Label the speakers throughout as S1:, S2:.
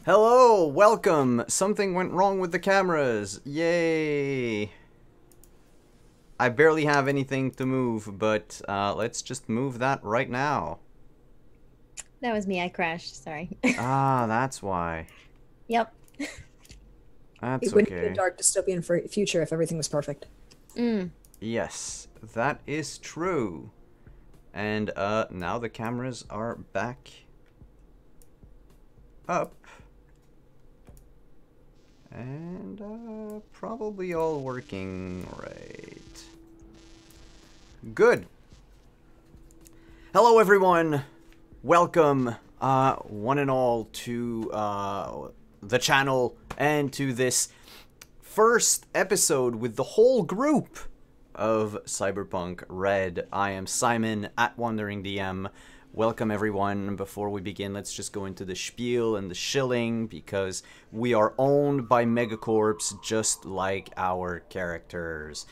S1: Hello, welcome! Something went wrong with the cameras. Yay! I barely have anything to move, but let's just move that right now.
S2: That was me. I crashed. Sorry.
S1: Ah, that's why.
S2: Yep.
S1: That's
S3: It wouldn't be a
S1: okay.
S3: dark dystopian future if everything was perfect.
S2: Mm.
S1: Yes, that is true. And now the cameras are back up. And probably all working right. Good. Hello everyone. Welcome one and all to the channel and to this first episode with the whole group of Cyberpunk Red. I am Simon at Wandering DM. Welcome everyone. Before we begin, let's just go into the spiel and the shilling because we are owned by Megacorps just like our characters.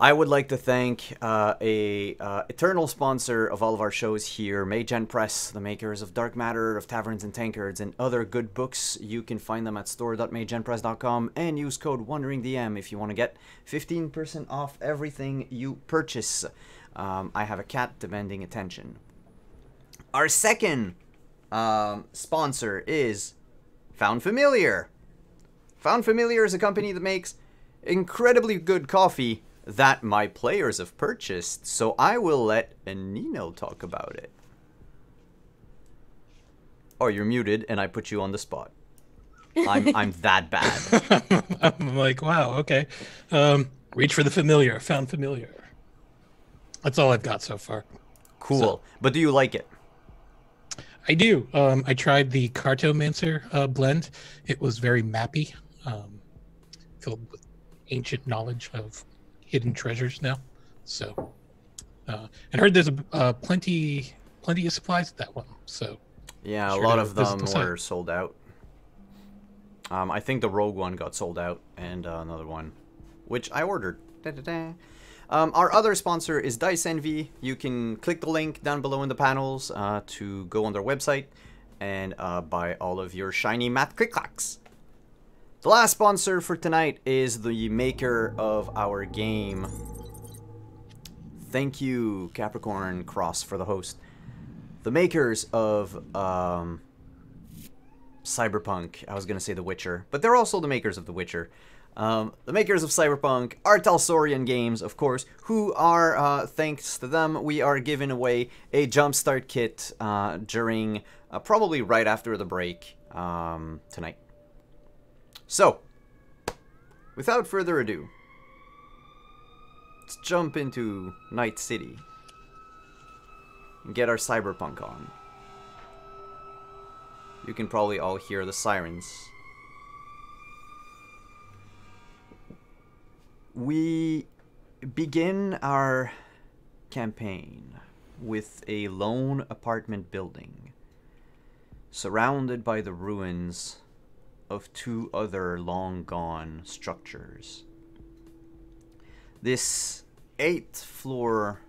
S1: I would like to thank a eternal sponsor of all of our shows here, Magen Press, the makers of Dark Matter, of Taverns and Tankards, and other good books. You can find them at store.magenpress.com and use code WanderingDM if you want to get 15% off everything you purchase. I have a cat demanding attention. Our second sponsor is Found Familiar. Found Familiar is a company that makes incredibly good coffee that my players have purchased, so I will let Nino talk about it. Oh, you're muted, and I put you on the spot. I'm that bad.
S4: I'm like, wow, okay. Reach for the familiar, found familiar. That's all I've got so far.
S1: Cool.
S4: So,
S1: but do you like it?
S4: I do. I tried the Cartomancer blend. It was very mappy, filled with ancient knowledge of hidden treasures now. So, and I heard there's plenty of supplies at that one. So,
S1: Yeah,
S4: sure
S1: a lot
S4: to
S1: of
S4: visit
S1: them
S4: the site.
S1: were sold out. I think the Rogue one got sold out, and another one, which I ordered. Da-da-da. Our other sponsor is Dice Envy. You can click the link down below in the panels to go on their website and buy all of your shiny matte click-clacks. The last sponsor for tonight is the maker of our game. Thank you, Capricorn Cross, for the host. The makers of Cyberpunk. I was going to say The Witcher, but they're also the makers of The Witcher. The makers of Cyberpunk are Talsorian Games, of course, who are, thanks to them, we are giving away a Jumpstart kit during, probably right after the break tonight. So, without further ado, let's jump into Night City and get our Cyberpunk on. You can probably all hear the sirens. We begin our campaign with a lone apartment building surrounded by the ruins of two other long-gone structures. This 8th floor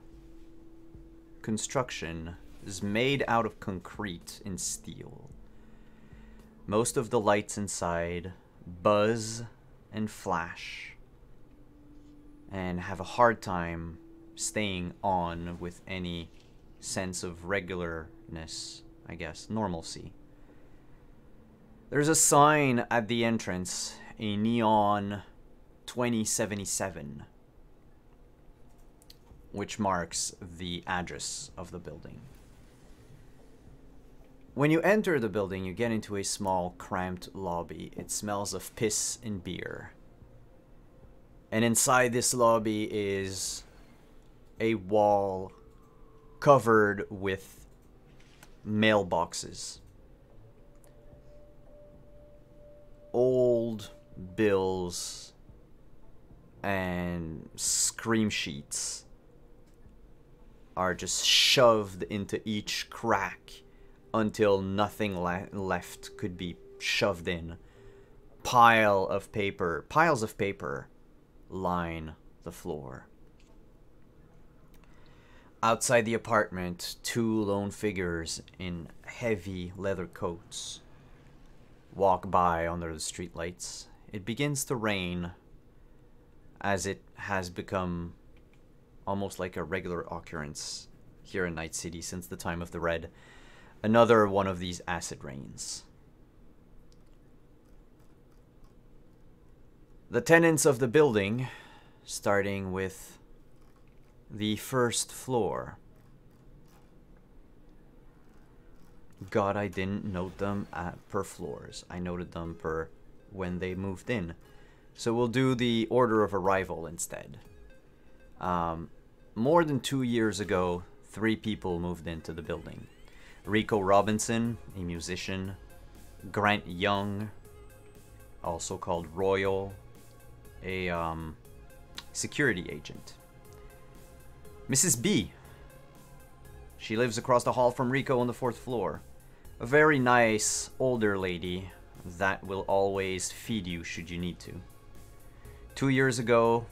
S1: construction is made out of concrete and steel. Most of the lights inside buzz and flash and have a hard time staying on with any sense of regularness, I guess, normalcy. There's a sign at the entrance, a neon 2077, which marks the address of the building. When you enter the building, you get into a small, cramped lobby. It smells of piss and beer. And inside this lobby is a wall covered with mailboxes. Old bills and scream sheets are just shoved into each crack until nothing left could be shoved in. Piles of paper line the floor. Outside the apartment, two lone figures in heavy leather coats walk by under the streetlights. It begins to rain, as it has become almost like a regular occurrence here in Night City since the time of the Red. Another one of these acid rains. The tenants of the building, starting with the first floor. God, I didn't note them per floors. I noted them per when they moved in. So we'll do the order of arrival instead. More than 2 years ago, 3 people moved into the building. Rico Robinson, a musician. Grant Young, also called Royal, a security agent. Mrs. B. She lives across the hall from Rico on the 4th floor. A very nice older lady that will always feed you should you need to. 2 years ago,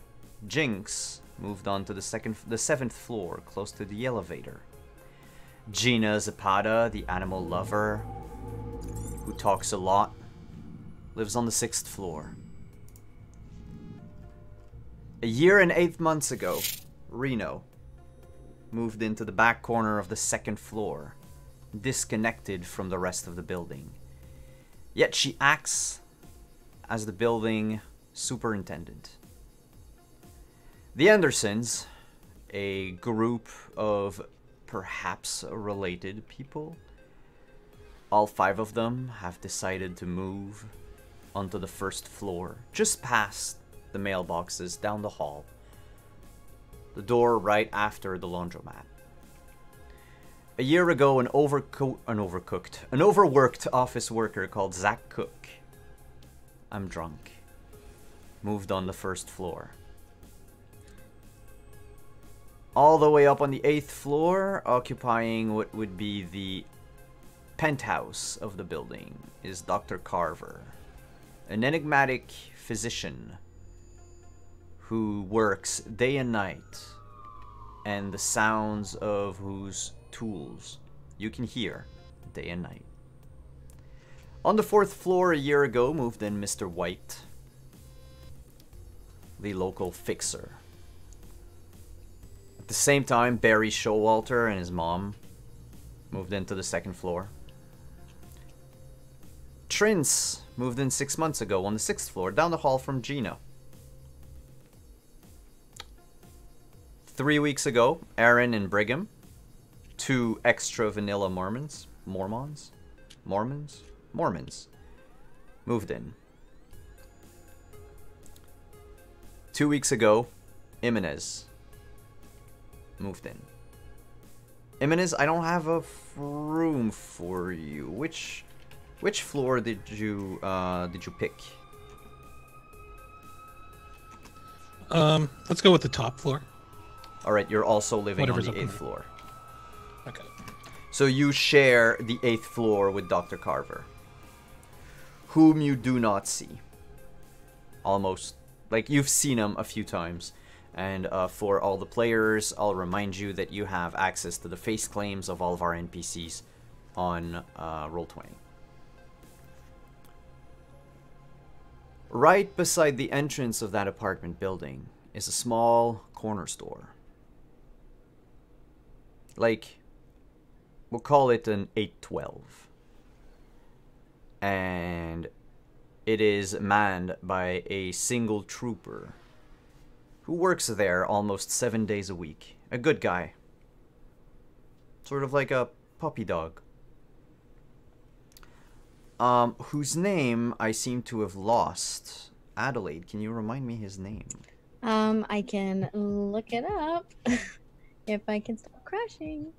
S1: Jinx moved on to the 7th floor, close to the elevator. Gina Zapata, the animal lover, who talks a lot, lives on the 6th floor. A year and 8 months ago, Reno moved into the back corner of the 2nd floor, disconnected from the rest of the building. Yet she acts as the building superintendent. The Andersons, a group of perhaps related people. All 5 of them have decided to move onto the 1st floor, just past the mailboxes down the hall. The door right after the laundromat. A year ago, an overworked office worker called Zach Cook, I'm drunk, moved on the 1st floor. All the way up on the 8th floor, occupying what would be the penthouse of the building, is Dr. Carver, an enigmatic physician who works day and night, and the sounds of whose tools you can hear day and night. On the 4th floor a year ago moved in Mr. White, the local fixer. At the same time, Barry Showalter and his mom moved into the 2nd floor. Trince moved in 6 months ago on the 6th floor, down the hall from Gina. 3 weeks ago, Aaron and Brigham, 2 extra vanilla Mormons, moved in. 2 weeks ago, Jimenez moved in. Jimenez, I don't have a room for you. Which floor did you pick?
S4: Let's go with the top floor.
S1: All right, you're also living
S4: Whatever's
S1: on the
S4: up
S1: 8th
S4: there.
S1: floor.
S4: Okay.
S1: So you share the 8th floor with Dr. Carver, whom you do not see. Almost, like, you've seen him a few times. And for all the players, I'll remind you that you have access to the face claims of all of our NPCs on Roll20. Right beside the entrance of that apartment building is a small corner store. Like, we'll call it an 812. And it is manned by a single trooper who works there almost 7 days a week. A good guy. Sort of like a puppy dog. Whose name I seem to have lost. Adelaide, can you remind me his name?
S2: I can look it up if I can stop crashing.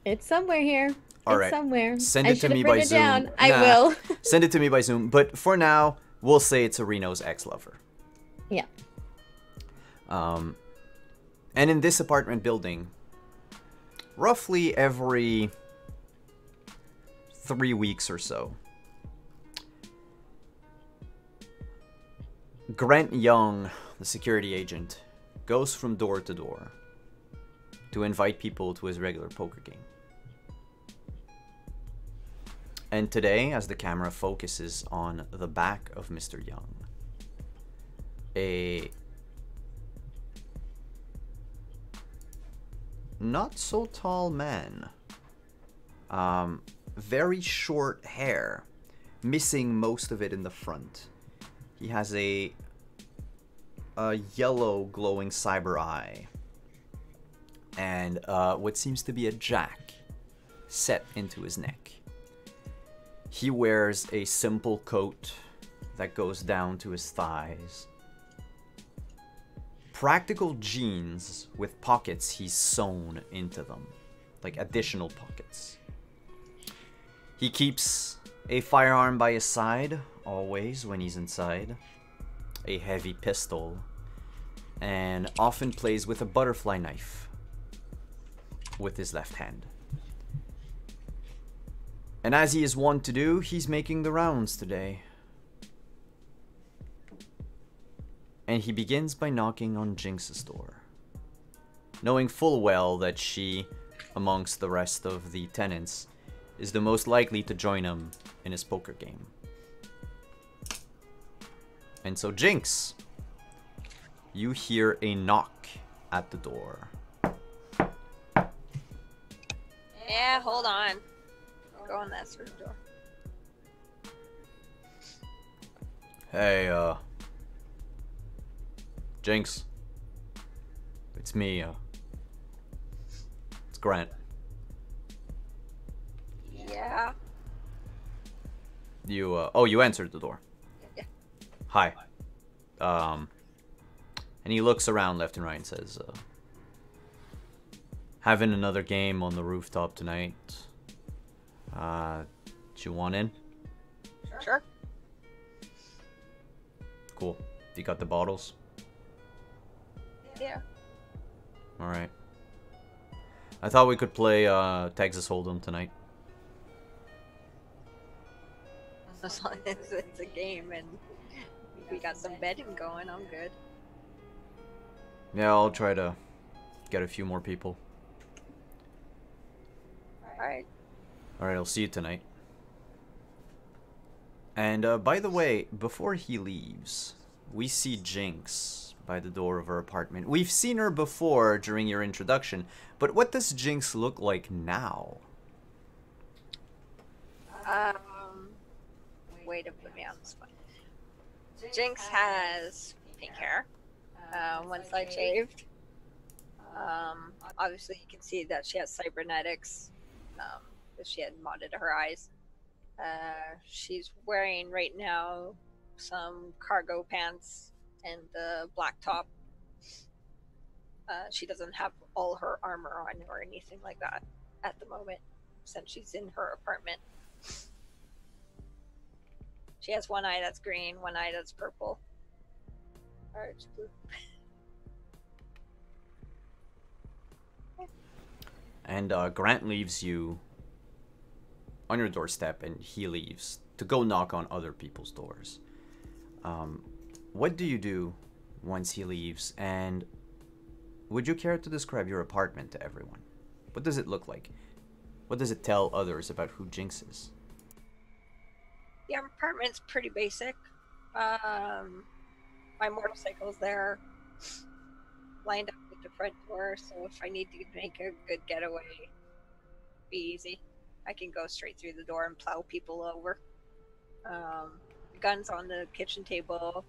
S2: It's somewhere here.
S1: All
S2: it's
S1: right.
S2: somewhere.
S1: Send
S2: I
S1: it to
S2: should've
S1: me by
S2: written it
S1: Zoom.
S2: down. I
S1: Nah,
S2: will.
S1: Send it to me by Zoom. But for now, we'll say it's a Reno's ex-lover.
S2: Yeah.
S1: And in this apartment building, roughly every 3 weeks or so, Grant Young, the security agent, goes from door to door, to invite people to his regular poker game. And today, as the camera focuses on the back of Mr. Young, a not so tall man, very short hair, missing most of it in the front. He has a yellow glowing cyber eye and what seems to be a jack set into his neck. He wears a simple coat that goes down to his thighs, practical jeans with pockets he's sewn into them, like additional pockets. He keeps a firearm by his side, always when he's inside, a heavy pistol, and often plays with a butterfly knife with his left hand. And as he is wont to do, he's making the rounds today. And he begins by knocking on Jinx's door, knowing full well that she, amongst the rest of the tenants, is the most likely to join him in his poker game. And so, Jinx, you hear a knock at the door.
S5: Yeah, hold on. Go on that sort of door.
S1: Hey, Jinx. It's me, it's Grant.
S5: Yeah.
S1: You, oh, you answered the door.
S5: Yeah.
S1: Hi. And he looks around left and right and says, having another game on the rooftop tonight. Do you want in?
S5: Sure.
S1: Cool. You got the bottles?
S5: Yeah.
S1: Alright. I thought we could play, Texas Hold'em tonight.
S5: As long as it's a game and we got some betting going, I'm good.
S1: Yeah, I'll try to get a few more people.
S5: Alright.
S1: Alright, I'll see you tonight. And, by the way, before he leaves, we see Jinx by the door of her apartment. We've seen her before during your introduction, but what does Jinx look like now?
S5: Way to put me on the spot. Jinx has pink hair, one side shaved. Obviously you can see that she has cybernetics, because she had modded her eyes. She's wearing right now some cargo pants and a black top. She doesn't have all her armor on or anything like that at the moment, since she's in her apartment. She has one eye that's green, one eye that's purple. Or it's blue.
S1: And Grant leaves you on your doorstep, and he leaves to go knock on other people's doors. What do you do once he leaves, and would you care to describe your apartment to everyone? What does it look like? What does it tell others about who Jinx is?
S5: The apartment's pretty basic. My motorcycle's there, lined up with the front door, so if I need to make a good getaway, be easy. I can go straight through the door and plow people over. Guns on the kitchen table,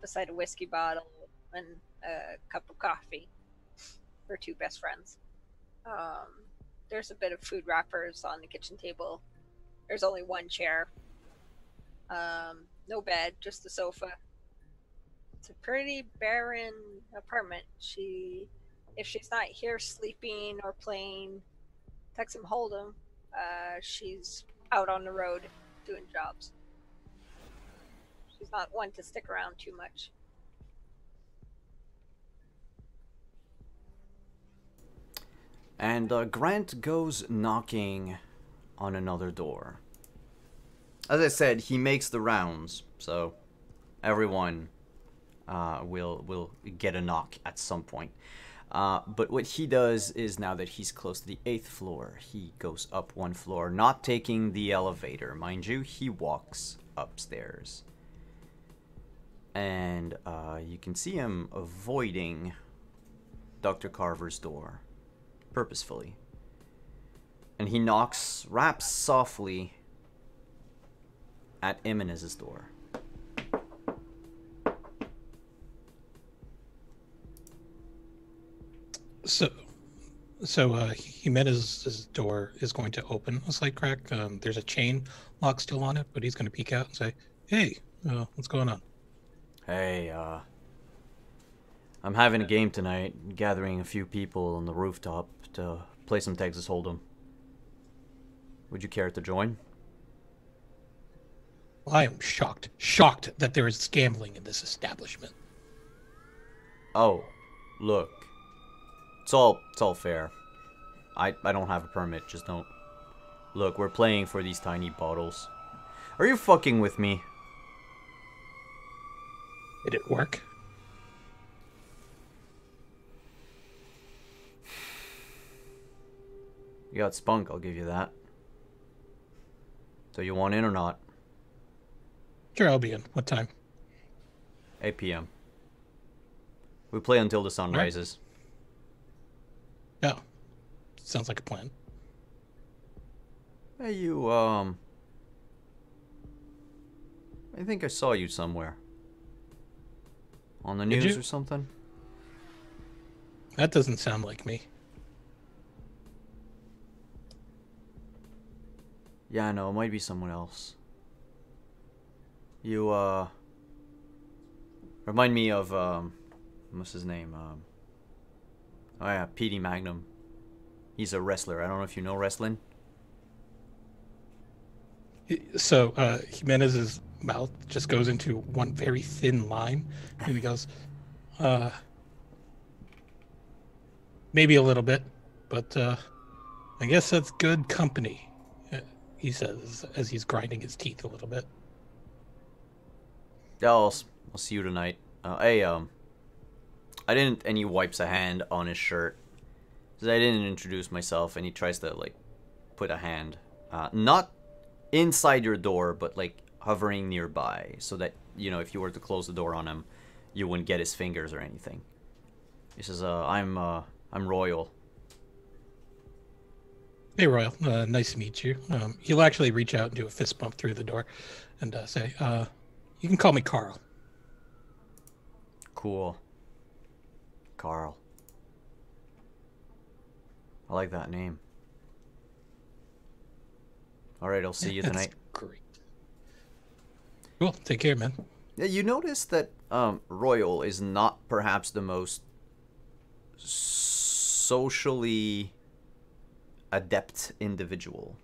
S5: beside a whiskey bottle, and a cup of coffee for two best friends. There's a bit of food wrappers on the kitchen table. There's only one chair. No bed, just the sofa. It's a pretty barren apartment. If she's not here sleeping or playing Texas Hold'em, she's out on the road doing jobs. She's not one to stick around too much.
S1: And Grant goes knocking on another door. As I said, he makes the rounds, so everyone will get a knock at some point. But what he does is, now that he's close to the 8th floor, he goes up 1 floor, not taking the elevator. Mind you, he walks upstairs. And you can see him avoiding Dr. Carver's door purposefully. And he raps softly at Jimenez's door.
S4: So Jimenez's door is going to open a slight crack. There's a chain lock still on it, but he's going to peek out and say, "Hey, what's going on?"
S1: Hey, I'm having a game tonight, gathering a few people on the rooftop to play some Texas Hold'em. Would you care to join?
S4: Well, I am shocked that there is gambling in this establishment.
S1: Oh, look. It's all fair. I don't have a permit, just don't. Look, we're playing for these tiny bottles. Are you fucking with me?
S4: Did it work?
S1: You got spunk, I'll give you that. So you want in or not?
S4: Sure, I'll be in. What time?
S1: 8 p.m. We play until the sun
S4: All right.
S1: rises.
S4: Oh, sounds like a plan.
S1: Hey, you, I think I saw you somewhere. On the
S4: Did
S1: news
S4: you?
S1: or something?
S4: That doesn't sound like me.
S1: Yeah, I know, it might be someone else. You, remind me of, what's his name? Oh yeah, Petey Magnum. He's a wrestler. I don't know if you know wrestling.
S4: So Jimenez's mouth just goes into one very thin line, and he goes, maybe a little bit, but I guess that's good company, he says as he's grinding his teeth a little bit.
S1: Yeah, I'll see you tonight. Hey, I didn't, and he wipes a hand on his shirt. Says I didn't introduce myself, and he tries to, like, put a hand, not inside your door, but, like, hovering nearby, so that, you know, if you were to close the door on him, you wouldn't get his fingers or anything. He says, I'm Royal.
S4: Hey, Royal, nice to meet you. He'll actually reach out and do a fist bump through the door and say, you can call me Carl.
S1: Cool. Carl. I like that name. Alright, I'll see you
S4: That's
S1: tonight.
S4: great. Cool, take care, man.
S1: Yeah, you notice that Royal is not perhaps the most socially adept individual.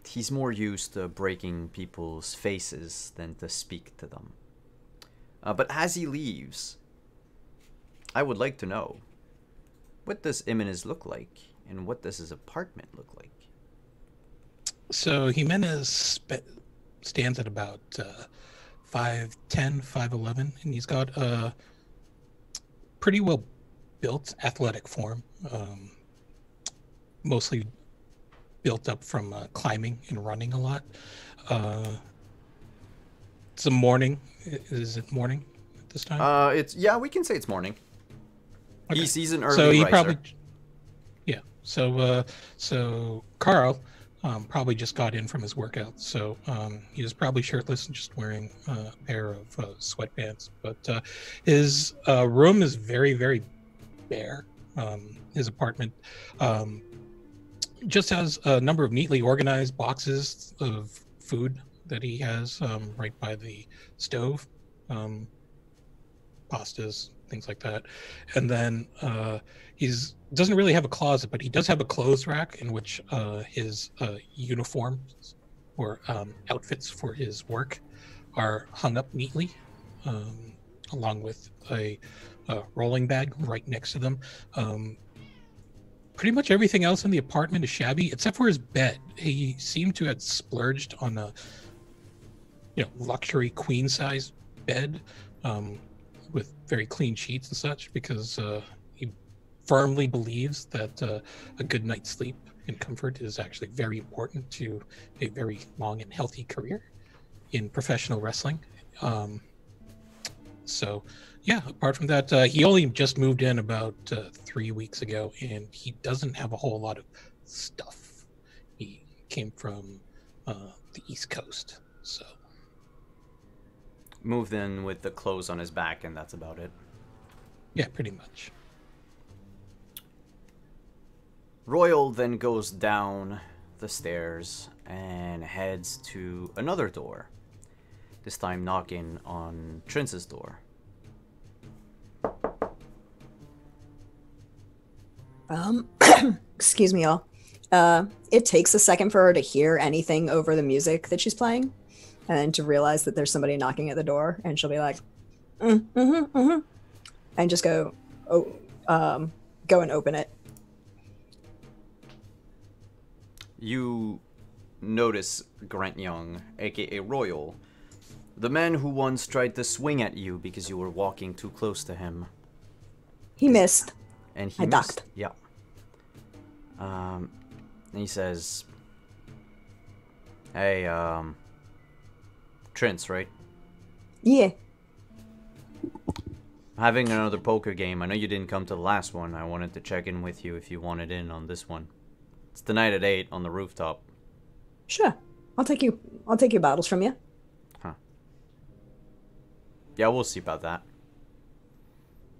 S1: He's more used to breaking people's faces than to speak to them. But as he leaves, I would like to know, what does Jimenez look like, and what does his apartment look like?
S4: So Jimenez stands at about 5'10", 5'11", and he's got a pretty well built athletic form, mostly built up from climbing and running a lot. It's a morning. Is it morning at this time?
S1: Yeah, we can say it's morning.
S4: Okay.
S1: He's an early
S4: So he
S1: riser.
S4: probably, yeah. So Carl probably just got in from his workout, so he was probably shirtless and just wearing a pair of sweatpants. But his room is very, very bare. His apartment just has a number of neatly organized boxes of food that he has right by the stove, pastas, things like that. And then he's doesn't really have a closet, but he does have a clothes rack in which his uniforms or outfits for his work are hung up neatly, along with a rolling bag right next to them. Pretty much everything else in the apartment is shabby, except for his bed. He seemed to have splurged on a luxury queen size bed, with very clean sheets and such, because he firmly believes that a good night's sleep and comfort is actually very important to a very long and healthy career in professional wrestling. So, yeah, apart from that, he only just moved in about 3 weeks ago, and he doesn't have a whole lot of stuff. He came from the East Coast, so.
S1: Moved in with the clothes on his back, and that's about it.
S4: Yeah, pretty much.
S1: Royal then goes down the stairs and heads to another door. This time knocking on Trince's door.
S3: Excuse me, y'all. It takes a second for her to hear anything over the music that she's playing, and then to realize that there's somebody knocking at the door, and she'll be like, and just go and open it.
S1: You notice Grant Young, aka Royal, the man who once tried to swing at you because you were walking too close to him.
S3: He missed.
S1: And he
S3: I
S1: missed.
S3: ducked.
S1: Yeah. And he says, "Hey, Trince, right?
S3: Yeah.
S1: Having another poker game. I know you didn't come to the last one. I wanted to check in with you if you wanted in on this one. It's tonight at 8 on the rooftop."
S3: Sure. I'll take your bottles from you.
S1: Huh. Yeah, we'll see about that.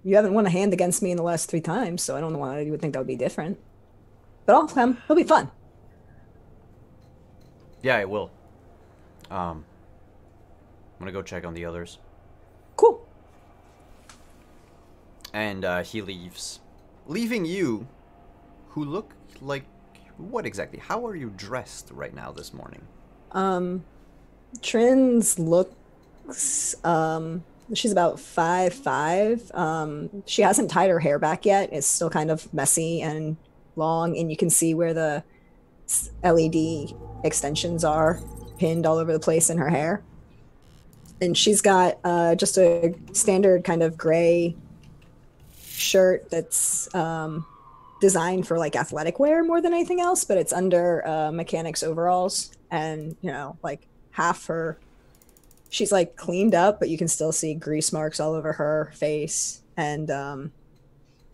S3: You haven't won a hand against me in the last 3 times, so I don't know why you would think that would be different. But I'll come. It'll be fun.
S1: Yeah, it will. I'm gonna go check on the others.
S3: Cool.
S1: And he leaves. Leaving you, who look like... What exactly? How are you dressed right now this morning?
S3: Trin's looks, she's about 5'5". She hasn't tied her hair back yet. It's still kind of messy and long, and you can see where the LED extensions are pinned all over the place in her hair. And she's got just a standard kind of gray shirt that's designed for like athletic wear more than anything else, but it's under mechanics overalls, and like half her, she's like cleaned up, but you can still see grease marks all over her face, and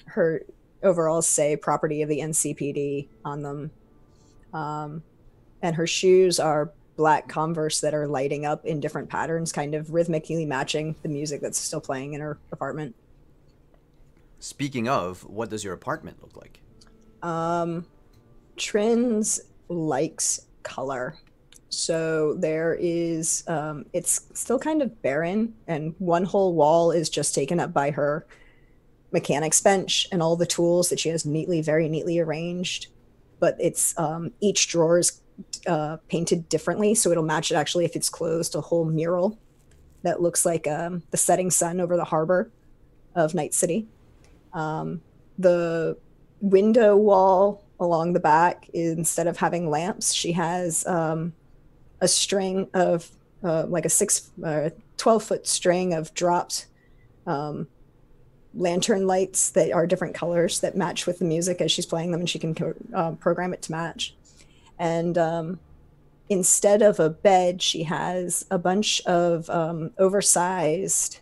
S3: her overalls say property of the NCPD on them, and her shoes are black Converse that are lighting up in different patterns, kind of rhythmically matching the music that's still playing in her apartment.
S1: Speaking of, what does your apartment look like?
S3: Trins likes color. So there is, it's still kind of barren, and one whole wall is just taken up by her mechanics bench and all the tools that she has very neatly arranged. But it's, each drawer is painted differently, so it'll match it actually if it's closed, a whole mural that looks like the setting sun over the harbor of Night City. The window wall along the back, instead of having lamps, she has a string of like a 12-foot string of dropped lantern lights that are different colors that match with the music as she's playing them, and she can program it to match. And instead of a bed, she has a bunch of oversized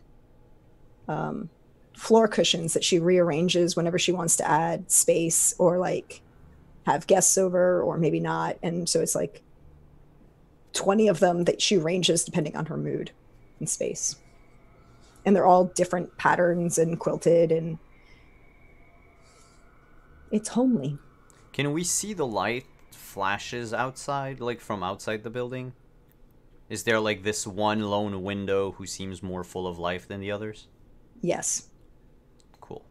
S3: floor cushions that she rearranges whenever she wants to add space or like have guests over, or maybe not. And so it's like 20 of them that she arranges depending on her mood and space. And they're all different patterns and quilted, and it's homely.
S1: Can we see the light flashes outside, like from outside the building? Is there like this one lone window who seems more full of life than the others?
S3: Yes.
S1: Cool.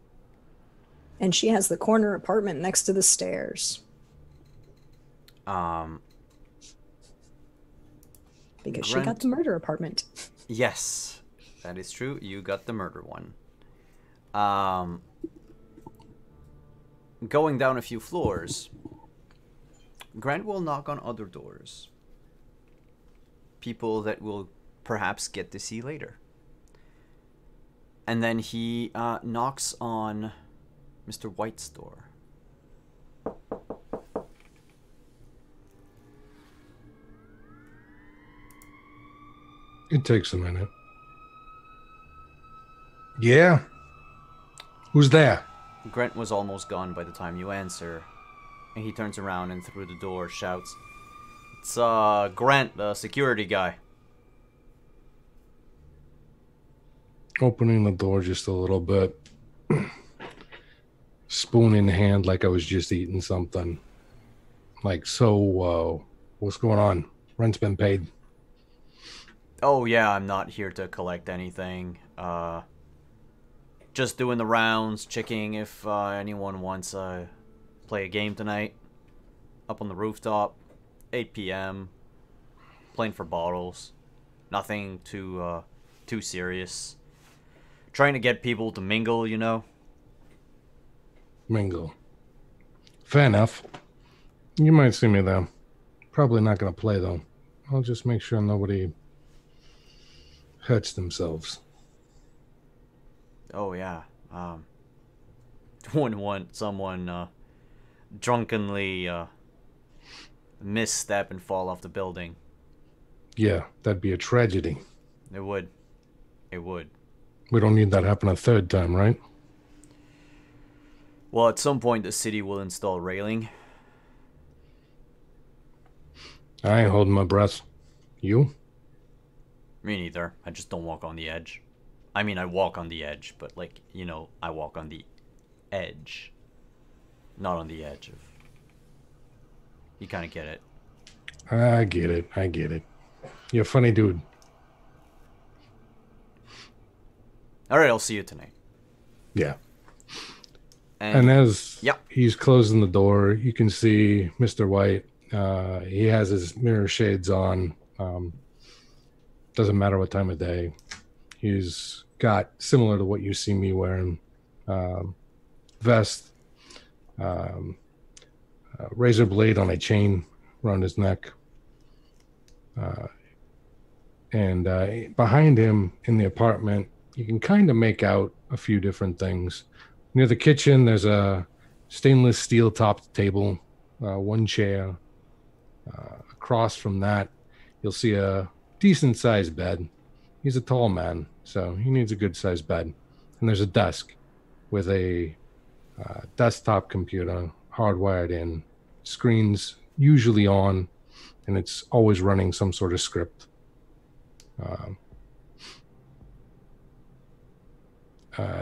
S3: And she has the corner apartment next to the stairs. Because she got the murder apartment.
S1: Yes, that is true. You got the murder one. Going down a few floors, Grant will knock on other doors. People that we'll perhaps get to see later. And then he knocks on Mr. White's door.
S6: It takes a minute. Yeah? Who's there?
S1: Grant was almost gone by the time you answer. And he turns around and through the door shouts, "It's Grant, the security guy."
S6: Opening the door just a little bit. Spoon in hand like I was just eating something. Like, so, what's going on? Rent's been paid.
S1: Oh yeah, I'm not here to collect anything. Just doing the rounds, checking if anyone wants to play a game tonight. Up on the rooftop, 8 p.m. Playing for bottles. Nothing too serious. Trying to get people to mingle, you know?
S6: Mingle. Fair enough. You might see me there. Probably not going to play, though. I'll just make sure nobody hurts themselves.
S1: Oh yeah. Wouldn't want someone drunkenly misstep and fall off the building.
S6: Yeah, that'd be a tragedy.
S1: It would. It would.
S6: We don't need that happen a third time, right?
S1: Well, at some point the city will install railing.
S6: I ain't holding my breath. You?
S1: Me neither. I just don't walk on the edge. I mean, I walk on the edge, but like, you know, I walk on the edge. Not on the edge of... You kind of get it.
S6: I get it. I get it. You're a funny dude.
S1: Alright, I'll see you tonight.
S6: Yeah.
S1: And
S6: as
S1: Yep.
S6: he's closing the door, you can see Mr. White. He has his mirror shades on. Doesn't matter what time of day. He's got, similar to what you see me wearing, vest, razor blade on a chain around his neck. And behind him in the apartment, you can kind of make out a few different things. Near the kitchen, there's a stainless steel topped table, one chair. Across from that, you'll see a decent sized bed. He's a tall man, so he needs a good sized bed. And there's a desk with a desktop computer hardwired in, screens usually on, and it's always running some sort of script.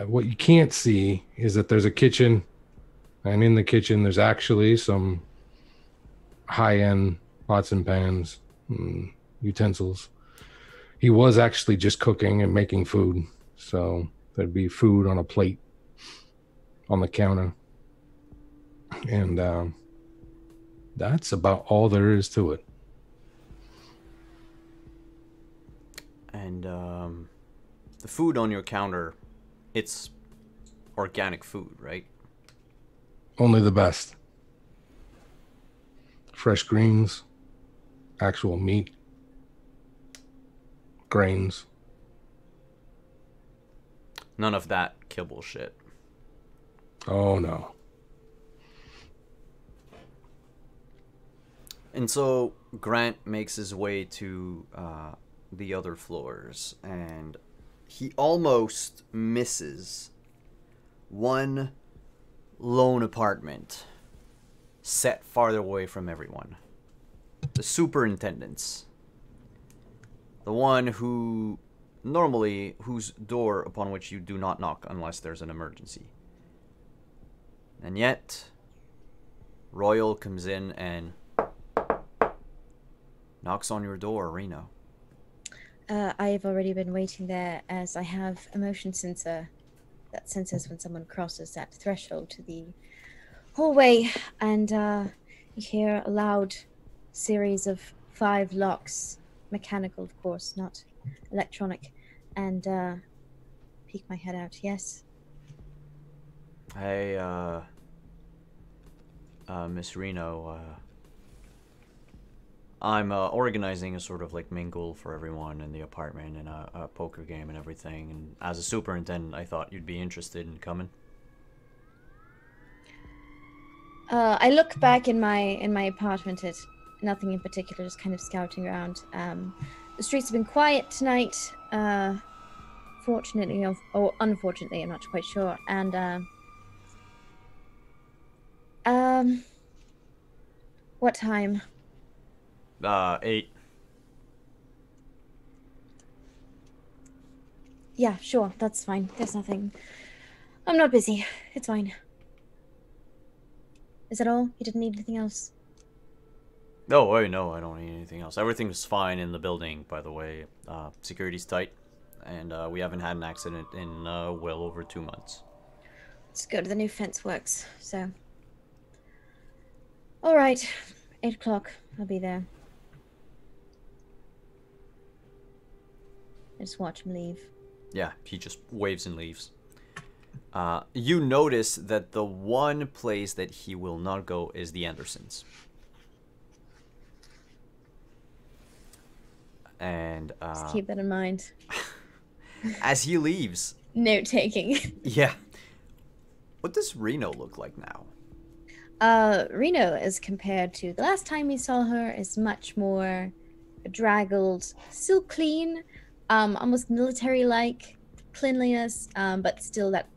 S6: What you can't see is that there's a kitchen, and in the kitchen there's actually some high-end pots and pans, utensils. He was actually just cooking and making food, so there'd be food on a plate on the counter. And that's about all there is to it.
S1: And the food on your counter, it's organic food, right?
S6: Only the best. Fresh greens, actual meat, grains.
S1: None of that kibble shit.
S6: Oh no.
S1: And so Grant makes his way to the other floors, and he almost misses one lone apartment set farther away from everyone. The superintendent's. The one who normally, whose door upon which you do not knock unless there's an emergency. And yet, Royal comes in and knocks on your door, Reno.
S2: I've already been waiting there, as I have a motion sensor that senses when someone crosses that threshold to the hallway, and you hear a loud series of 5 locks, mechanical of course, not electronic, and peek my head out. Yes?
S1: Hey, Miss Reno, I'm organizing a sort of like mingle for everyone in the apartment and a poker game and everything. And as a superintendent, I thought you'd be interested in coming.
S2: I look back in my apartment at nothing in particular, just kind of scouting around. The streets have been quiet tonight. Fortunately, or unfortunately, I'm not quite sure. And what time?
S1: 8.
S2: Yeah, sure, that's fine. There's nothing. I'm not busy. It's fine. Is that all? You didn't need anything else?
S1: No, I don't need anything else. Everything's fine in the building, by the way. Security's tight, and we haven't had an accident in well over 2 months.
S2: It's good. The new fence works. So, all right, 8 o'clock. I'll be there. I just watch him leave.
S1: Yeah, he just waves and leaves. You notice that the one place that he will not go is the Andersons. And
S2: Just keep that in mind.
S1: as he leaves,
S2: Note taking.
S1: yeah. What does Reno look like now?
S2: Reno, as compared to the last time we saw her, is much more draggled, still clean, almost military-like cleanliness, but still that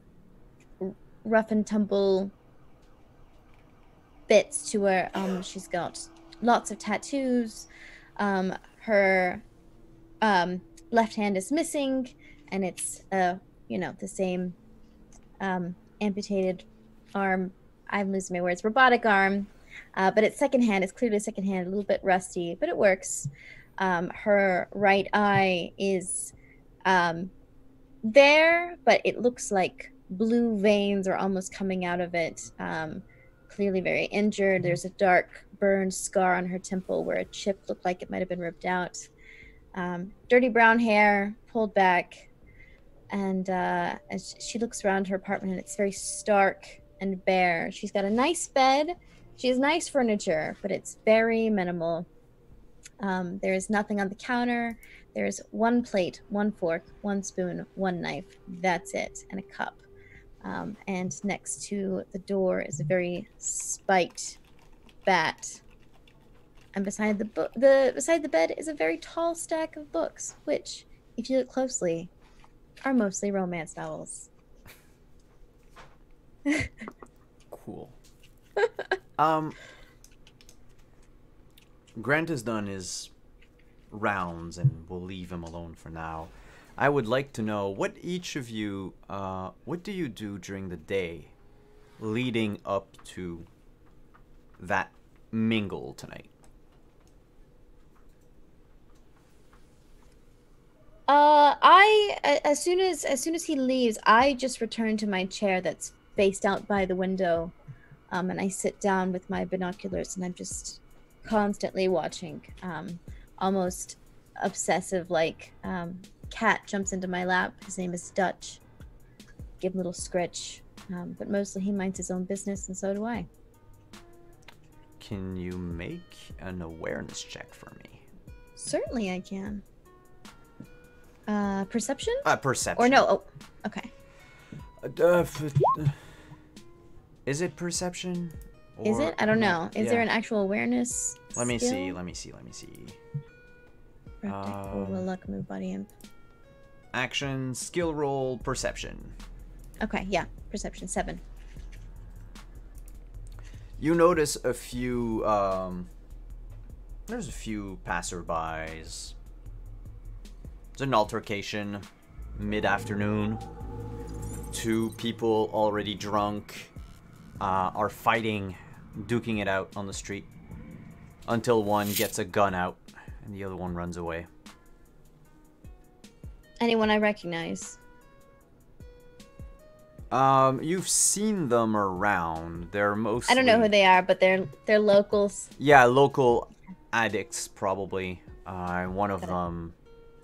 S2: rough and tumble bits to her. She's got lots of tattoos. Her left hand is missing, and it's the same amputated arm. I'm losing my words. Robotic arm, but its second hand is clearly second hand, a little bit rusty, but it works. Her right eye is there, but it looks like blue veins are almost coming out of it. Clearly very injured. There's a dark burned scar on her temple where a chip looked like it might have been ripped out. Dirty brown hair pulled back, and as she looks around her apartment, and it's very stark and bare. She's got a nice bed. She has nice furniture, but it's very minimal. There is nothing on the counter. There's one plate, one fork, one spoon, one knife. That's it, and a cup. And next to the door is a very spiked bat. And beside beside the bed is a very tall stack of books, which, if you look closely, are mostly romance novels.
S1: Cool. Grant has done his rounds, and we'll leave him alone for now. I would like to know what each of you, what do you do during the day leading up to that mingle tonight?
S2: As soon as he leaves, I just return to my chair that's faced out by the window, and I sit down with my binoculars, and I'm just constantly watching, almost obsessive, like, cat jumps into my lap. His name is Dutch. Give him a little scritch, but mostly he minds his own business, and so do I.
S1: Can you make an awareness check for me?
S2: Certainly I can. Perception?
S1: Perception.
S2: Or no, oh, okay.
S1: Is it perception?
S2: Is it? I don't know. Is
S1: Yeah.
S2: there an actual awareness
S1: Let me see.
S2: skill?
S1: Let me see.
S2: Will luck move body imp.
S1: Action, skill roll, perception.
S2: Okay, yeah. Perception 7.
S1: You notice a few, there's a few passerbys. There's an altercation mid-afternoon. 2 people already drunk are fighting, duking it out on the street until one gets a gun out and the other one runs away.
S2: Anyone I recognize?
S1: You've seen them around. They're mostly...
S2: I don't know who they are, but they're locals.
S1: Yeah, local addicts, probably. One of them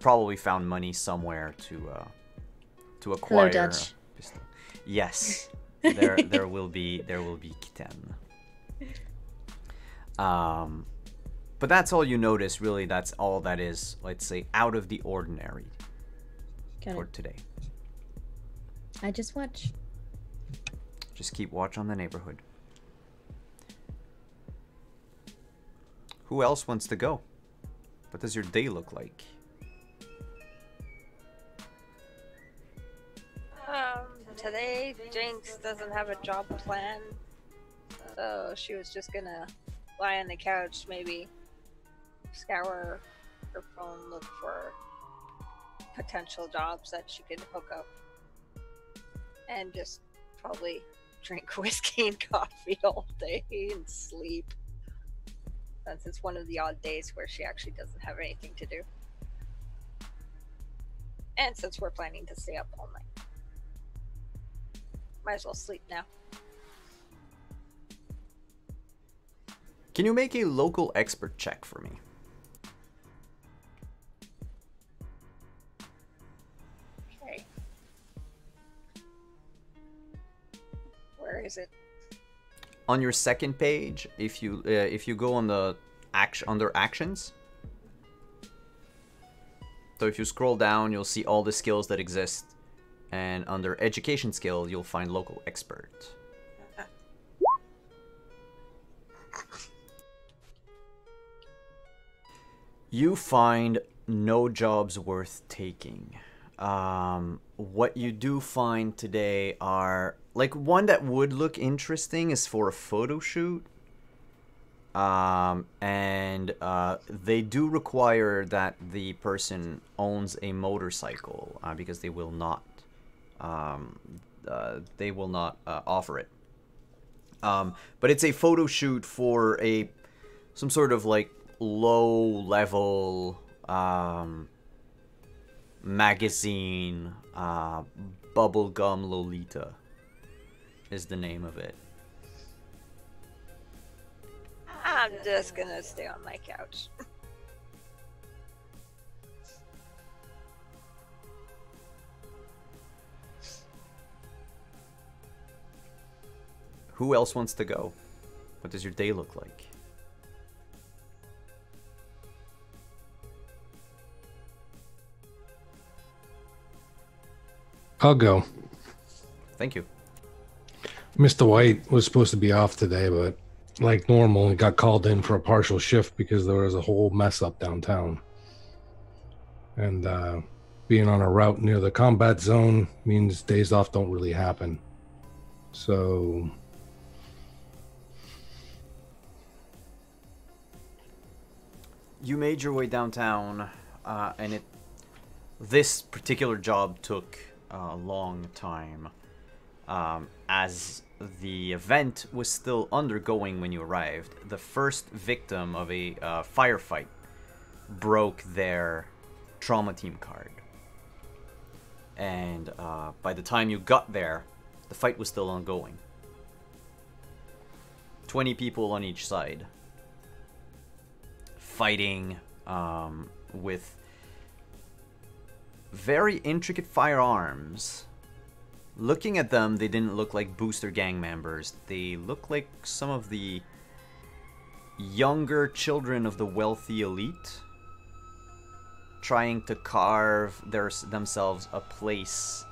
S1: probably found money somewhere to acquire.
S2: Hello, Dutch.
S1: A pistol. Yes, there will be kitten. But But that's all you notice, really. That's all that is, let's say, out of the ordinary
S2: Got
S1: for
S2: it.
S1: today.
S2: I just watch.
S1: Just keep watch on the neighborhood. Who else wants to go? What does your day look like?
S5: Today Jinx doesn't have a job plan, so she was just gonna lie on the couch, maybe scour her phone, look for potential jobs that she could hook up, and just probably drink whiskey and coffee all day and sleep. Since it's one of the odd days where she actually doesn't have anything to do. And since we're planning to stay up all night. Might as well sleep now.
S1: Can you make a local expert check for me?
S5: Okay. Where is it?
S1: On your second page, if you go on the under actions, so if you scroll down, you'll see all the skills that exist, and under education skill, you'll find local expert. You find no jobs worth taking. What you do find today are, like, one that would look interesting is for a photo shoot. They do require that the person owns a motorcycle, because they will not offer it. But it's a photo shoot for some sort of like low level magazine. Bubblegum Lolita is the name of it.
S5: I'm just gonna stay on my couch.
S1: Who else wants to go? What does your day look like?
S6: I'll go.
S1: Thank you.
S6: Mr. White was supposed to be off today, but like normal, he got called in for a partial shift because there was a whole mess up downtown. And being on a route near the combat zone means days off don't really happen. So
S1: you made your way downtown, and this particular job took a long time, as the event was still undergoing when you arrived. The first victim of a firefight broke their trauma team card, and by the time you got there, the fight was still ongoing. 20 people on each side, fighting with very intricate firearms. Looking at them, they didn't look like booster gang members. They looked like some of the younger children of the wealthy elite, trying to carve themselves a place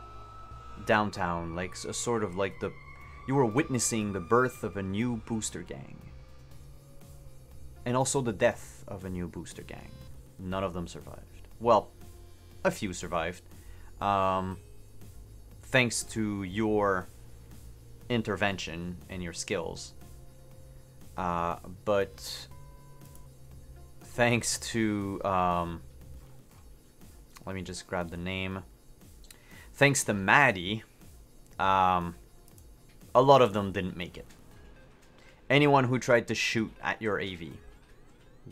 S1: downtown, like a sort of like you were witnessing the birth of a new booster gang. And also the death of a new booster gang. None of them survived. Well, a few survived. Thanks to your intervention and your skills. But thanks to... let me just grab the name. Thanks to Maddie, a lot of them didn't make it. Anyone who tried to shoot at your AV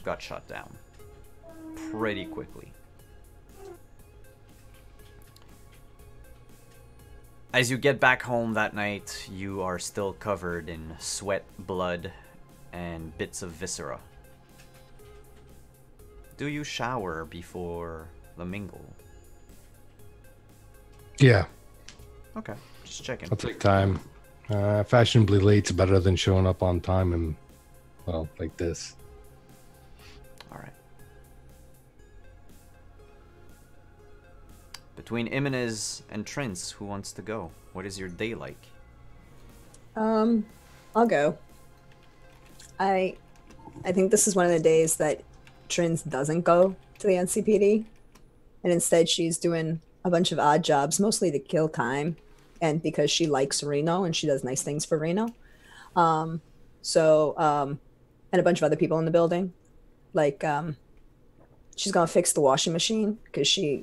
S1: got shot down pretty quickly. As you get back home that night, you are still covered in sweat, blood, and bits of viscera. Do you shower before the mingle?
S6: yeah,
S1: Okay, just checking.
S6: I'll take time. Fashionably late's better than showing up on time and, well, like this.
S1: Between Imenez and Trince, who wants to go? What is your day like?
S3: I'll go. I think this is one of the days that Trince doesn't go to the NCPD, and instead she's doing a bunch of odd jobs, mostly to kill time, and because she likes Reno and she does nice things for Reno. And a bunch of other people in the building, like she's gonna fix the washing machine because she's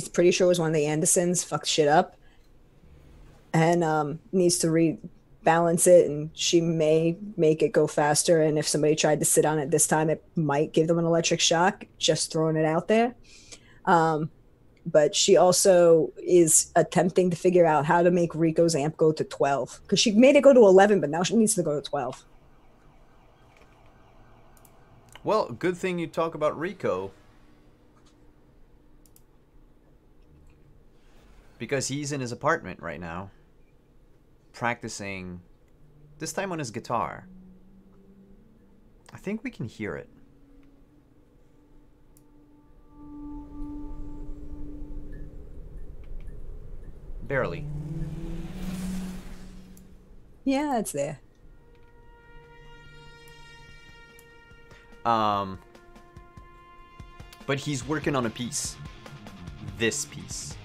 S3: pretty sure it was one of the Andersons fucked shit up, and needs to rebalance it, and she may make it go faster. And if somebody tried to sit on it this time, it might give them an electric shock. Just throwing it out there. But she also is attempting to figure out how to make Rico's amp go to 12, because she made it go to 11, but now she needs to go to 12.
S1: Well, good thing you talk about Rico. Because he's in his apartment right now, practicing, this time on his guitar. I think we can hear it. Barely.
S3: Yeah, it's there.
S1: But he's working on a piece. This piece.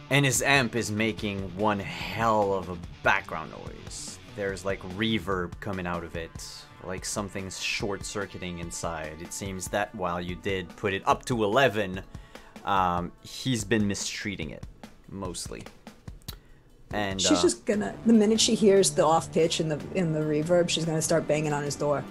S1: And his amp is making one hell of a background noise. There's like reverb coming out of it. Like something's short-circuiting inside. It seems that while you did put it up to 11, he's been mistreating it, mostly. And
S3: she's just gonna, the minute she hears the off pitch in the reverb, she's gonna start banging on his door.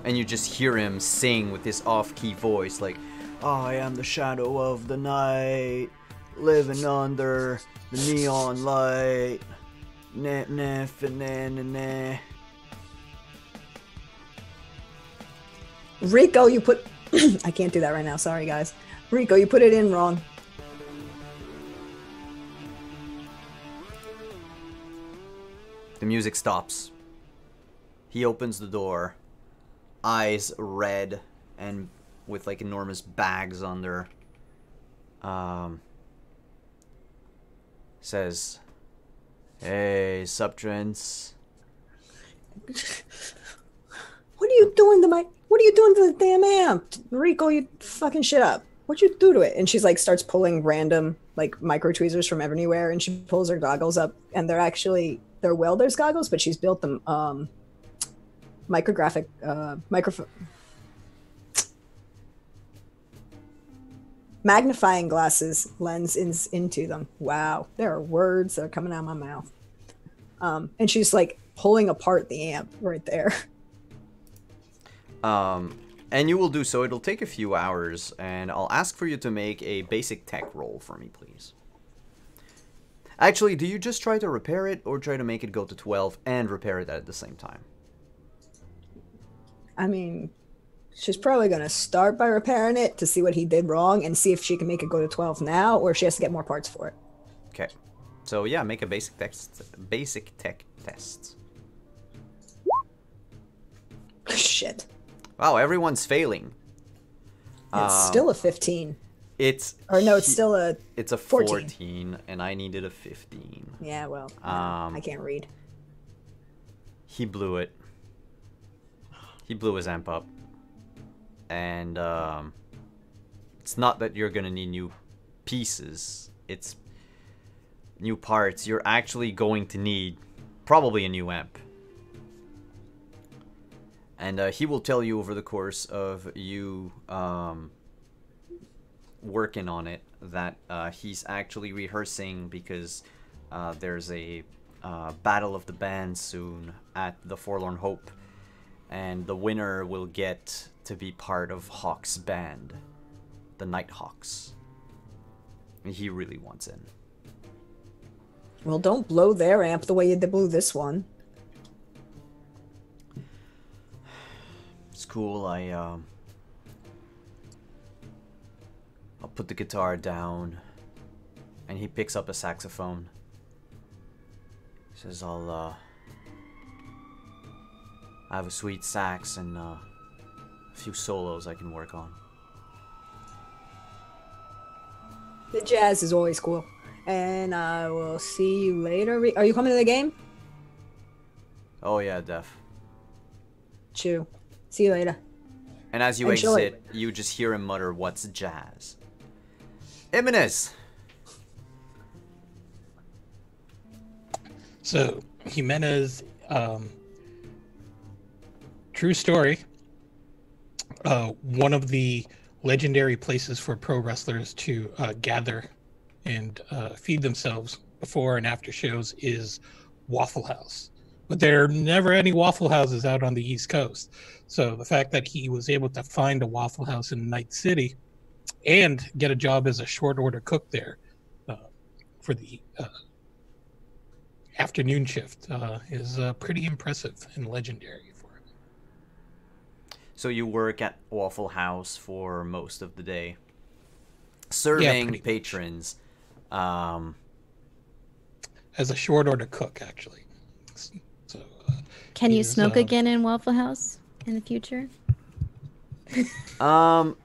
S1: And you just hear him sing with this off-key voice, like, I am the shadow of the night, living under the neon light. Nah, nah, nah, nah, nah.
S3: Rico, you put... I can't do that right now, sorry guys. Rico, you put it in wrong.
S1: The music stops. He opens the door. Eyes red and with like enormous bags under. Says, "Hey, Subtrance.
S3: What are you doing to my... What are you doing to the damn amp? Rico, you fucking shit up. What'd you do to it?" And she's like starts pulling random like micro tweezers from everywhere, and she pulls her goggles up, and they're welder's goggles, but she's built them micrographic magnifying glasses lens into them. Wow, there are words that are coming out of my mouth. And she's like pulling apart the amp right there.
S1: And you will do so. It'll take a few hours, and I'll ask for you to make a basic tech roll for me, please. Actually, do you just try to repair it, or try to make it go to 12 and repair it at the same time?
S3: I mean, she's probably going to start by repairing it to see what he did wrong and see if she can make it go to 12 now, or if she has to get more parts for it.
S1: Okay. So yeah, make a basic tech test.
S3: Shit.
S1: Wow, everyone's failing.
S3: It's still a 15.
S1: It's
S3: still a...
S1: It's a 14, and I needed a 15.
S3: Yeah, well, I can't read.
S1: He blew it. He blew his amp up. And it's not that you're gonna need new pieces. It's new parts. You're actually going to need probably a new amp. And he will tell you over the course of you working on it that he's actually rehearsing because there's a battle of the band soon at the Forlorn Hope, and the winner will get to be part of Hawk's band, the Nighthawks. And he really wants in.
S3: Well, don't blow their amp the way you blew this one.
S1: It's cool. I'll put the guitar down, and he picks up a saxophone. He says, I'll I have a sweet sax and a few solos I can work on.
S3: The jazz is always cool. And I will see you later. Are you coming to the game?
S1: Oh yeah, Def.
S3: Chew. See you later.
S1: And as you
S3: Enjoy.
S1: exit, you just hear him mutter, "What's jazz?" Jimenez.
S4: So Jimenez, true story. One of the legendary places for pro wrestlers to gather and feed themselves before and after shows is Waffle House. But there are never any Waffle Houses out on the East Coast. So the fact that he was able to find a Waffle House in Night City and get a job as a short order cook there for the afternoon shift is pretty impressive and legendary for him.
S1: So you work at Waffle House for most of the day, serving
S4: pretty
S1: patrons.
S4: As a short order cook, actually. So,
S2: Can you
S4: he's,
S2: smoke again in Waffle House in the future?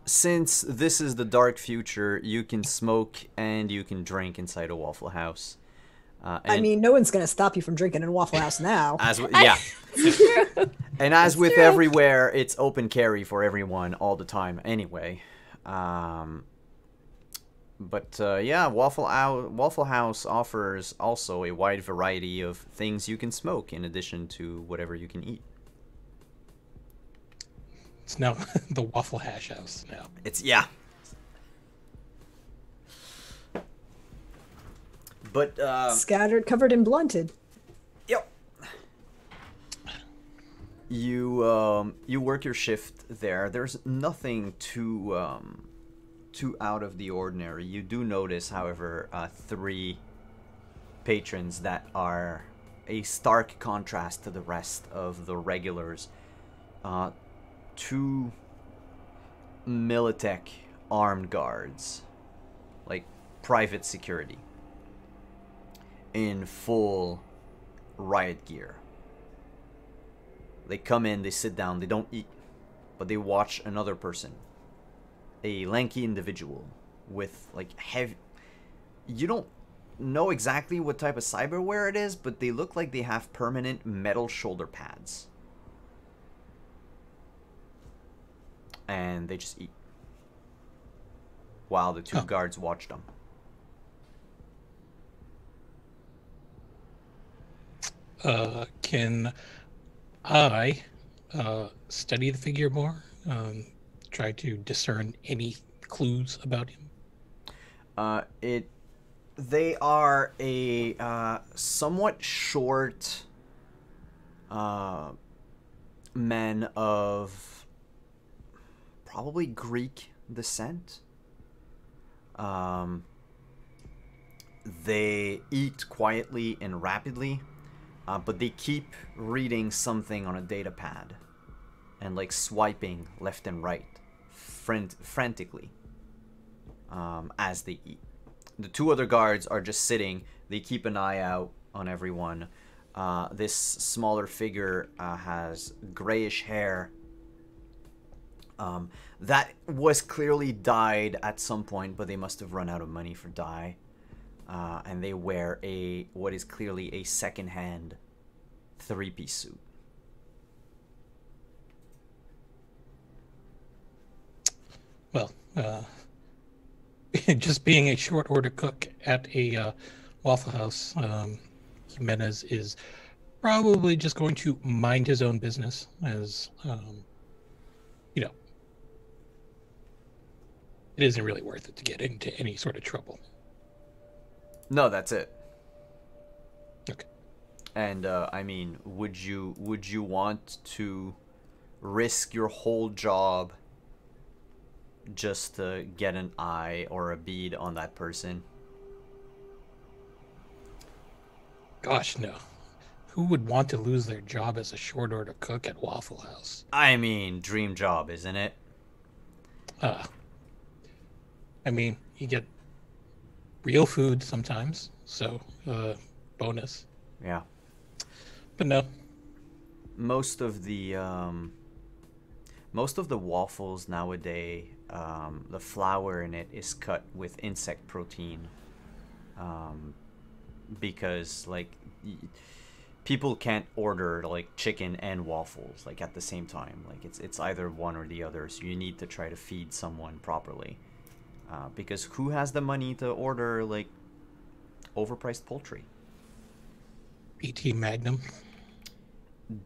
S1: Since this is the dark future, you can smoke and you can drink inside a Waffle House.
S3: I mean, no one's going to stop you from drinking in Waffle House now.
S1: Yeah. And as with everywhere, it's open carry for everyone all the time anyway. But yeah, Waffle House offers also a wide variety of things you can smoke in addition to whatever you can eat.
S4: It's now the Waffle Hash House now.
S1: Yeah. But
S3: Scattered, covered, and blunted.
S1: yep. You work your shift there. There's nothing too out of the ordinary. You do notice, however, 3 patrons that are a stark contrast to the rest of the regulars. 2 Militech armed guards, like private security, in full riot gear. They come in, they sit down, they don't eat, but they watch another person, a lanky individual with like heavy. You don't know exactly what type of cyberware it is, but they look like they have permanent metal shoulder pads. And they just eat while the 2 guards watch them.
S4: Can I study the figure more? Try to discern any clues about him?
S1: They are a somewhat short men of probably Greek descent. They eat quietly and rapidly, but they keep reading something on a data pad and like swiping left and right frantically as they eat. The 2 other guards are just sitting. They keep an eye out on everyone. This smaller figure has grayish hair that was clearly dyed at some point, but they must have run out of money for dye. And they wear what is clearly a second-hand 3-piece suit.
S4: Well, just being a short order cook at a Waffle House, Jimenez is probably just going to mind his own business, as you know, it isn't really worth it to get into any sort of trouble.
S1: No, that's it.
S4: Okay.
S1: And I mean, would you want to risk your whole job just to get an eye or a bead on that person?
S4: Gosh, no. Who would want to lose their job as a short order cook at Waffle House?
S1: I mean, dream job, isn't it?
S4: I mean, you get real food sometimes, so bonus.
S1: Yeah.
S4: But no.
S1: Most of the waffles nowadays, the flour in it is cut with insect protein, because like people can't order like chicken and waffles like at the same time. Like it's either one or the other. So you need to try to feed someone properly, because who has the money to order like overpriced poultry?
S4: PT Magnum.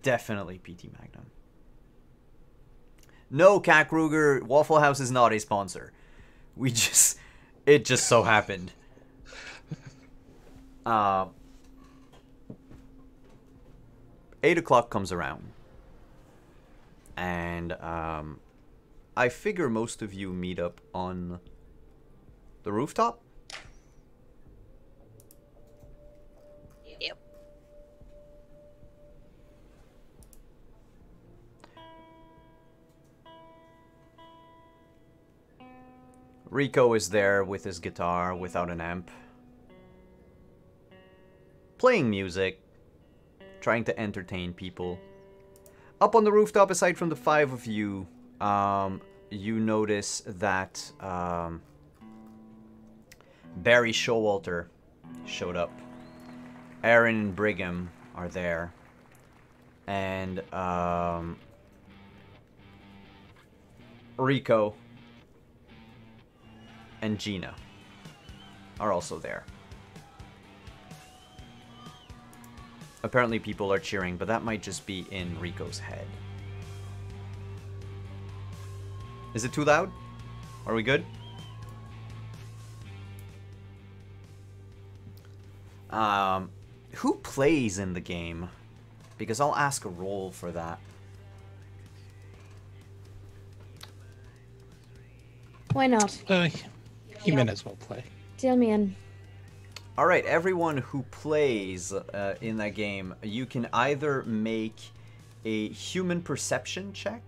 S1: Definitely PT Magnum. No, Cat Kruger, Waffle House is not a sponsor. It just so happened. 8 o'clock comes around. And I figure most of you meet up on the rooftop.
S5: Yep.
S1: Rico is there with his guitar without an amp, playing music, trying to entertain people. Up on the rooftop, aside from the 5 of you, you notice that Barry Showalter showed up. Aaron and Brigham are there. And Rico and Gina are also there. Apparently people are cheering, but that might just be in Rico's head. Is it too loud? Are we good? Who plays in the game? Because I'll ask a roll for that.
S2: Why not?
S4: He may as well play.
S2: Deal me in.
S1: Alright, everyone who plays in that game, you can either make a human perception check,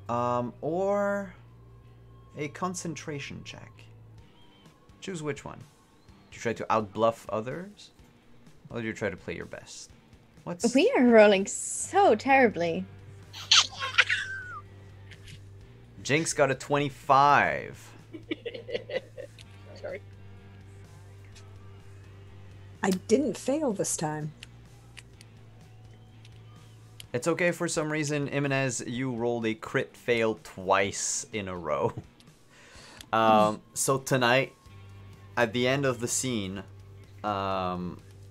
S1: or a concentration check. Choose which one. Do you try to outbluff others, or do you try to play your best? What's...
S2: We are rolling so terribly.
S1: Jinx got a 25.
S5: Sorry.
S3: I didn't fail this time.
S1: It's okay, for some reason, Jimenez, you rolled a crit fail twice in a row. So tonight, at the end of the scene,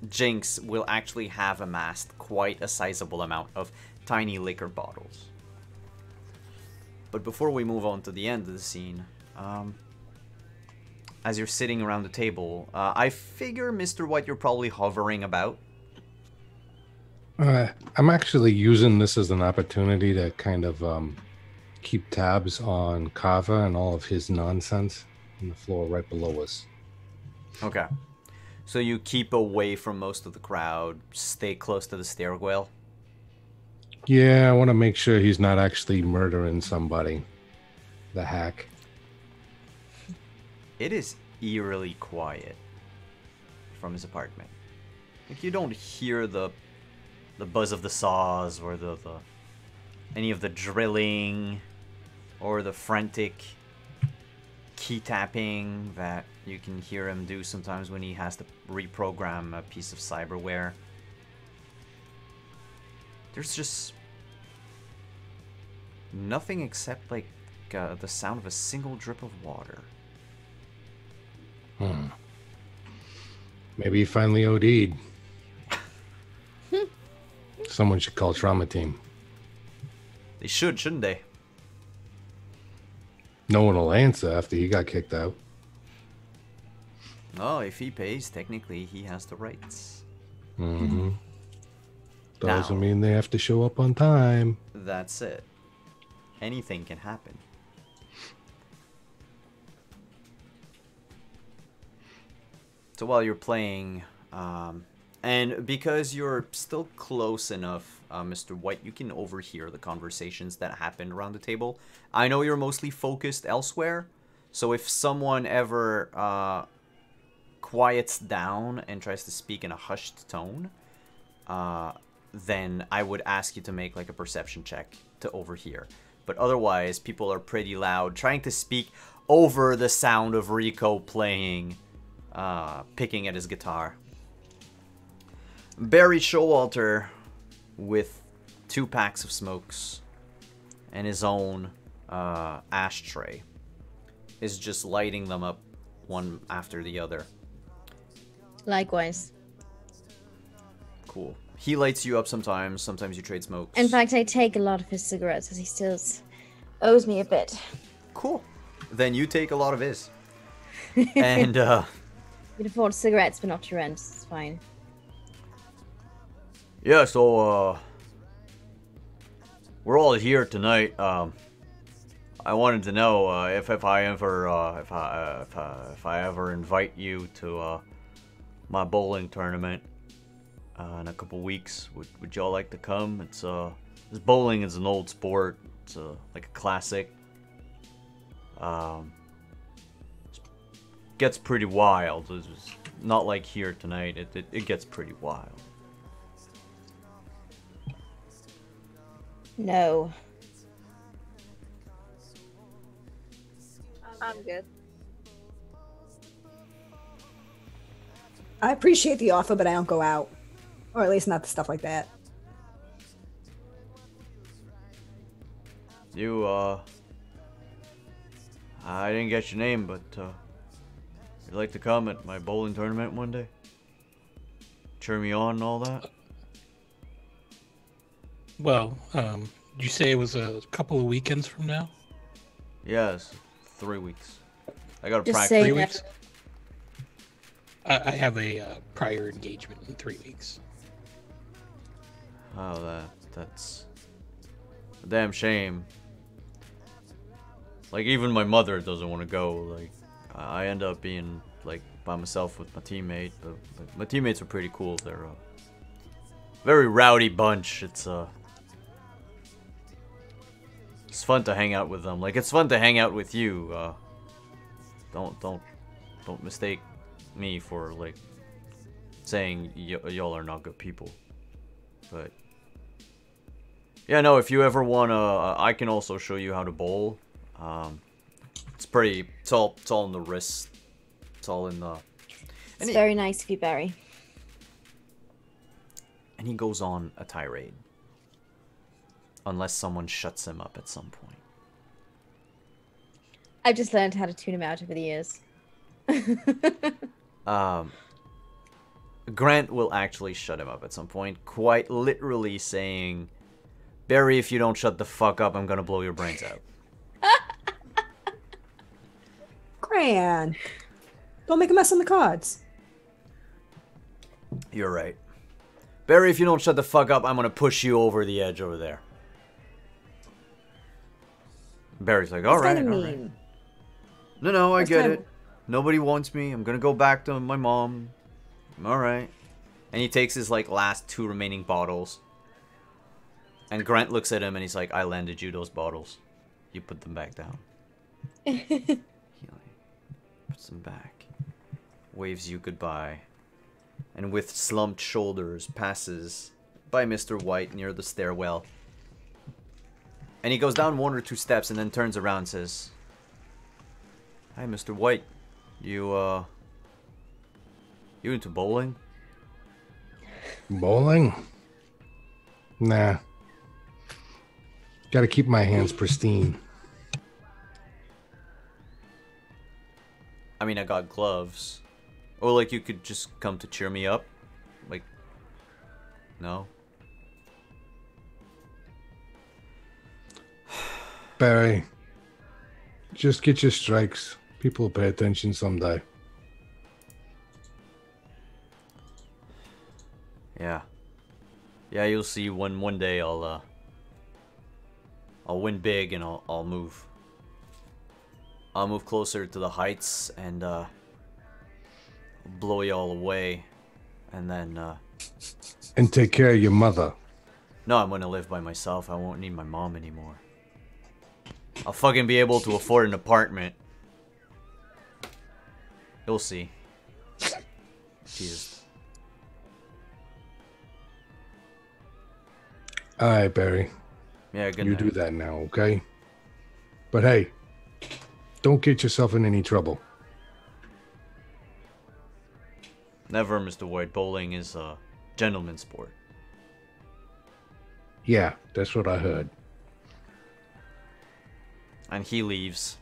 S1: Jinx will actually have amassed quite a sizable amount of tiny liquor bottles. But before we move on to the end of the scene, as you're sitting around the table, I figure, Mr. White, you're probably hovering about.
S6: I'm actually using this as an opportunity to kind of keep tabs on Kava and all of his nonsense on the floor right below us.
S1: Okay. So you keep away from most of the crowd, stay close to the stairwell?
S6: Yeah, I want to make sure he's not actually murdering somebody. The hack.
S1: It is eerily quiet from his apartment. Like, you don't hear the buzz of the saws or the any of the drilling or the frantic key tapping that you can hear him do sometimes when he has to reprogram a piece of cyberware. There's just nothing except like the sound of a single drip of water.
S6: Maybe he finally OD'd. Someone should call trauma team.
S1: They should, shouldn't they?
S6: No one will answer after he got kicked out.
S1: Oh, if he pays, technically he has the rights.
S6: Mm-hmm.
S1: Now-
S6: Doesn't mean they have to show up on time.
S1: That's it. Anything can happen. So while you're playing, and because you're still close enough, Mr. White, you can overhear the conversations that happened around the table. I know you're mostly focused elsewhere, so if someone ever quiets down and tries to speak in a hushed tone, then I would ask you to make like a perception check to overhear. But otherwise, people are pretty loud, trying to speak over the sound of Rico playing, picking at his guitar. Barry Showalter, with 2 packs of smokes and his own ashtray, is just lighting them up one after the other.
S2: Likewise.
S1: Cool. He lights you up sometimes. Sometimes you trade smokes.
S2: In fact, I take a lot of his cigarettes as he still owes me a bit.
S1: Cool. Then you take a lot of his. And,
S2: You can afford cigarettes, but not your rent. It's fine.
S1: yeah, so, we're all here tonight. I wanted to know, if I ever invite you to, my bowling tournament, in a couple weeks. Would y'all like to come? It's, this bowling is an old sport. It's, like a classic. Gets pretty wild. It's not like here tonight. It gets pretty wild.
S2: No.
S5: I'm good.
S3: I appreciate the offer, but I don't go out. Or at least not the stuff like that.
S1: You, I didn't get your name, but, you'd like to come at my bowling tournament one day? Cheer me on and all that?
S4: Well, did you say it was a couple of weekends from now?
S1: Yes, 3 weeks. I gotta
S2: Just
S1: practice.
S2: say
S4: 3
S2: no.
S4: weeks? I have a prior engagement in 3 weeks.
S1: Oh, that's a damn shame. Like, even my mother doesn't want to go. Like, I end up being, like, by myself with my teammate. But my teammates are pretty cool. They're a very rowdy bunch. It's fun to hang out with them. Like, it's fun to hang out with you. Don't mistake me for, like, saying y'all are not good people. But yeah, no, if you ever wanna, I can also show you how to bowl. It's all in the wrist. It's all in the.
S2: It's very nice of you, Barry.
S1: And he goes on a tirade. Unless someone shuts him up at some point.
S2: I've just learned how to tune him out over the years.
S1: Grant will actually shut him up at some point, quite literally saying, Barry, if you don't shut the fuck up, I'm gonna blow your brains out.
S3: Gran, don't make a mess on the cards.
S1: You're right. Barry, if you don't shut the fuck up, I'm gonna push you over the edge over there. Barry's like, alright,
S3: That's kinda
S1: alright.
S3: mean.
S1: No, I
S3: That's
S1: get
S3: kinda-
S1: it. Nobody wants me. I'm gonna go back to my mom. Alright. And he takes his, like, last 2 remaining bottles. And Grant looks at him and he's like, I lended you those bottles. You put them back down. He, like, puts them back. Waves you goodbye. And with slumped shoulders passes by Mr. White near the stairwell. And he goes down 1 or 2 steps and then turns around and says, Hi, Mr. White. You into bowling?
S6: Bowling? Nah. Gotta keep my hands pristine.
S1: I mean, I got gloves. Or, like, you could just come to cheer me up. Like, no?
S6: Barry, just get your strikes. People will pay attention someday.
S1: Yeah. Yeah, you'll see one day I'll win big and I'll move. I'll move closer to the heights and blow y'all away. And then
S6: And take care of your mother.
S1: no, I'm gonna live by myself. I won't need my mom anymore. I'll fucking be able to afford an apartment. You'll see. Jesus.
S6: All right, Barry.
S1: Yeah, good
S6: You
S1: night.
S6: do that now, okay? But hey, don't get yourself in any trouble.
S1: Never, Mr. White. Bowling is a gentleman's sport.
S6: Yeah, that's what I heard.
S1: And he leaves.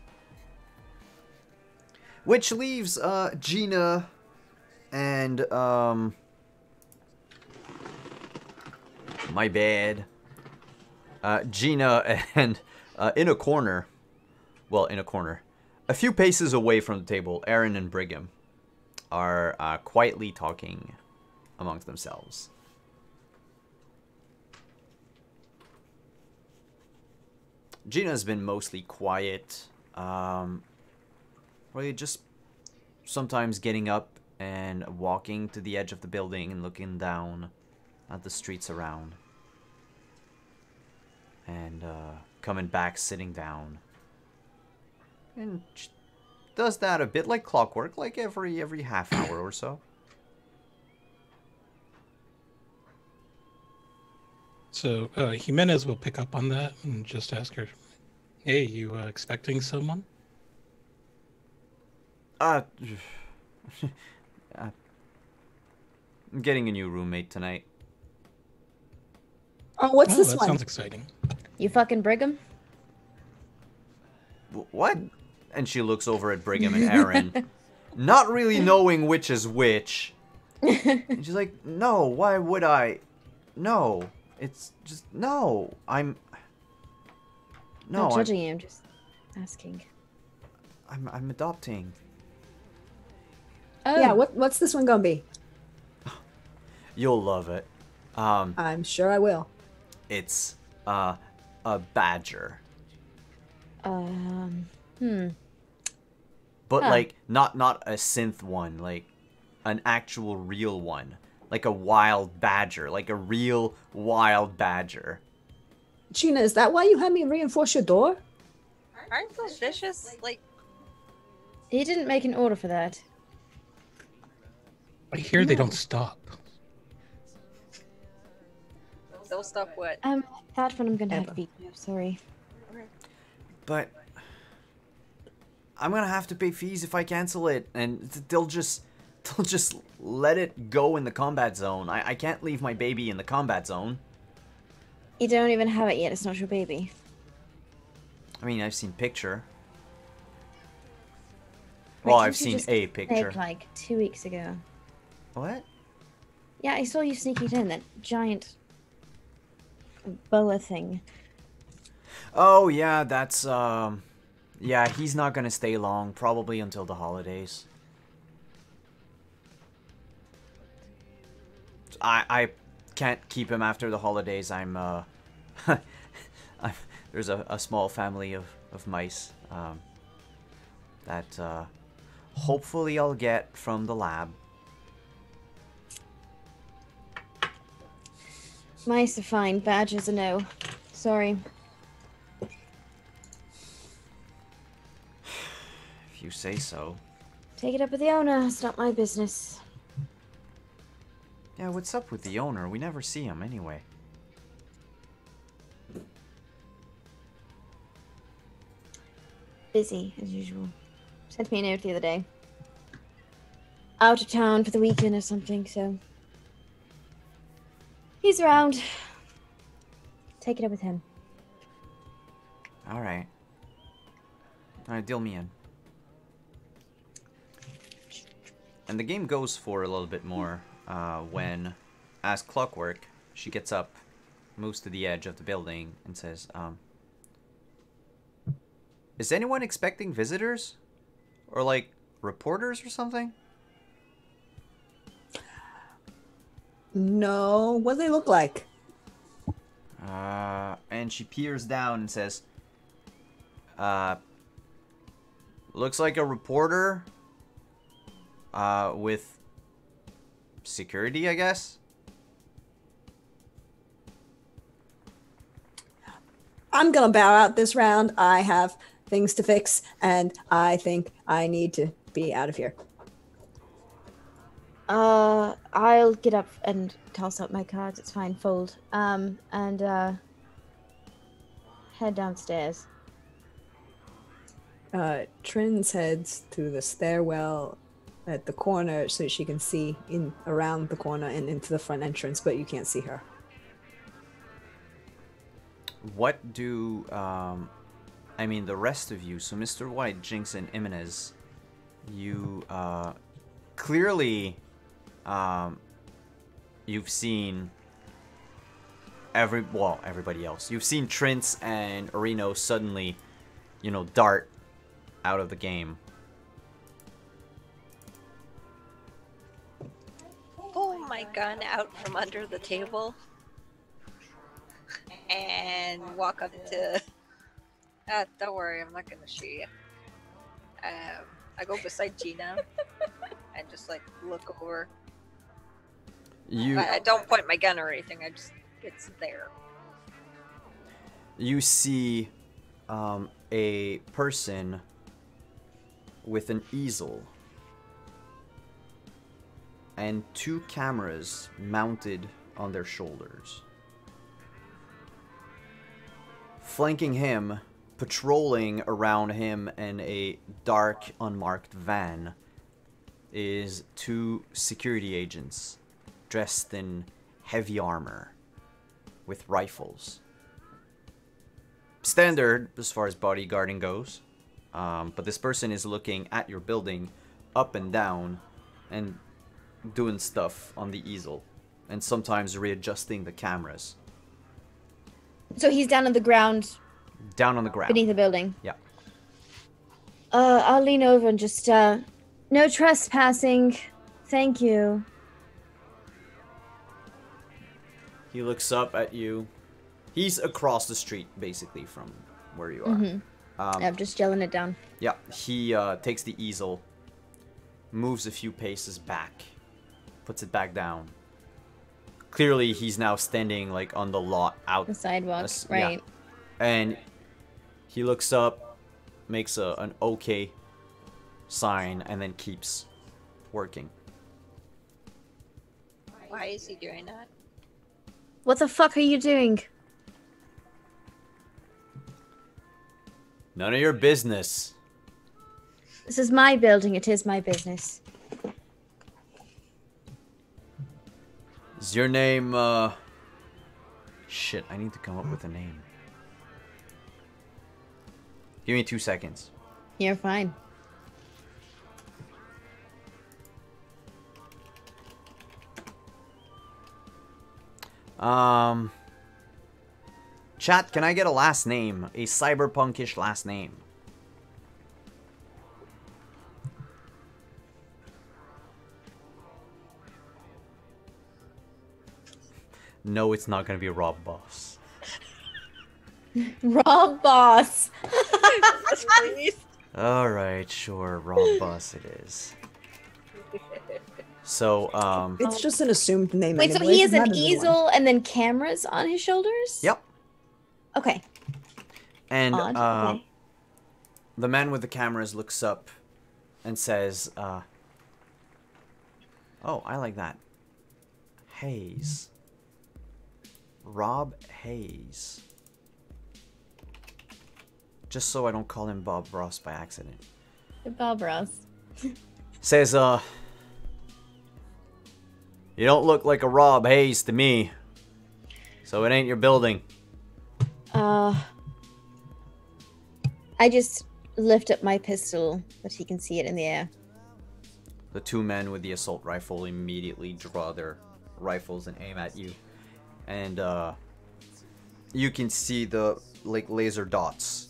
S1: Which leaves Gina and my bad. Gina and in a corner. Well, in a corner. A few paces away from the table, Aaron and Brigham are quietly talking amongst themselves. Gina's been mostly quiet. Really just sometimes getting up and walking to the edge of the building and looking down at the streets around. And coming back, sitting down. And she does that a bit like clockwork, like every half hour or so.
S4: So Jimenez will pick up on that and just ask her, "Hey, you expecting someone?"
S1: I'm getting a new roommate tonight.
S3: Oh, what's
S4: Oh,
S3: this
S4: that
S3: one?
S4: sounds exciting.
S2: You fucking Brigham?
S1: What? And she looks over at Brigham and Aaron, not really knowing which is which. And she's like, "No, why would I? No, it's just no. I'm
S2: Not
S1: no.
S2: judging you, I'm just asking.
S1: I'm adopting.
S2: Oh,
S3: Yeah, what's this one gonna be?
S1: You'll love it.
S3: I'm sure I will.
S1: It's a badger, but
S2: Huh.
S1: like not a synth one, like an actual real one, like a wild badger, like a real wild badger.
S3: Gina, is that why you had me reinforce your door?
S5: Aren't those vicious? Like,
S2: He didn't make an order for that.
S4: I hear they don't stop.
S5: they'll stop what?
S2: That one I'm gonna have
S3: Ever.
S2: to beat you. Sorry.
S1: But I'm gonna have to pay fees if I cancel it, and they'll just let it go in the combat zone. I can't leave my baby in the combat zone.
S2: You don't even have it yet. It's not your baby.
S1: I mean, I've seen picture. Well,
S2: Wait,
S1: I've
S2: didn't you
S1: seen
S2: just
S1: a
S2: get
S1: picture.
S2: egg, like 2 weeks ago.
S1: What?
S2: Yeah, I saw you sneak it in, that giant boa thing.
S1: Oh yeah, that's yeah, he's not gonna stay long, probably until the holidays. I can't keep him after the holidays. There's a small family of mice that hopefully I'll get from the lab.
S2: Mice are fine, badgers are no. Sorry.
S1: If you say so.
S2: Take it up with the owner. It's not my business.
S1: Yeah, what's up with the owner? We never see him anyway.
S2: Busy, as usual. Sent me a note the other day. Out of town for the weekend or something, so... He's around. Take it up with him.
S1: Alright. Alright, deal me in. And the game goes for a little bit more when, as clockwork, she gets up, moves to the edge of the building, and says, is anyone expecting visitors? Or, like, reporters or something?
S3: No, what do they look like?
S1: And she peers down and says, looks like a reporter, with security, I guess?
S3: I'm gonna bow out this round. I have things to fix, and I think I need to be out of here.
S2: I'll get up and toss out my cards. It's fine. Fold. And head downstairs.
S3: Trins heads to the stairwell at the corner so she can see in around the corner and into the front entrance, but you can't see her.
S1: What do I mean the rest of you? So Mr. White, Jinx, and Jimenez, you clearly you've seen everybody else. You've seen Trins and Areno suddenly, you know, dart out of the game.
S5: Pull my gun out from under the table and walk up to. Don't worry, I'm not gonna shoot you. I go beside Gina and just like look over. I don't point my gun or anything. It's there.
S1: You see a person with an easel and 2 cameras mounted on their shoulders. Flanking him, patrolling around him in a dark, unmarked van, is 2 security agents dressed in heavy armor with rifles. Standard as far as bodyguarding goes, but this person is looking at your building up and down and doing stuff on the easel and sometimes readjusting the cameras.
S2: So he's down on the ground.
S1: Down on the ground.
S2: Beneath the building.
S1: Yeah.
S2: I'll lean over and just, no trespassing. Thank you.
S1: He looks up at you. He's across the street, basically, from where you are.
S2: Mm-hmm. I'm just yelling it down.
S1: Yeah, he takes the easel, moves a few paces back, puts it back down. Clearly, he's now standing, like, on the lot out.
S2: The sidewalk, right.
S1: Yeah. And he looks up, makes an okay sign, and then keeps working.
S5: Why is he doing that?
S2: What the fuck are you doing?
S1: None of your business.
S2: This is my building. It is my business.
S1: Is your name, Shit, I need to come up with a name. Give me 2 seconds.
S2: You're fine.
S1: Chat, can I get a last name? A cyberpunkish last name. No, it's not gonna be Rob Boss.
S2: Rob Boss.
S5: Yes, please.
S1: Alright, sure, Rob Boss it is. So,
S3: It's just an assumed name.
S2: Wait, so
S3: anyways,
S2: he has
S3: not
S2: an
S3: a new one.
S2: easel and then cameras on his shoulders?
S1: Yep.
S2: Okay.
S1: And,
S2: Odd. Okay.
S1: the man with the cameras looks up and says, oh, I like that. Hayes. Rob Hayes. Just so I don't call him Bob Ross by accident.
S2: Bob Ross.
S1: Says, you don't look like a Rob Hayes to me. So it ain't your building.
S2: I just lift up my pistol, but he can see it in the air.
S1: The 2 men with the assault rifle immediately draw their rifles and aim at you. And, you can see the, like, laser dots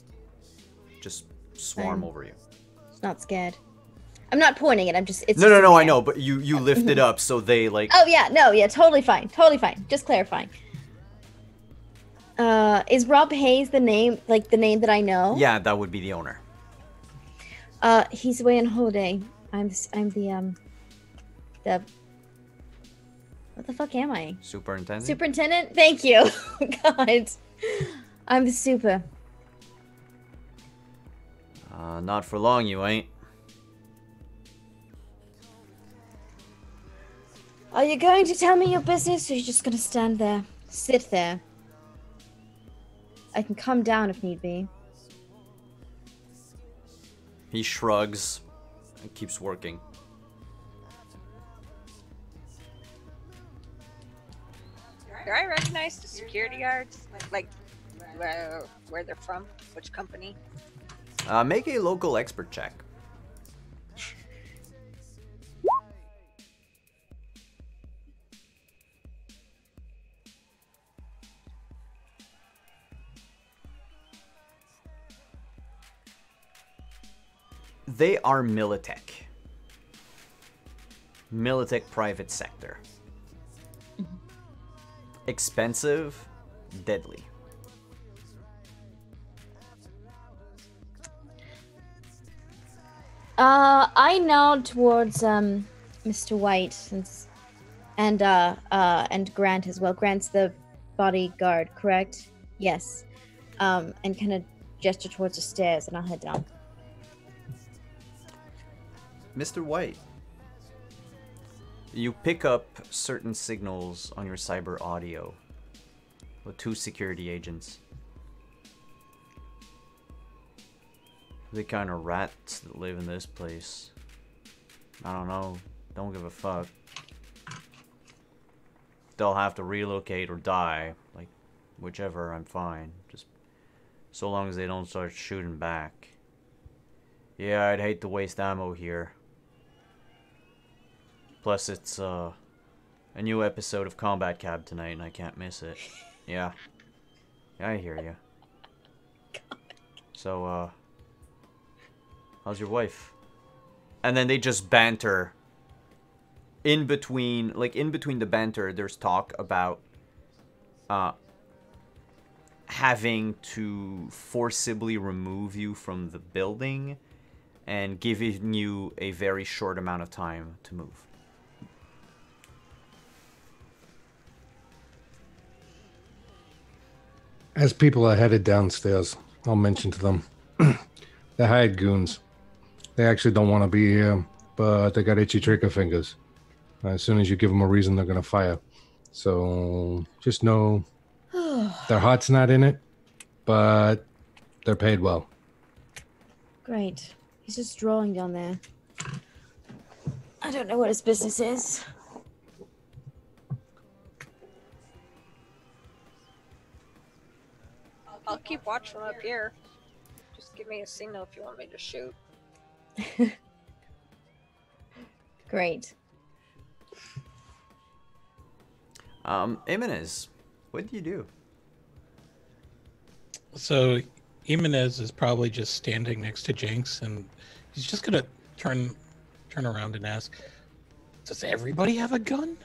S1: just swarm over you.
S2: It's not scared. I'm not pointing it, I'm just... It's
S1: No,
S2: just
S1: no,
S2: in
S1: no,
S2: the
S1: I
S2: air.
S1: know, but you lift it up so they, like...
S2: Oh, yeah, no, yeah, totally fine. Totally fine. Just clarifying. Is Rob Hayes the name, like, the name that I know?
S1: Yeah, that would be the owner.
S2: He's away on holiday. I'm the... What the fuck am I?
S1: Superintendent?
S2: Superintendent? Thank you. God. I'm the super.
S1: Not for long, you ain't.
S2: Are you going to tell me your business, or are you just gonna stand there? Sit there. I can come down if need be.
S1: He shrugs and keeps working.
S5: Do I recognize the security guards? Like where they're from? Which company?
S1: Make a local expert check. They are Militech. Militech private sector. Expensive, deadly.
S2: I nod towards Mr. White and Grant as well. Grant's the bodyguard, correct? Yes. And kind of gesture towards the stairs, and I'll head down.
S1: Mr. White, you pick up certain signals on your cyber audio with 2 security agents. The kind of rats that live in this place. I don't know. Don't give a fuck. They'll have to relocate or die. Like, whichever, I'm fine. Just so long as they don't start shooting back. Yeah, I'd hate to waste ammo here. Plus, it's a new episode of Combat Cab tonight, and I can't miss it. Yeah. Yeah, I hear you. So, how's your wife? And then they just banter. In between the banter, there's talk about having to forcibly remove you from the building and giving you a very short amount of time to move.
S6: As people are headed downstairs, I'll mention to them. They're hired goons. They actually don't want to be here, but they got itchy trigger fingers. As soon as you give them a reason, they're going to fire. So just know their heart's not in it, but they're paid well.
S2: Great. He's just drawing down there. I don't know what his business is.
S5: I'll keep watch from up here. Just give me a signal if you want me to shoot.
S2: Great.
S1: Jimenez, what do you do?
S4: So Jimenez is probably just standing next to Jinx, and he's just gonna turn around and ask, "Does everybody have a gun?"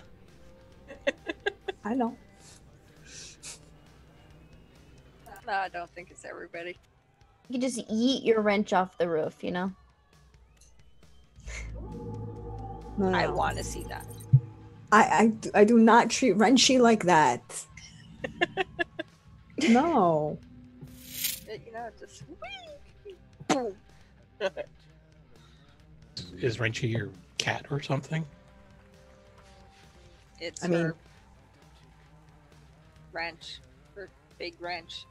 S3: I know.
S5: No, I don't think it's everybody.
S2: You can just yeet your wrench off the roof, you know?
S3: No,
S5: I
S3: no.
S5: want to see that.
S3: I do not treat Renshi like that. No.
S5: You know, just boom.
S4: Is Renchi your cat or something?
S5: It's
S3: I mean-
S5: her wrench, her big wrench.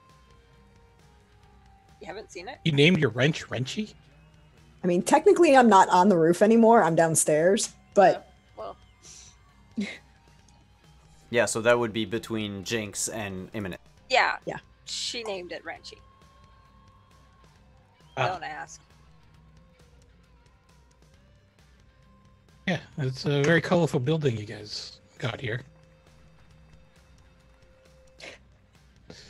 S5: You haven't seen it?
S4: You named your wrench Renchi?
S3: I mean, technically, I'm not on the roof anymore. I'm downstairs, but
S5: Well,
S1: Yeah, so that would be between Jinx and Imminent.
S5: yeah.
S3: Yeah.
S5: She named it Renchi.
S4: Ah.
S5: Don't ask.
S4: Yeah, it's a very colorful building you guys got here.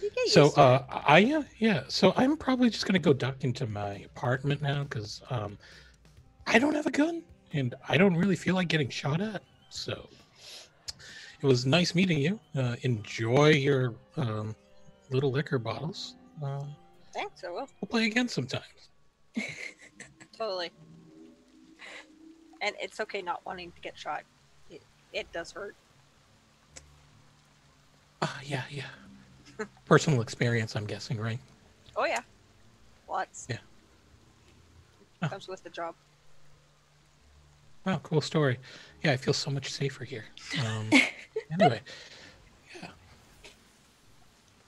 S5: You get
S4: So,
S5: used to it.
S4: so I'm probably just gonna go duck into my apartment now because I don't have a gun and I don't really feel like getting shot at. So, it was nice meeting you. Enjoy your little liquor bottles.
S5: Thanks, I will.
S4: We'll play again sometime.
S5: Totally. And it's okay not wanting to get shot. It does hurt.
S4: Yeah. Personal experience, I'm guessing, right?
S5: Oh, yeah. Lots.
S4: Yeah. Oh.
S5: Comes with the job.
S4: Wow, cool story. Yeah, I feel so much safer here. Anyway,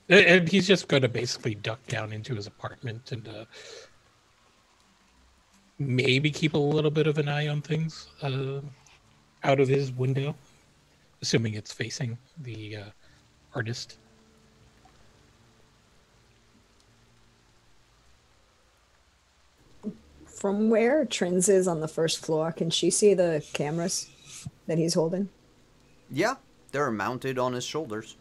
S4: and he's just going to basically duck down into his apartment and maybe keep a little bit of an eye on things out of his window, assuming it's facing the artist.
S3: From where Trins is on the first floor, can she see the cameras that he's holding?
S1: Yeah, they're mounted on his shoulders.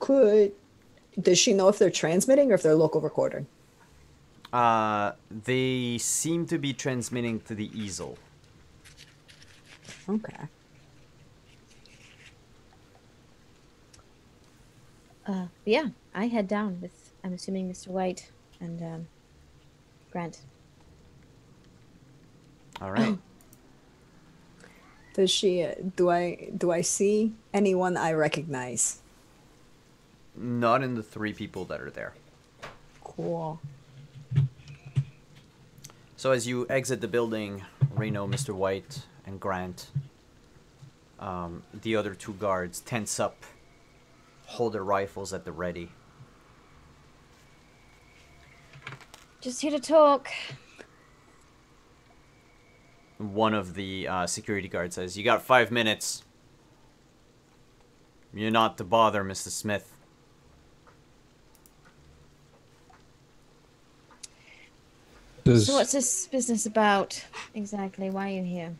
S3: Does she know if they're transmitting or if they're local recording?
S1: They seem to be transmitting to the easel.
S3: Okay.
S2: Yeah, I head down with, I'm assuming, Mr. White and Grant.
S1: All right.
S3: Does she? Do I see anyone I recognize?
S1: Not in the three people that are there.
S3: Cool.
S1: So as you exit the building, Reno, Mr. White, and Grant, the other two guards tense up, hold their rifles at the ready.
S2: Just here to talk.
S1: One of the security guards says, "You got 5 minutes. You're not to bother, Mr. Smith."
S2: So what's this business about exactly? Why are you here?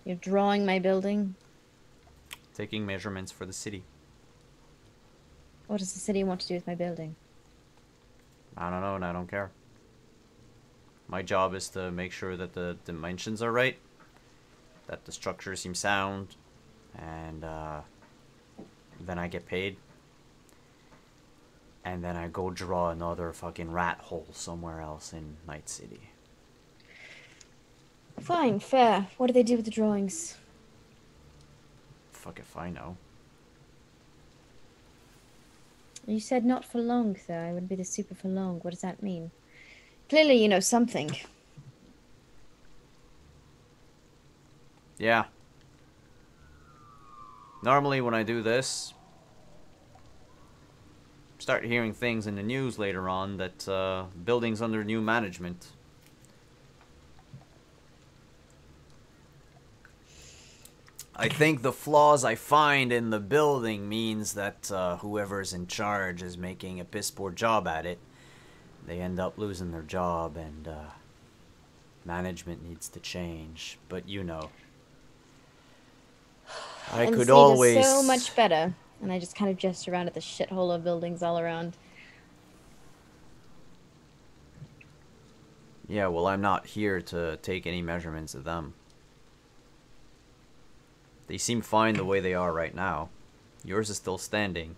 S2: You're drawing my building?
S1: Taking measurements for the city.
S2: What does the city want to do with my building?
S1: I don't know, and I don't care. My job is to make sure that the dimensions are right, that the structure seems sound, and then I get paid. And then I go draw another fucking rat hole somewhere else in Night City.
S2: Fine, fair. What do they do with the drawings?
S1: Fuck if I know.
S2: You said not for long, though. I wouldn't be the super for long. What does that mean? Clearly you know something.
S1: Yeah. Normally when I do this, start hearing things in the news later on that building's under new management. I think the flaws I find in the building means that whoever's in charge is making a piss poor job at it. They end up losing their job, and management needs to change. But you know, I
S2: and
S1: could
S2: see
S1: always
S2: does so much better. And I just kind of gesture around at the shithole of buildings all around.
S1: Yeah, well, I'm not here to take any measurements of them. They seem fine the way they are right now. Yours is still standing.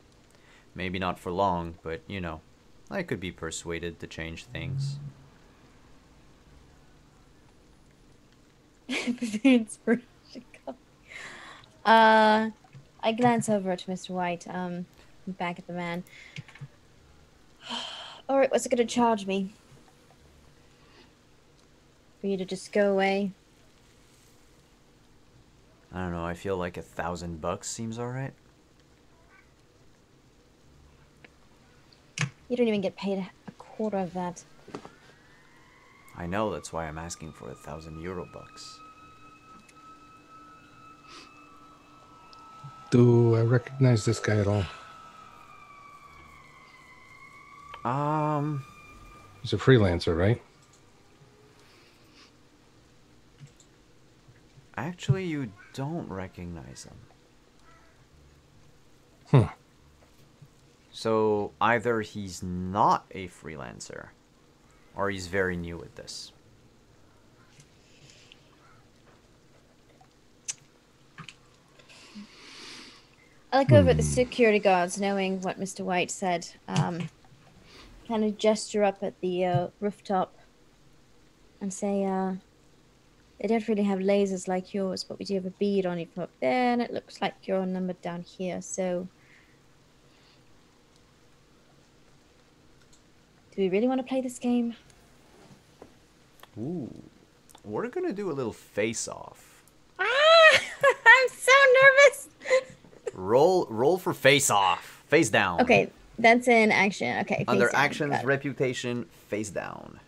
S1: Maybe not for long, but, you know, I could be persuaded to change things.
S2: Inspiration. I glance over at Mr. White, back at the man. Alright, what's it gonna charge me? For you to just go away?
S1: I don't know, I feel like $1,000 seems alright.
S2: You don't even get paid a quarter of that.
S1: I know, that's why I'm asking for €1,000 bucks.
S6: Do I recognize this guy at all? He's a freelancer, right?
S1: Actually, you don't recognize him.
S6: Hmm.
S1: So, either he's not a freelancer, or he's very new at this.
S2: I look over at the security guards, knowing what Mr. White said. Kind of gesture up at the rooftop and say, they don't really have lasers like yours, but we do have a bead on you from up there, and it looks like you're numbered down here, so... Do we really want to play this game?
S1: Ooh. we're gonna do a little face-off.
S2: Ah, I'm so nervous.
S1: Roll for face-off. Face down.
S2: Okay, that's in action. Okay,
S1: Under
S2: face down.
S1: actions,
S2: Got it.
S1: reputation, face down.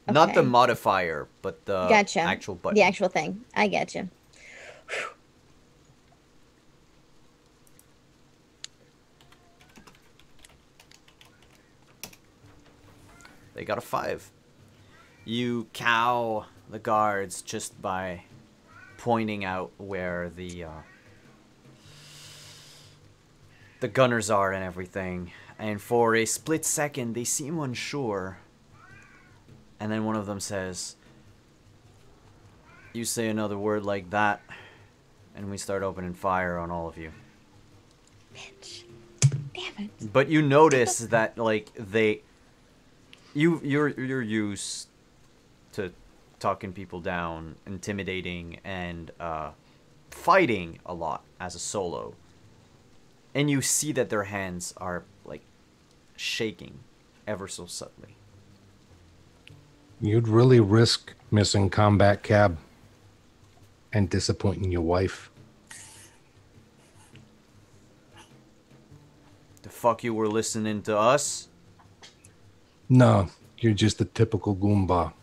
S1: Not the
S2: Okay.
S1: modifier, but the
S2: Gotcha.
S1: actual button.
S2: The actual thing. I getcha.
S1: They got a 5. You cow the guards just by pointing out where the gunners are and everything. And for a split second, they seem unsure. And then one of them says, "You say another word like that, and we start opening fire on all of you."
S2: Bitch. Damn it.
S1: But you notice that, like, you're used to talking people down, intimidating, and fighting a lot as a solo. And you see that their hands are, like, shaking ever so subtly.
S6: You'd really risk missing combat cab and disappointing your wife.
S1: The fuck you were listening to us?
S6: No, you're just a typical Goomba.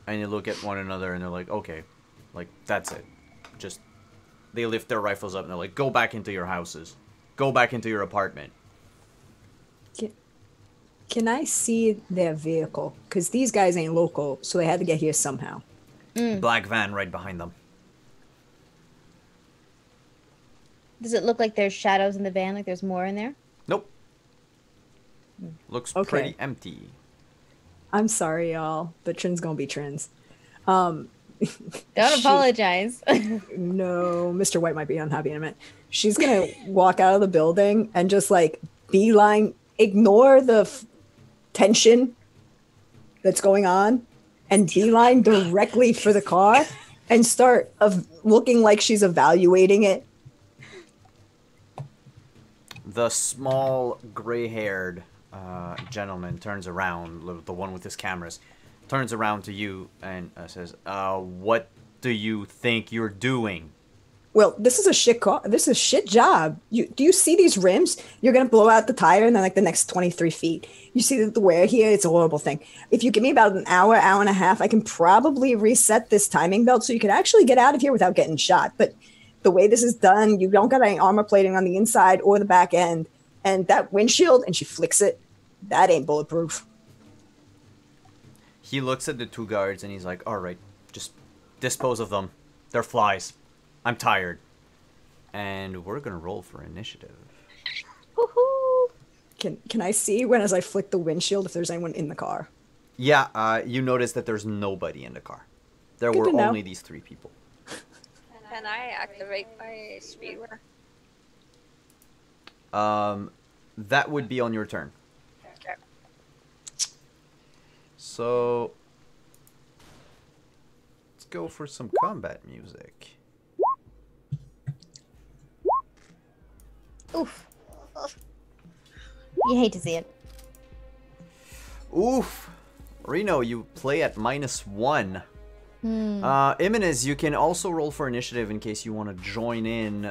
S1: And you look at one another and they're like, okay, like, that's it. Just, they lift their rifles up and they're like, go back into your houses. Go back into your apartment.
S3: Can I see their vehicle? Because these guys ain't local, so they had to get here somehow.
S1: Black van right behind them.
S2: Does it look like there's shadows in the van? Like there's more in there?
S1: Nope. Looks
S3: Okay.
S1: pretty empty.
S3: I'm sorry, y'all, but Trin's gonna be Trins.
S2: Don't
S3: She-
S2: apologize.
S3: No, Mr. White might be unhappy in a minute. She's gonna walk out of the building and just like beeline, ignore the tension that's going on, and beeline directly for the car and start looking like she's evaluating it.
S1: The small, gray-haired gentleman turns around, the one with his cameras, turns around to you and says, what do you think you're doing?
S3: Well, this is a shit car. This is a shit job. Do you see these rims? You're gonna blow out the tire in like the next 23 feet. You see the wear here? It's a horrible thing. If you give me about an hour and a half, I can probably reset this timing belt so you can actually get out of here without getting shot. But the way this is done, you don't got any armor plating on the inside or the back end, and that windshield, and she flicks it. That ain't bulletproof.
S1: He looks at the 2 guards and he's like, all right, just dispose of them. They're flies. I'm tired. And we're gonna roll for initiative.
S2: Woohoo!
S3: Can I see when as I flick the windshield if there's anyone in the car?
S1: Yeah, you notice that there's nobody in the car. There
S3: Good
S1: were
S3: to know.
S1: only these 3 people.
S5: Can I activate my speedrunner?
S1: That would be on your turn.
S5: Okay.
S1: So let's go for some combat music.
S2: Oof. You hate to see it.
S1: Oof. Reno, you play at -1. Iminez, you can also roll for initiative in case you want to join in,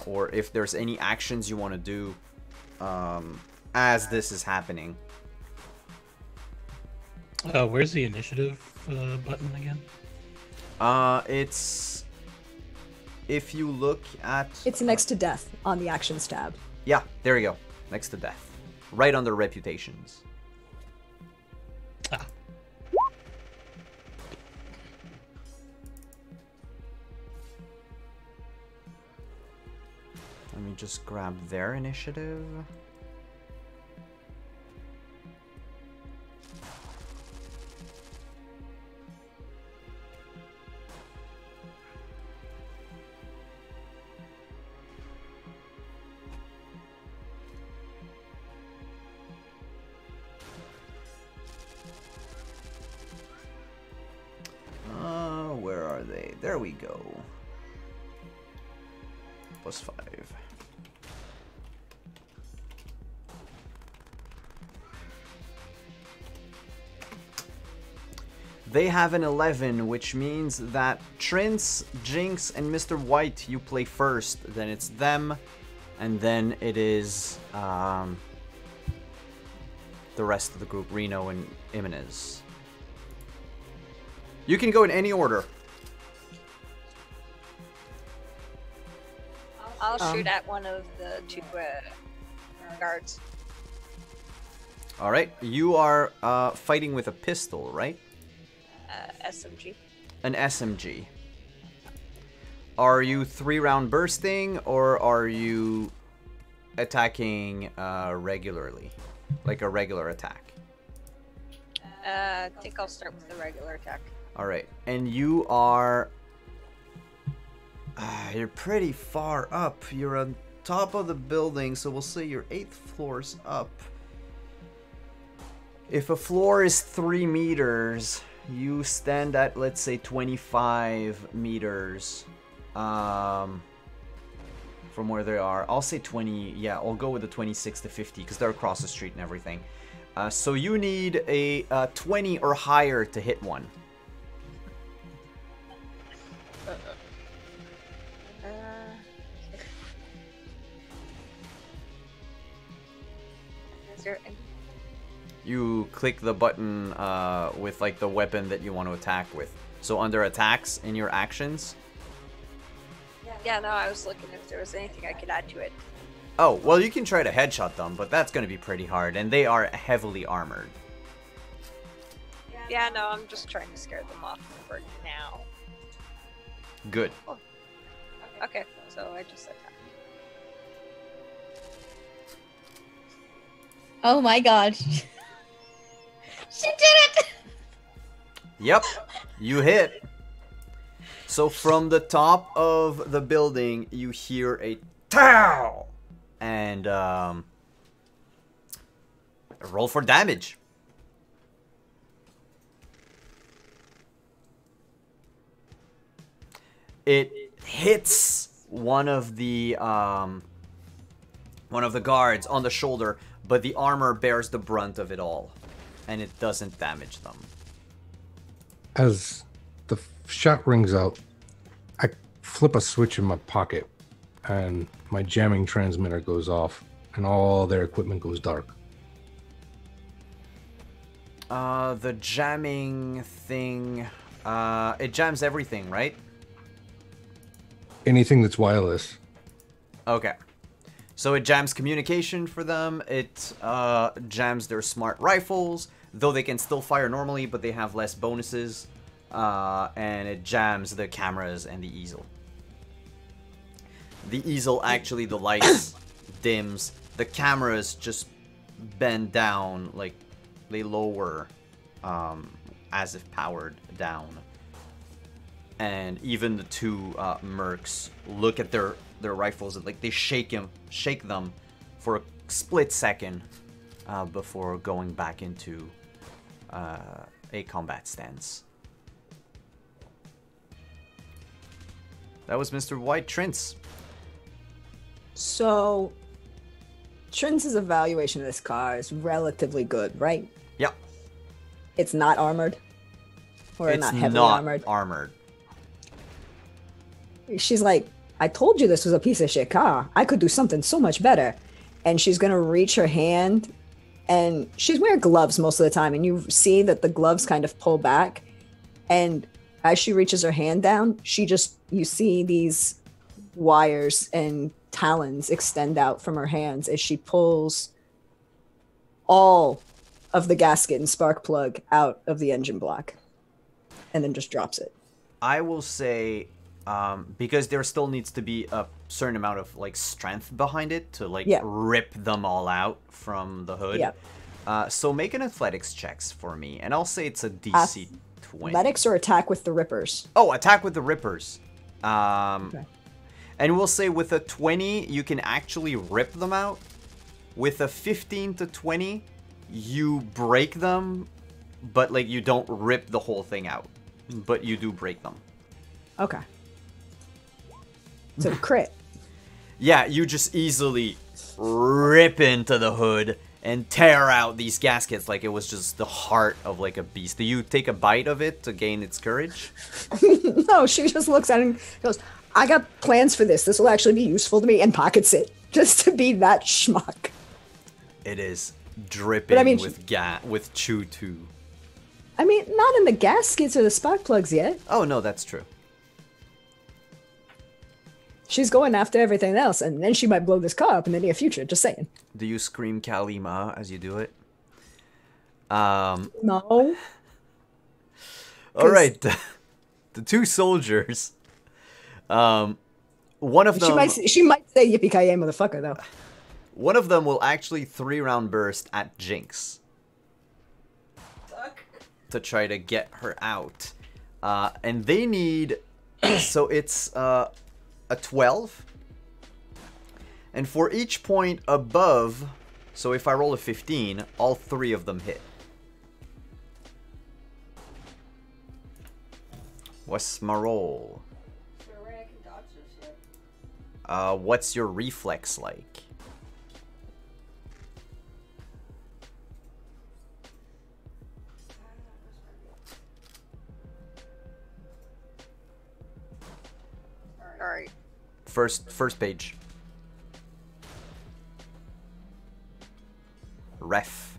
S1: or if there's any actions you want to do as this is happening.
S4: Where's the initiative button again?
S1: It's if you look at
S3: It's next to death on the actions tab.
S1: yeah, there you go, next to death, right under reputations.
S4: Ah.
S1: Let me just grab their initiative. Where are they? There we go. +5. They have an 11, which means that Trince, Jinx, and Mr. White, you play first. Then it's them, and then it is the rest of the group, Reno and Jimenez. You can go in any order.
S5: I'll shoot at one of the two guards.
S1: All right, you are fighting with a pistol, right?
S5: SMG.
S1: An SMG. Are you 3-round bursting, or are you attacking regularly, like a regular attack?
S5: I think I'll start with the regular attack.
S1: All right, and you are you're pretty far up. You're on top of the building, so we'll say you're 8th floors up. If a floor is 3 meters, you stand at, let's say, 25 meters from where they are. I'll say 20. Yeah, I'll go with the 26 to 50 because they're across the street and everything. So you need a 20 or higher to hit one.
S5: Is there any...
S1: You click the button with like the weapon that you want to attack with. So under attacks in your actions.
S5: Yeah, no, I was looking if there was anything I could add to it.
S1: Oh, well, you can try to headshot them, but that's going to be pretty hard, and they are heavily armored.
S5: Yeah, no, I'm just trying to scare them off for now.
S1: Good.
S5: Oh. Okay, so I just attack.
S2: Oh my god. She did it!
S1: Yep, you hit. So from the top of the building, you hear a TOW! And roll for damage. It hits one of the guards on the shoulder, but the armor bears the brunt of it all, and it doesn't damage them.
S6: As the shot rings out, I flip a switch in my pocket, and my jamming transmitter goes off, and all their equipment goes dark.
S1: The jamming thing, it jams everything, right?
S6: Anything that's wireless.
S1: Okay. So it jams communication for them, it jams their smart rifles, though they can still fire normally, but they have less bonuses, and it jams the cameras and the easel. The easel, actually, the lights dims. The cameras just bend down, like they lower, as if powered down. And even the two mercs look at their rifles, and like they shake them for a split second before going back into a combat stance. That was Mr. White. Trince.
S3: So, Trince's evaluation of this car is relatively good, right?
S1: Yep.
S3: It's not armored? Or
S1: It's
S3: not heavily
S1: not
S3: armored? She's like, I told you this was a piece of shit car. I could do something so much better. And she's going to reach her hand, and she's wearing gloves most of the time, and you see that the gloves kind of pull back. And as she reaches her hand down, you see these wires and talons extend out from her hands as she pulls all of the gasket and spark plug out of the engine block, and then just drops it.
S1: I will say, because there still needs to be a certain amount of like strength behind it to like rip them all out from the hood.
S3: Yeah.
S1: So make an athletics checks for me, and I'll say it's a DC 20.
S3: Athletics or attack with the rippers?
S1: Oh, attack with the rippers.
S3: Okay.
S1: And we'll say with a 20, you can actually rip them out. With a 15 to 20, you break them, but like you don't rip the whole thing out, but you do break them.
S3: Okay. So crit.
S1: Yeah, you just easily rip into the hood, and tear out these gaskets like it was just the heart of like a beast. Do you take a bite of it to gain its courage?
S3: No, she just looks at it and goes, I got plans for this. This will actually be useful to me, and pockets it just to be that schmuck.
S1: It is dripping with chew too.
S3: I mean, not in the gaskets or the spark plugs yet.
S1: Oh no, that's true.
S3: She's going after everything else, and then she might blow this car up in the near future. Just saying.
S1: Do you scream Kalima as you do it?
S3: No.
S1: All right, the two soldiers. One of them.
S3: She might say "Yippee ki yay, motherfucker!" though.
S1: One of them will actually 3-round burst at Jinx to try to get her out, and they need. So it's a 12, and for each point above. So if I roll a 15, all 3 of them hit. What's my roll? What's your reflex like?
S5: Alright.
S1: First page. Ref.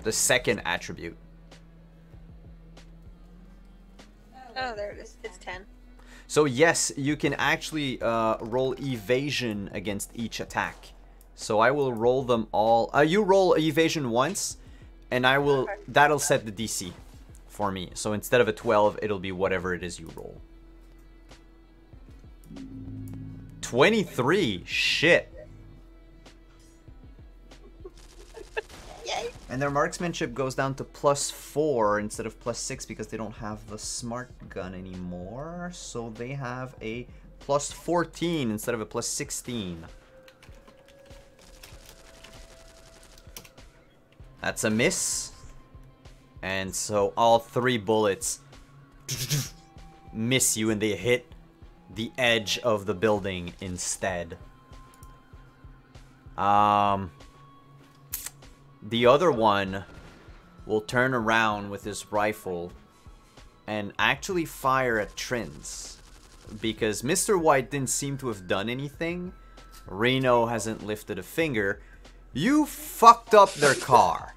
S1: The second attribute.
S5: Oh, there it is. It's 10.
S1: So yes, you can actually roll evasion against each attack. So I will roll them all. You roll evasion once, and I will.
S5: Okay.
S1: That'll set the DC for me. So instead of a 12, it'll be whatever it is you roll. 23. Shit.
S5: Yay.
S1: And their marksmanship goes down to +4 instead of +6 because they don't have the smart gun anymore. So they have a +14 instead of a +16. That's a miss. And so all 3 bullets miss you and they hit the edge of the building instead. The other one will turn around with his rifle and actually fire at Trins. Because Mr. White didn't seem to have done anything. Reno hasn't lifted a finger. You fucked up their car.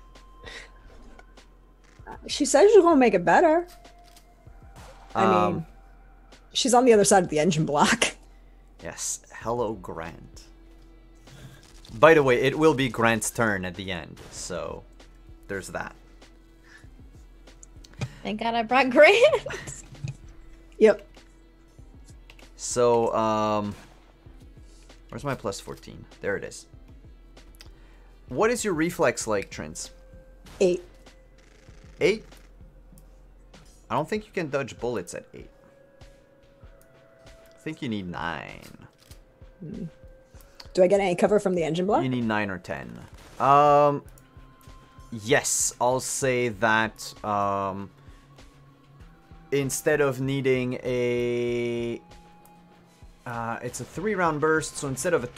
S3: She says she's gonna make it better. I mean, she's on the other side of the engine block.
S1: Yes. Hello, Grant. By the way, it will be Grant's turn at the end, so there's that.
S2: Thank God I brought Grant.
S3: Yep.
S1: So, where's my +14? There it is. What is your reflex like, Trins?
S3: 8.
S1: 8? I don't think you can dodge bullets at 8. I think you need 9.
S3: Do I get any cover from the engine block?
S1: You need 9 or 10. Yes, I'll say that instead of needing a it's a 3-round burst, so instead of a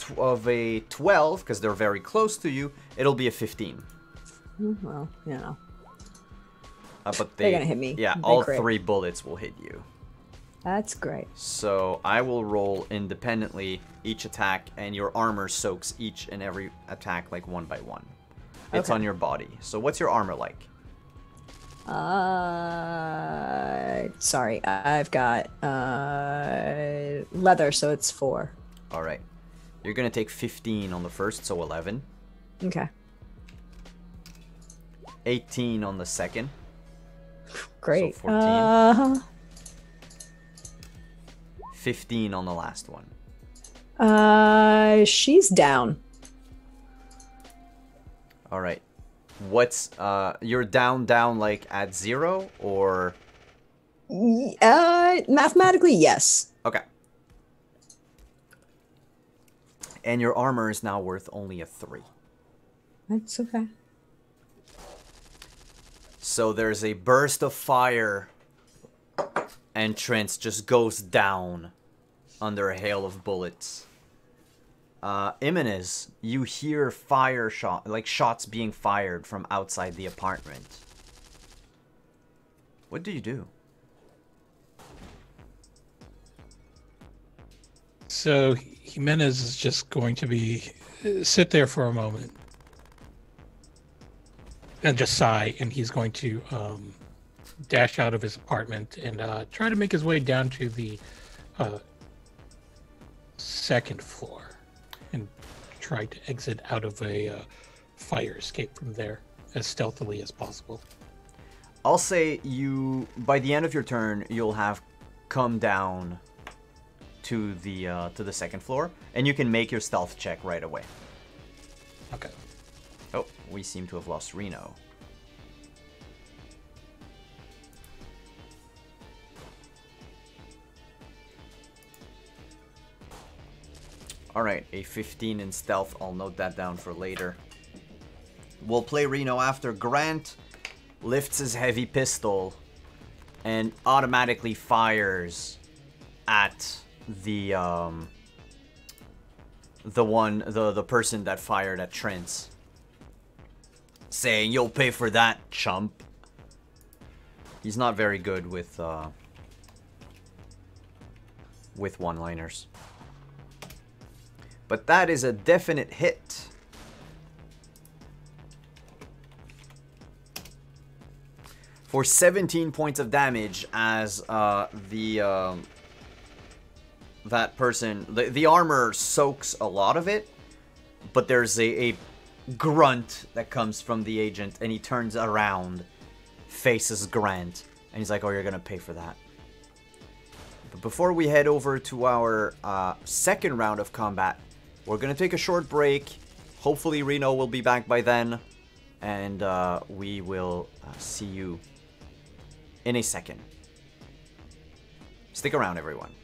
S1: 12, because they're very close to you, it'll be a 15.
S3: Well, you know.
S1: But
S3: They're gonna hit me.
S1: Yeah,
S3: They
S1: all
S3: crit.
S1: 3 bullets will hit you.
S3: That's great.
S1: So I will roll independently each attack, and your armor soaks each and every attack like 1 by 1. It's
S3: Okay.
S1: on your body. So what's your armor like?
S3: Sorry, I've got leather, so it's 4.
S1: All right. You're going to take 15 on the first, so 11.
S3: Okay,
S1: 18 on the second.
S3: great.
S1: So 14. 15 on the last one.
S3: She's down.
S1: All right. What's you're down like at 0 or
S3: Mathematically, yes.
S1: okay. And your armor is now worth only a 3.
S3: That's okay.
S1: So there's a burst of fire and Trent just goes down under a hail of bullets. Jimenez, you hear shots being fired from outside the apartment. What do you do?
S4: So Jimenez is just going to sit there for a moment and just sigh, and he's going to dash out of his apartment and try to make his way down to the second floor and try to exit out of a fire escape from there as stealthily as possible.
S1: I'll say by the end of your turn, you'll have come down to the second floor, and you can make your stealth check right away.
S4: Okay.
S1: Oh, we seem to have lost Reno. Alright, a 15 in stealth. I'll note that down for later. We'll play Reno after. Grant lifts his heavy pistol and automatically fires at the person that fired at Trent's, saying, "You'll pay for that, chump." He's not very good with one-liners. But that is a definite hit. For 17 points of damage as that person, the armor soaks a lot of it, but there's a grunt that comes from the agent, and he turns around, faces Grant, and he's like, "Oh, you're gonna pay for that." But before we head over to our second round of combat, we're gonna take a short break. Hopefully Reno will be back by then, and we will see you in a second. Stick around, everyone.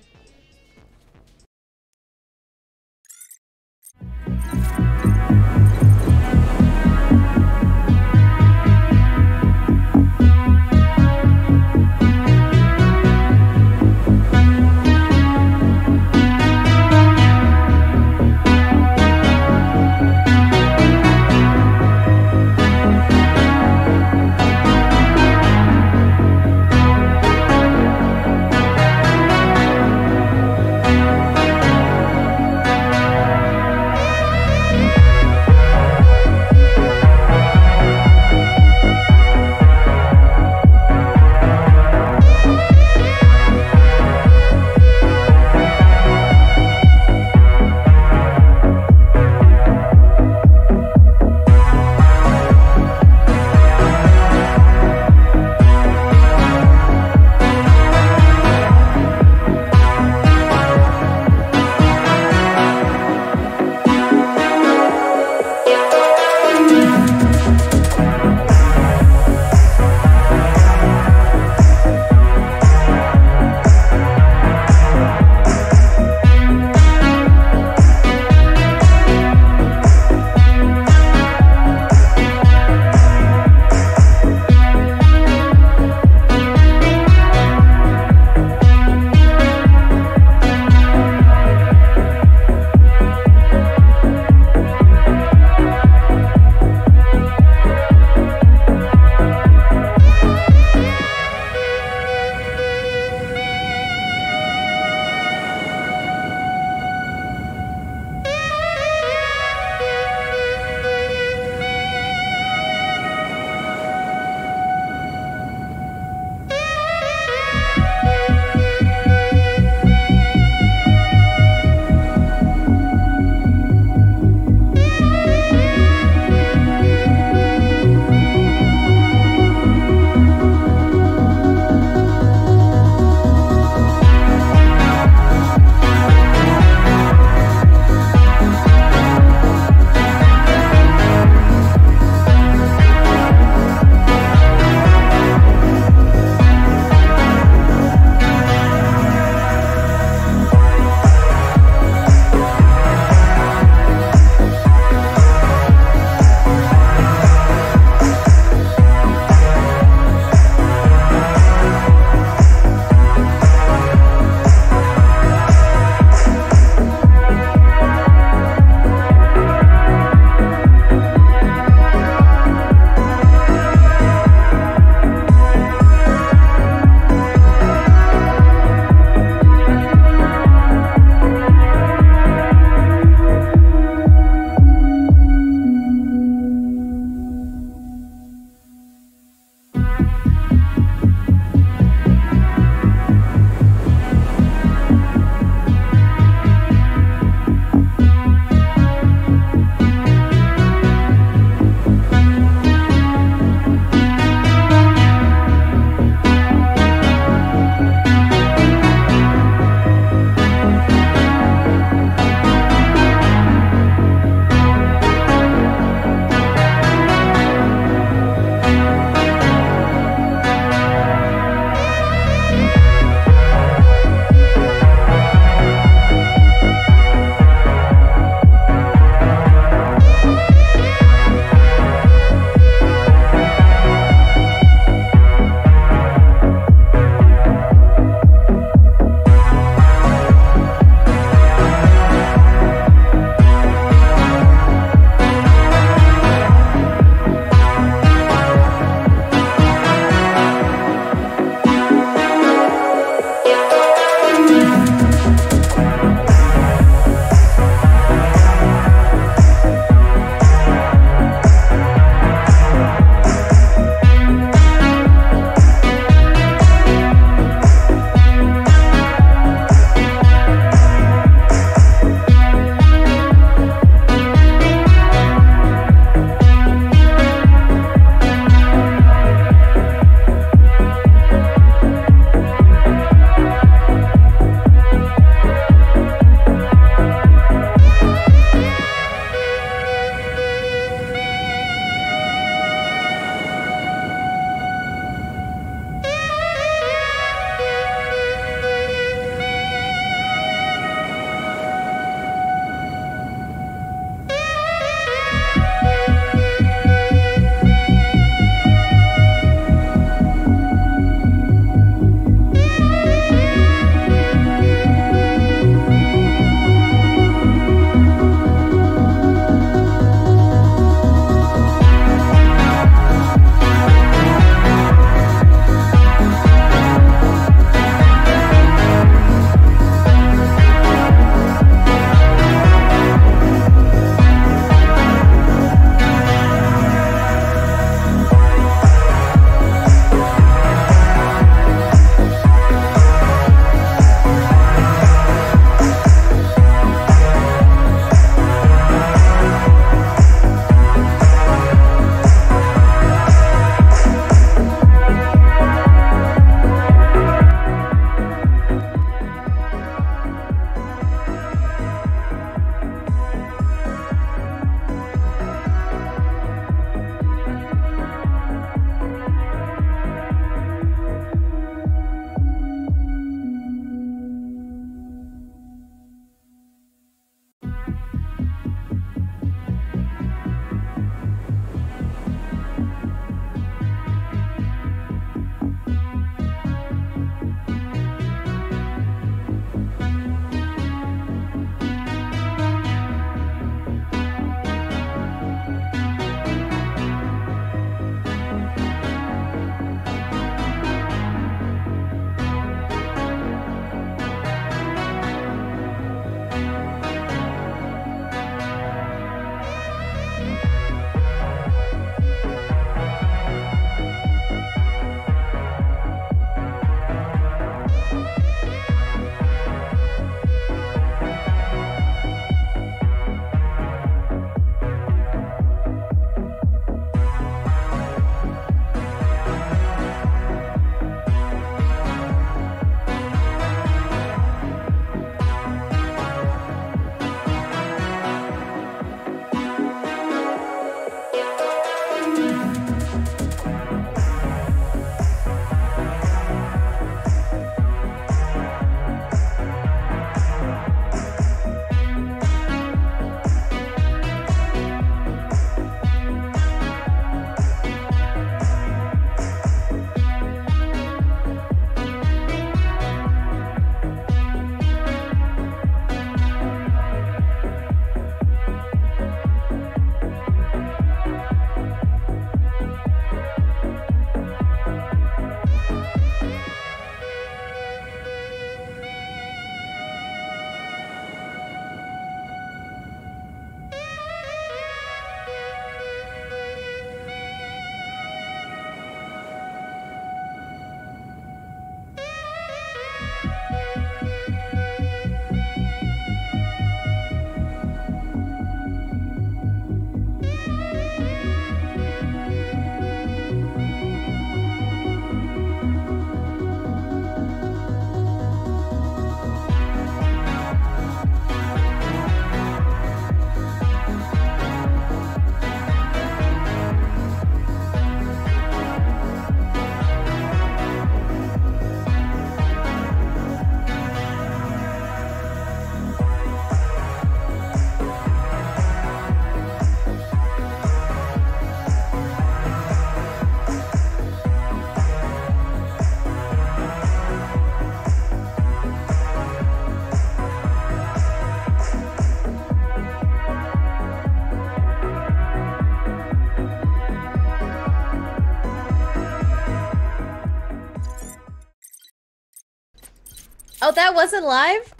S2: Oh, that wasn't live?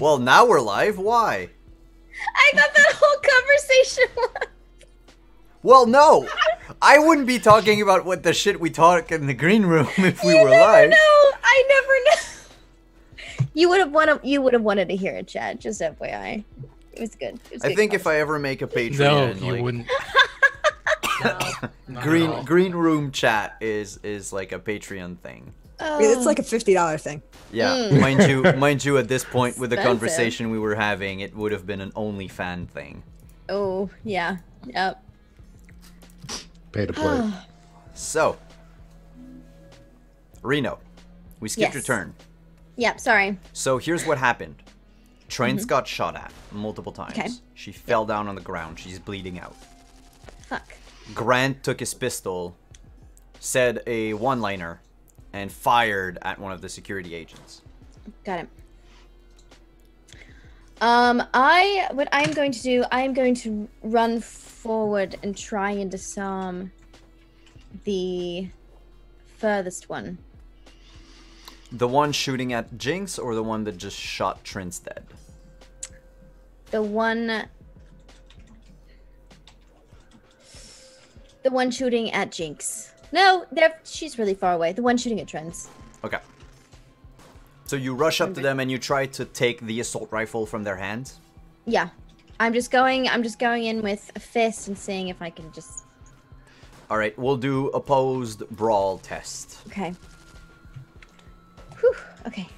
S1: Well, now we're live. Why?
S2: I thought that whole conversation was.
S1: Well, no. I wouldn't be talking about what the shit we talk in the green room if we were
S2: never
S1: live.
S2: know. I never know. You would have wanted to hear it, Chad. Just FYI. It was good. It was
S1: I
S2: good
S1: think if I ever make a
S4: No,
S1: Patreon,
S4: you
S1: like,
S4: wouldn't.
S5: No.
S4: Not at all.
S1: green room chat is like a Patreon thing.
S3: It's like a $50 thing.
S1: Yeah, mind you, at this point with the
S2: Expensive.
S1: conversation we were having, it would have been an OnlyFan thing.
S2: Oh, yeah. Yep.
S6: Pay to play.
S1: So, Reno, we skipped your
S2: Yes.
S1: turn.
S2: Yep, sorry.
S1: So here's what happened. Trent's got shot at multiple times.
S2: Okay.
S1: She fell down on the ground. She's bleeding out.
S2: Fuck.
S1: Grant took his pistol, said a one-liner, and fired at one of the security agents.
S2: Got it. What I'm going to do, I am going to run forward and try and disarm the furthest one.
S1: The one shooting at Jinx or the one that just shot Trent's dead?
S2: The one shooting at Jinx. No, she's really far away. The one shooting at Trent's.
S1: Okay. So you rush up to them and you try to take the assault rifle from their hands?
S2: Yeah. I'm just going in with a fist and seeing if I can just.
S1: Alright, we'll do opposed brawl test.
S2: Okay. Whew. Okay.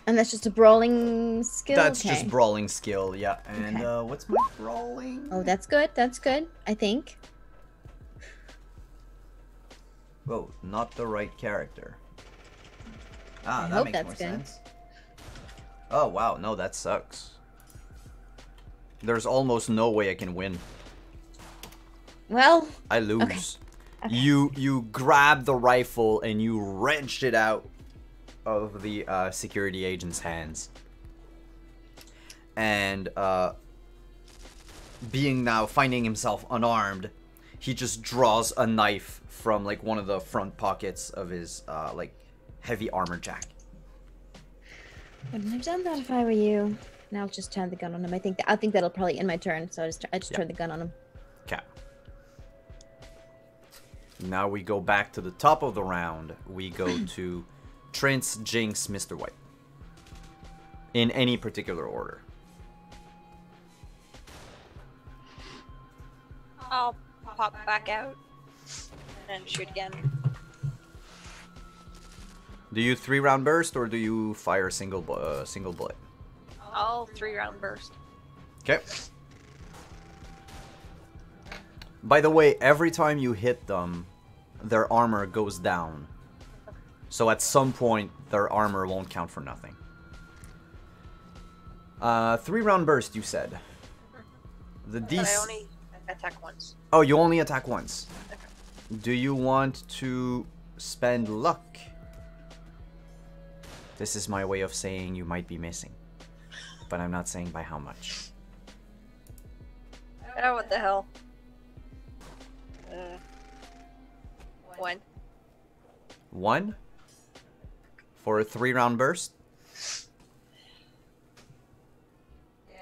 S2: And that's just a brawling skill?
S1: That's
S2: Okay.
S1: just brawling skill, yeah. And
S2: Okay.
S1: what's my brawling?
S2: Oh, that's good. That's good. I think.
S1: Whoa, not the right character. Ah,
S2: I
S1: that
S2: hope
S1: makes
S2: that's
S1: more
S2: good.
S1: sense. Oh wow, no, that sucks. There's almost no way I can win.
S2: Well,
S1: I lose.
S2: Okay.
S1: You grab the rifle and you wrenched it out of the security agent's hands. And finding himself unarmed, he just draws a knife from like one of the front pockets of his like heavy armor jacket.
S2: wouldn't have done that if I were you. Now I'll just turn the gun on him. I think that'll probably end my turn. So I just turn the gun on him.
S1: Okay. Now we go back to the top of the round. We go to Trent's, Jinx, Mr. White. In any particular order.
S5: I'll pop back out and shoot again.
S1: Do you 3-round burst or do you fire single bullet?
S5: I'll 3-round burst.
S1: Okay. By the way, every time you hit them, their armor goes down. So at some point, their armor won't count for nothing. 3-round burst, you said. The
S5: But
S1: DC.
S5: I only attack once.
S1: Oh, you only attack once. Do you want to spend luck? This is my way of saying you might be missing. But I'm not saying by how much.
S5: Oh, what the hell? One.
S1: 1? For a 3-round burst?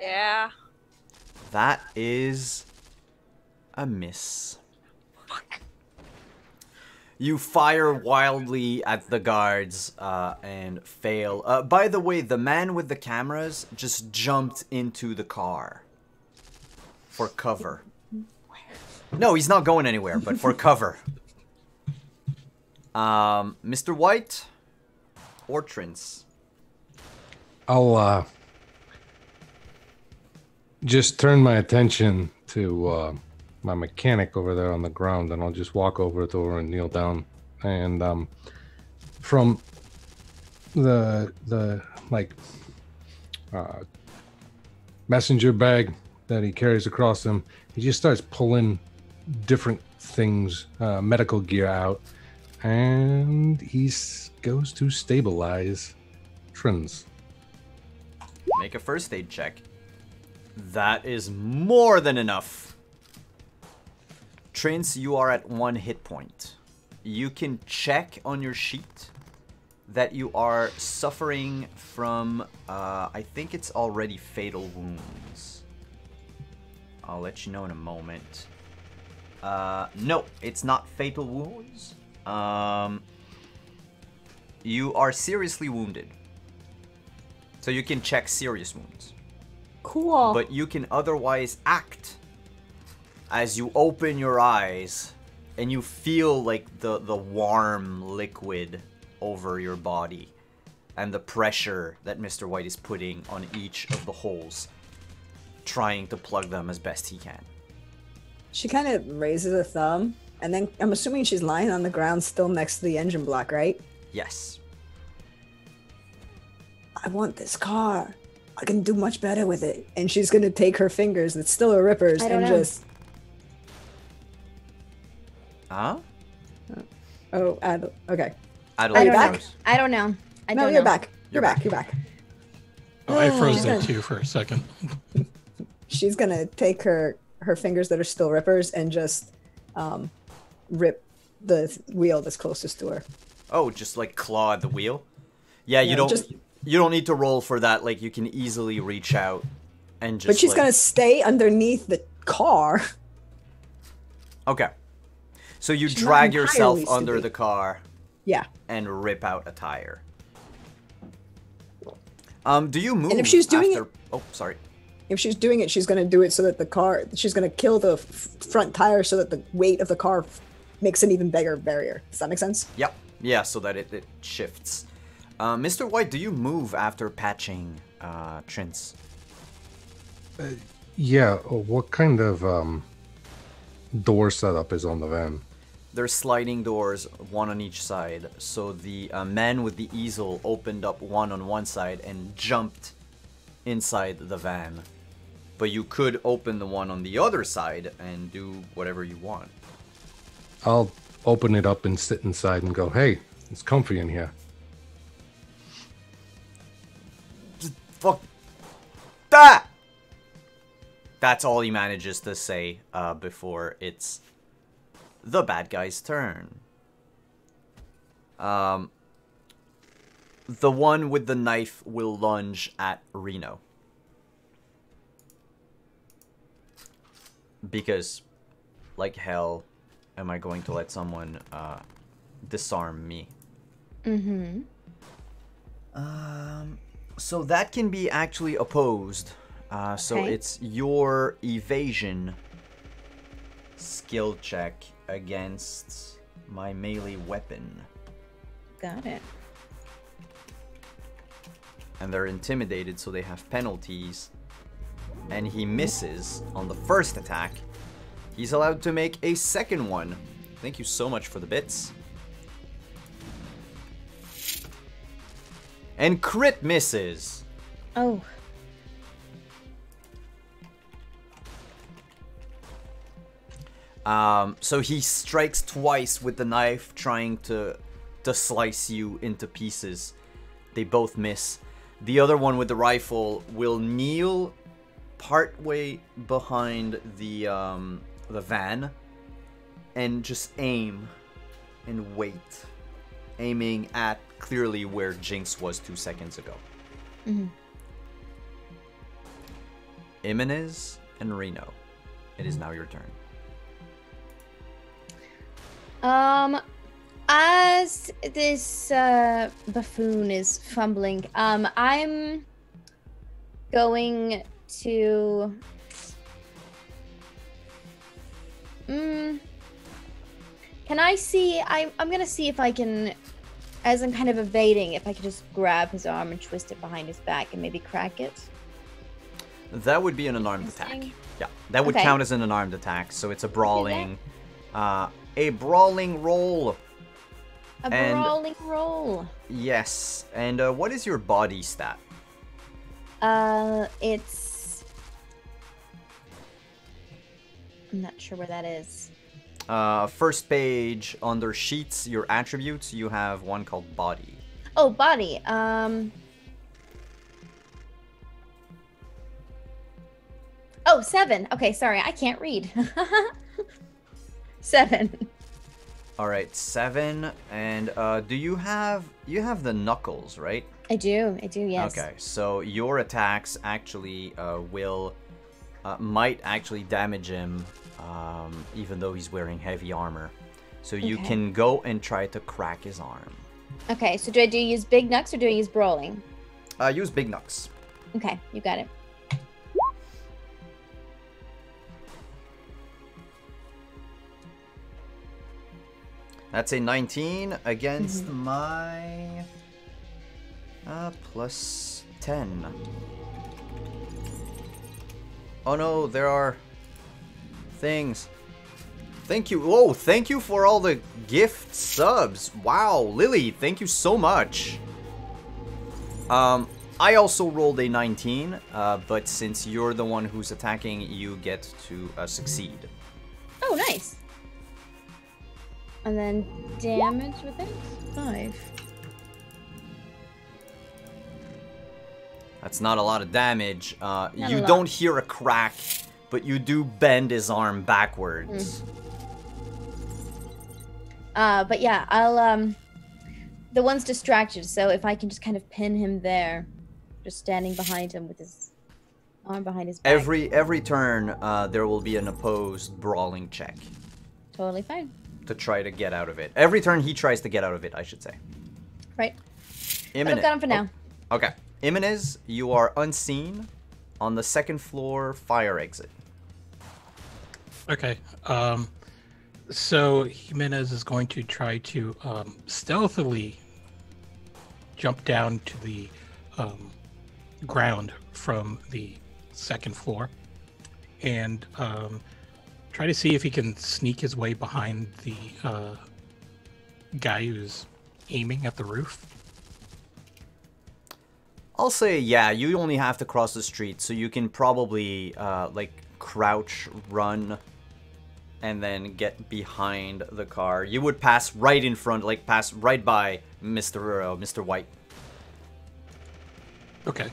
S5: Yeah.
S1: That is a miss.
S5: Fuck.
S1: You fire wildly at the guards and fail. By the way, the man with the cameras just jumped into the car for cover. No, he's not going anywhere, but for cover. Mr. White or Trins?
S6: I'll just turn my attention to my mechanic over there on the ground, and I'll just walk over to her and kneel down. And from the messenger bag that he carries across him, he just starts pulling different things, medical gear out, and he goes to stabilize Trins.
S1: Make a first aid check. That is more than enough. Trins, you are at 1 hit point. You can check on your sheet that you are suffering from, I think it's already fatal wounds. I'll let you know in a moment. No, it's not fatal wounds. You are seriously wounded. So you can check serious wounds.
S3: Cool.
S1: But you can otherwise act as you open your eyes and you feel like the warm liquid over your body and the pressure that Mr. White is putting on each of the holes, trying to plug them as best he can.
S3: She kind of raises a thumb, and then I'm assuming she's lying on the ground still next to the engine block, right?
S1: Yes.
S3: I want this car. I can do much better with it. And she's going to take her fingers that still are rippers and just...
S1: Huh?
S3: Oh, okay.
S1: Adelaide
S3: back?
S1: knows.
S2: I don't know. I
S3: No,
S2: don't
S3: you're
S2: know.
S3: back. You're back. You're back.
S4: Oh, I froze there too for a second.
S3: She's going to take her fingers that are still rippers and just rip the wheel that's closest to her.
S1: Oh, just like claw at the wheel? Yeah, you don't need to roll for that. Like, you can easily reach out and just.
S3: But she's
S1: like...
S3: gonna stay underneath the car.
S1: Okay. So you
S3: She's
S1: drag
S3: not
S1: yourself
S3: entirely
S1: under
S3: stupid.
S1: the car
S3: Yeah.
S1: and rip out a tire. Do you move?
S3: And if she's doing
S1: after... Oh, sorry.
S3: If she's doing it, she's gonna do it so that she's gonna kill the front tire so that the weight of the car makes an even bigger barrier. Does that make sense?
S1: Yep. Yeah, so that it shifts. Mr. White, do you move after patching Trince?
S6: Yeah. What kind of door setup is on the van?
S1: There's sliding doors, one on each side. So the man with the easel opened up one on one side and jumped inside the van. But you could open the one on the other side and do whatever you want.
S6: I'll open it up and sit inside and go, hey, it's comfy in here.
S1: Fuck that! That's all he manages to say before it's the bad guy's turn. The one with the knife will lunge at Reno. Because, like hell, am I going to let someone disarm me?
S2: Mm-hmm.
S1: So that can be actually opposed. So
S2: Okay.
S1: it's your evasion skill check against my melee weapon.
S2: Got it.
S1: And they're intimidated, so they have penalties. And he misses on the first attack. He's allowed to make a second one. Thank you so much for the bits. And crit misses.
S2: Oh.
S1: So he strikes twice with the knife, trying to slice you into pieces. They both miss. The other one with the rifle will kneel partway behind the van and just aim and wait, aiming at clearly where Jinx was 2 seconds ago.
S2: Mm-hmm.
S1: Imenez and Reno, it is now your turn.
S2: As this buffoon is fumbling, I'm going to. Can I see? I'm gonna see if I can, as I'm kind of evading, if I could just grab his arm and twist it behind his back and maybe crack it.
S1: That would be an unarmed attack.
S2: Interesting.
S1: Yeah, that would
S2: Okay.
S1: count as an unarmed attack. So it's a brawling, roll.
S2: A
S1: And-
S2: brawling roll.
S1: Yes. And what is your body stat?
S2: It's. I'm not sure where that is.
S1: First page under sheets, your attributes. You have one called body.
S2: Oh, body. Oh, 7. Okay, sorry, I can't read. 7.
S1: All right, 7. And do you have the knuckles, right?
S2: I do, yes.
S1: Okay, so your attacks actually might actually damage him, even though he's wearing heavy armor. So you can go and try to crack his arm.
S2: Okay, so do I use big knucks or do I use brawling?
S1: Use big knucks.
S2: Okay, you got it.
S1: That's a 19 against my plus 10. Oh no, there are things. Thank you. Oh, thank you for all the gift subs. Wow, Lily, thank you so much. I also rolled a 19, but since you're the one who's attacking, you get to succeed.
S2: Oh, nice. And then damage with it? 5.
S1: That's not a lot of damage. You
S2: a lot.
S1: don't hear a crack, but you do bend his arm backwards.
S2: But yeah, I'll the one's distracted, so if I can just kind of pin him there, just standing behind him with his arm behind his back.
S1: Every turn, there will be an opposed brawling check
S2: Totally fine.
S1: to try to get out of it. Every turn he tries to get out of it, I should say.
S2: Right. But
S1: Imenez.
S2: I've got him for now.
S1: Okay. Imenez, you are unseen on the second floor fire exit.
S4: Okay. So Jimenez is going to try to stealthily jump down to the ground from the second floor and try to see if he can sneak his way behind the guy who's aiming at the roof.
S1: I'll say, yeah, you only have to cross the street, so you can probably, like, crouch, run, and then get behind the car. You would pass right in front, like, pass right by Mr. White.
S4: Okay.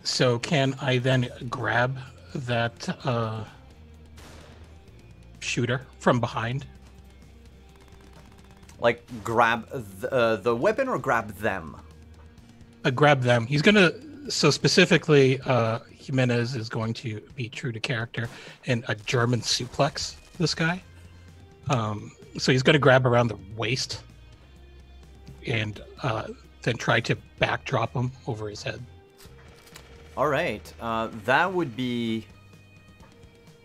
S4: So can I then grab that shooter from behind?
S1: Like, grab the weapon or grab them?
S4: Grab them. He's gonna. So specifically, Jimenez is going to be true to character and a German suplex this guy. So he's going to grab around the waist and then try to backdrop him over his head.
S1: All right, that would be.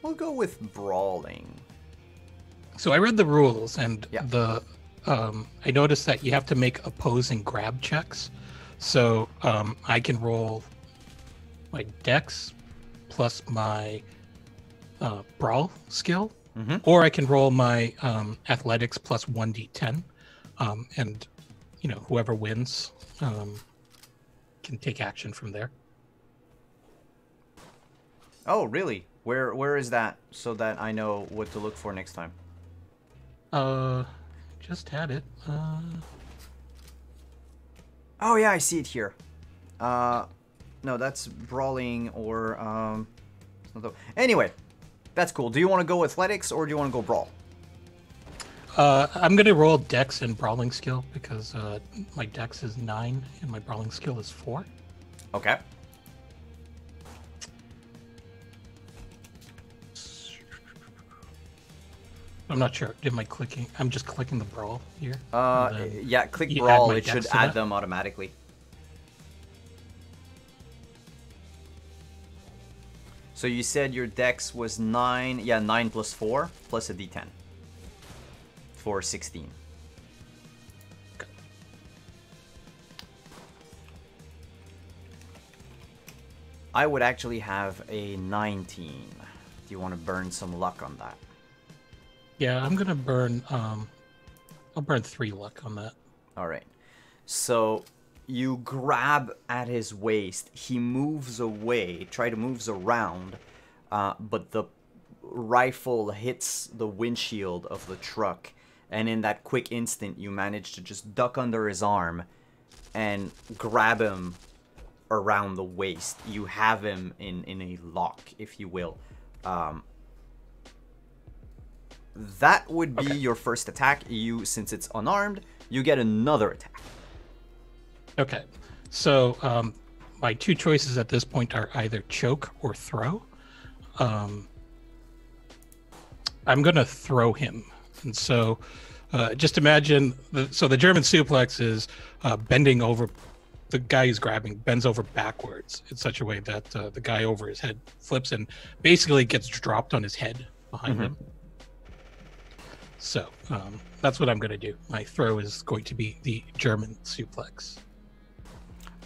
S1: We'll go with brawling.
S4: So I read the rules, and
S1: Yeah.
S4: I noticed that you have to make opposing grab checks. So I can roll my dex plus my brawl skill, or I can roll my athletics plus 1d10, and whoever wins can take action from there.
S1: Oh, really? Where is that, so that I know what to look for next time?
S4: Just had it.
S1: Oh yeah, I see it here. No, that's brawling or anyway, that's cool. Do you want to go athletics or do you want to go brawl?
S4: I'm gonna roll dex and brawling skill because my dex is 9 and my brawling skill is 4.
S1: Okay.
S4: I'm not sure. Am I clicking? I'm just clicking the brawl here.
S1: Yeah, click
S4: you add
S1: brawl.
S4: my
S1: It should
S4: dex to
S1: add
S4: that?
S1: them automatically. So you said your dex was 9. Yeah, 9 plus 4 plus a d10 for 16. I would actually have a 19. Do you want to burn some luck on that?
S4: Yeah, I'm gonna burn. I'll burn 3 luck on that.
S1: All right. So you grab at his waist. He moves away, moves around, but the rifle hits the windshield of the truck. And in that quick instant, you manage to just duck under his arm and grab him around the waist. You have him in a lock, if you will. that would be your first attack. You, since it's unarmed, you get another attack.
S4: Okay. So my two choices at this point are either choke or throw. I'm going to throw him. And so just imagine, the German suplex is bending over, the guy who's grabbing bends over backwards in such a way that the guy over his head flips and basically gets dropped on his head behind him. So that's what I'm going to do. My throw is going to be the German suplex.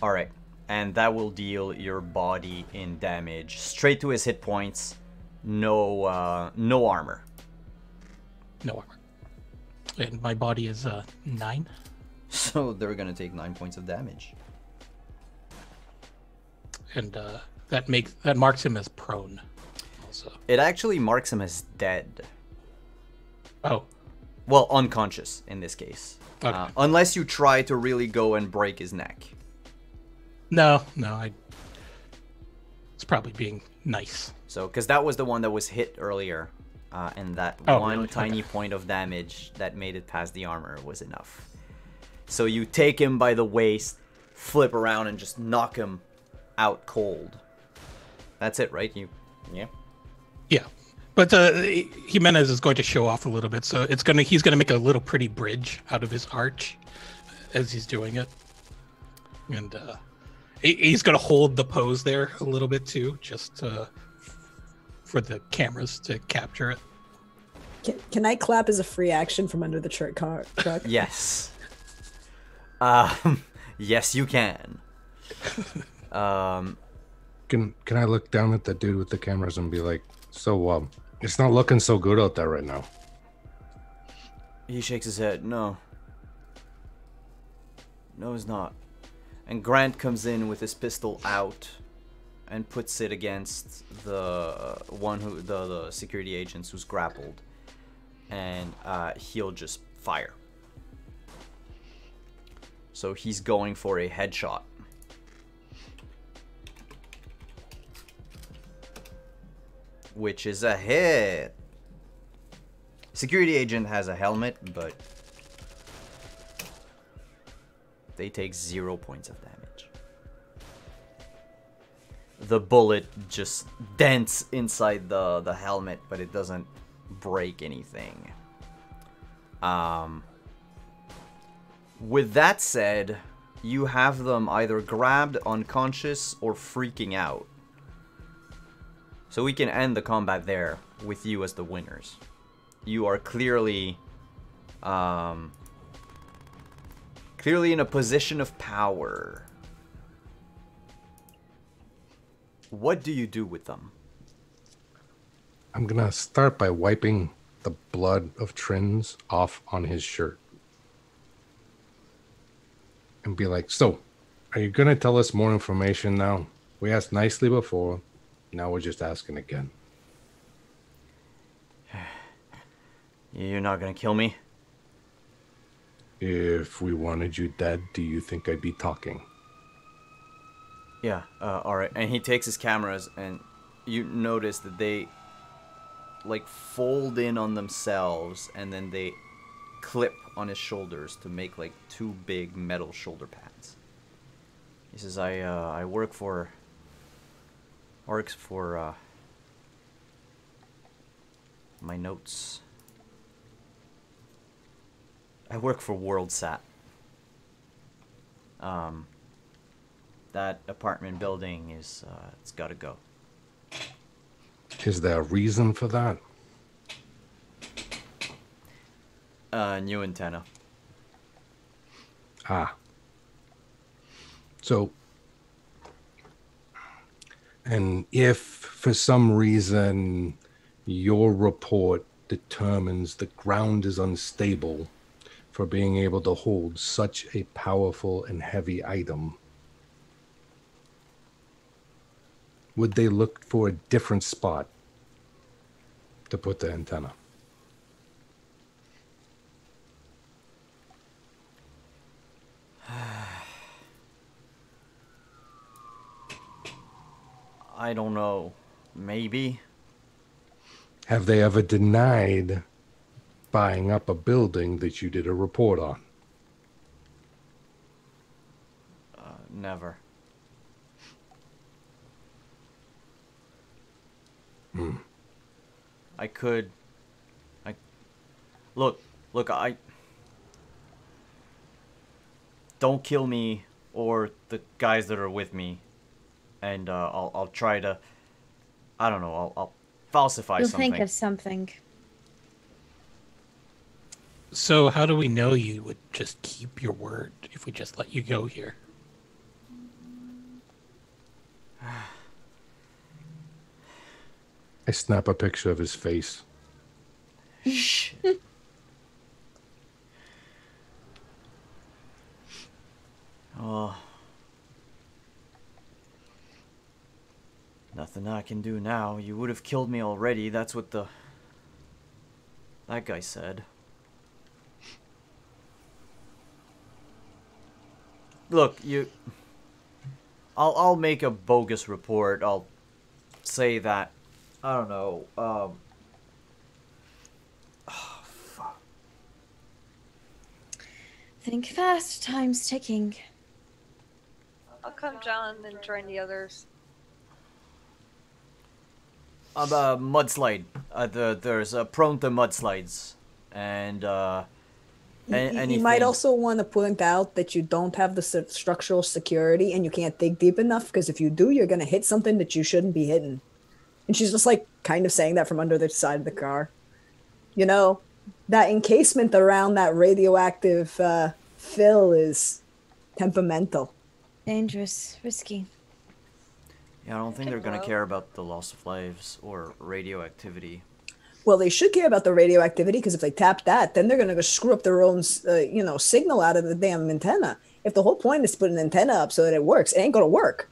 S1: All right. And that will deal your body in damage straight to his hit points. No armor.
S4: No armor. And my body is 9.
S1: So they're gonna take 9 points of damage.
S4: And that marks him as prone. Also.
S1: It actually marks him as dead.
S4: Oh.
S1: Well, unconscious in this case.
S4: Okay.
S1: Unless you try to really go and break his neck.
S4: No, it's probably being nice.
S1: So, because that was the one that was hit earlier, and that one tiny point of damage that made it past the armor was enough. So you take him by the waist, flip around, and just knock him out cold. That's it, right? Yeah.
S4: Yeah, but Jimenez is going to show off a little bit, so he's gonna make a little pretty bridge out of his arch as he's doing it, and he's gonna hold the pose there a little bit too, just for the cameras to capture it.
S3: Can I clap as a free action from under the truck?
S1: Yes. Yes, you can.
S6: Can I look down at the dude with the cameras and be like, so it's not looking so good out there right now?
S1: He shakes his head. No, it's not. And Grant comes in with his pistol out and puts it against the the security agents who's grappled, and he'll just fire. So he's going for a headshot. Which is a hit. Security agent has a helmet, but they take 0 points of damage. The bullet just dents inside the helmet, but it doesn't break anything. With that said, you have them either grabbed, unconscious, or freaking out. So we can end the combat there with you as the winners. You are clearly in a position of power. What do you do with them?
S6: I'm gonna start by wiping the blood of Trins off on his shirt. And be like, so, are you gonna tell us more information now? We asked nicely before. Now we're just asking again.
S1: You're not gonna kill me?
S6: If we wanted you dead, do you think I'd be talking?
S1: Yeah, alright. And he takes his cameras, and you notice that they, like, fold in on themselves, and then they clip on his shoulders to make, like, 2 big metal shoulder pads. He says, I work for my notes. I work for WorldSat. That apartment building is, it's gotta go.
S6: Is there a reason for that?
S1: New antenna.
S6: Ah. So, and if for some reason your report determines the ground is unstable for being able to hold such a powerful and heavy item, would they look for a different spot to put the antenna?
S1: I don't know. Maybe.
S6: Have they ever denied buying up a building that you did a report on?
S1: Never. I could. Look, I. Don't kill me or the guys that are with me, and I'll try to. I don't know. I'll falsify
S2: You'll
S1: something.
S2: think of something.
S4: So how do we know you would just keep your word if we just let you go here?
S6: I snap a picture of his face.
S1: Shh. Oh. Nothing I can do now. You would have killed me already. That's what that guy said. Look, I'll make a bogus report. I'll say that, I don't know, oh, fuck.
S2: Think fast, time's ticking.
S5: I'll come John and join the others.
S1: Mudslide. There's prone to mudslides, and
S3: You might also want to point out that you don't have the structural security and you can't dig deep enough, because if you do, you're going to hit something that you shouldn't be hitting. And she's just like kind of saying that from under the side of the car. You know, that encasement around that radioactive fill is temperamental.
S2: Dangerous, risky.
S1: Yeah, I don't think they're gonna care about the loss of lives or radioactivity.
S3: Well, they should care about the radioactivity, because if they tap that, then they're going to go screw up their own, signal out of the damn antenna. If the whole point is to put an antenna up so that it works, it ain't going to work.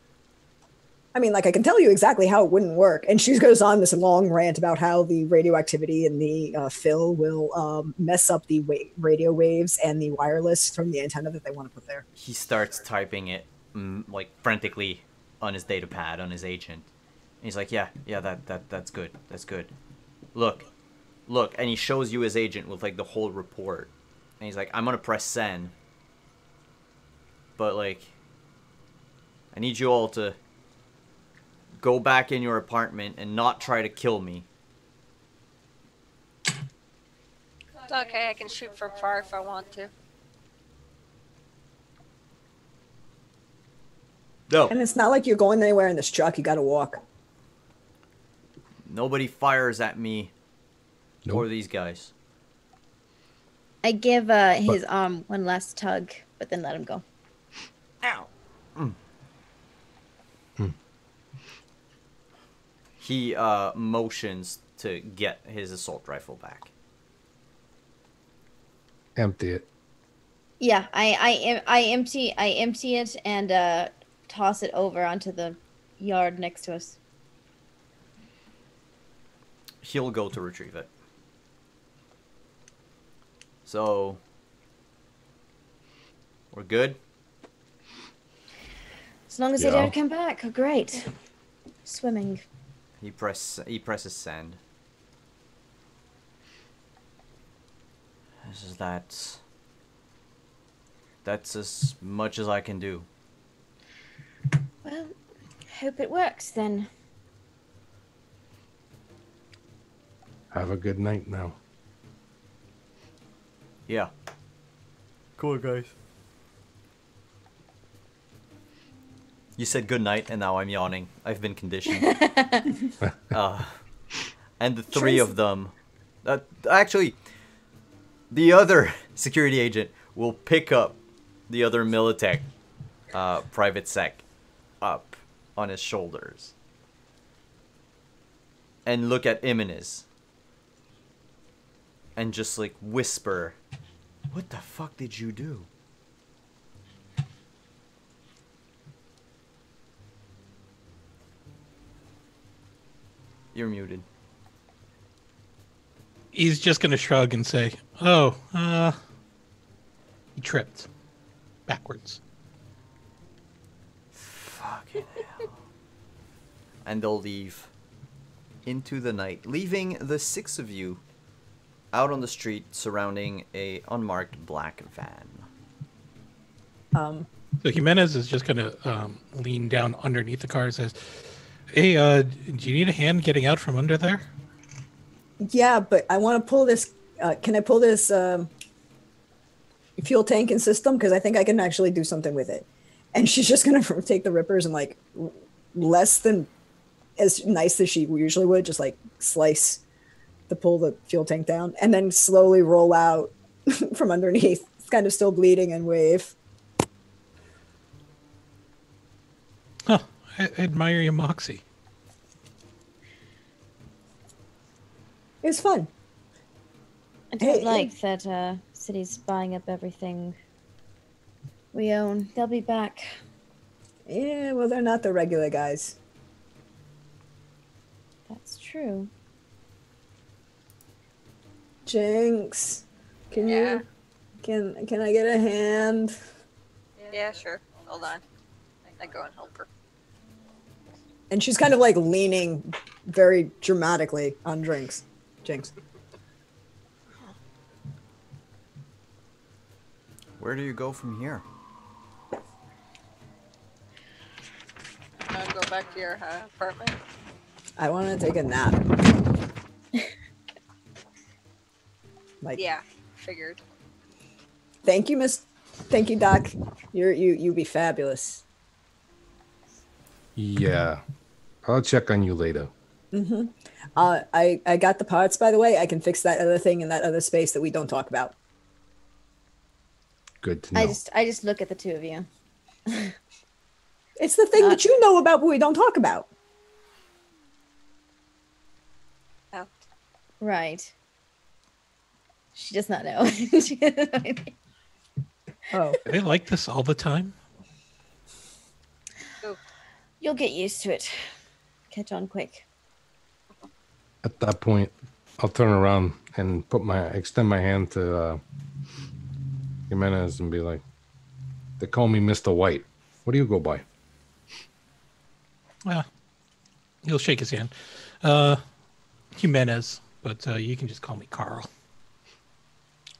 S3: I mean, like, I can tell you exactly how it wouldn't work. And she goes on this long rant about how the radioactivity in the fill will mess up the radio waves and the wireless from the antenna that they want to put there.
S1: He starts typing it, like, frantically on his data pad, on his agent. And he's like, yeah, that's good. That's good. Look, and he shows you his agent with, like, the whole report. And he's like, I'm gonna press send. But, like, I need you all to go back in your apartment and not try to kill me.
S5: It's okay, I can shoot from far if I want to.
S1: No.
S3: And it's not like you're going anywhere in this truck. You got to walk.
S1: Nobody fires at me or
S6: Nope.
S1: these guys.
S2: I give his arm one last tug, but then let him go.
S1: Ow. He motions to get his assault rifle back.
S6: Empty it.
S2: Yeah, I empty it and toss it over onto the yard next to us.
S1: He'll go to retrieve it. So, we're good?
S2: As long as
S6: Yeah.
S2: they don't come back, oh, great. Swimming.
S1: He presses send. This is that's as much as I can do.
S2: Well, hope it works then.
S6: Have a good night now.
S1: Yeah. Cool, guys. You said good night, and now I'm yawning. I've been conditioned. And the three of them... actually, the other security agent will pick up the other Militech private sec up on his shoulders. And look at Iminez. And just, like, whisper, "What the fuck did you do?" You're muted.
S4: He's just going to shrug and say, "Oh, he tripped backwards."
S1: Fucking hell. And they'll leave into the night, leaving the six of you out on the street surrounding a unmarked black van.
S4: So Jimenez is just going to lean down underneath the car and says, "Hey, do you need a hand getting out from under there?"
S3: Yeah, but I want to pull this. Can I pull this fuel tank and system? Because I think I can actually do something with it. And she's just going to take the rippers and, like, less than as nice as she usually would, just, like, slice to pull the fuel tank down and then slowly roll out from underneath. It's kind of still bleeding and wave.
S4: Huh. I admire your moxie.
S3: It's fun.
S2: I don't
S3: Hey,
S2: like that city's buying up everything we own. They'll be back.
S3: Yeah, well, they're not the regular guys.
S2: That's true.
S3: Jinx, can
S5: Yeah.
S3: you can I get a hand?
S5: Yeah, sure. Hold on. I go and help her.
S3: And she's kind of like leaning very dramatically on Jinx.
S1: Where do you go from here?
S5: Go back to your apartment.
S3: I want to take a nap. Like,
S5: Yeah, figured.
S3: thank you, Thank you, Doc. You be fabulous.
S6: Yeah. I'll check on you later.
S3: I got the parts, by the way. I can fix that other thing in that other space that we don't talk about.
S6: Good to know.
S2: I just look at the two of you.
S3: It's the thing that you know about, but we don't talk about.
S5: Oh.
S2: Right. She does not know.
S3: Oh,
S4: Are they like this all the time?
S2: You'll get used to it. Catch on quick.
S6: At that point, I'll turn around and extend my hand to Jimenez and be like, "They call me Mr. White. What do you go by?"
S4: Well, he'll shake his hand. Jimenez, but you can just call me Carl.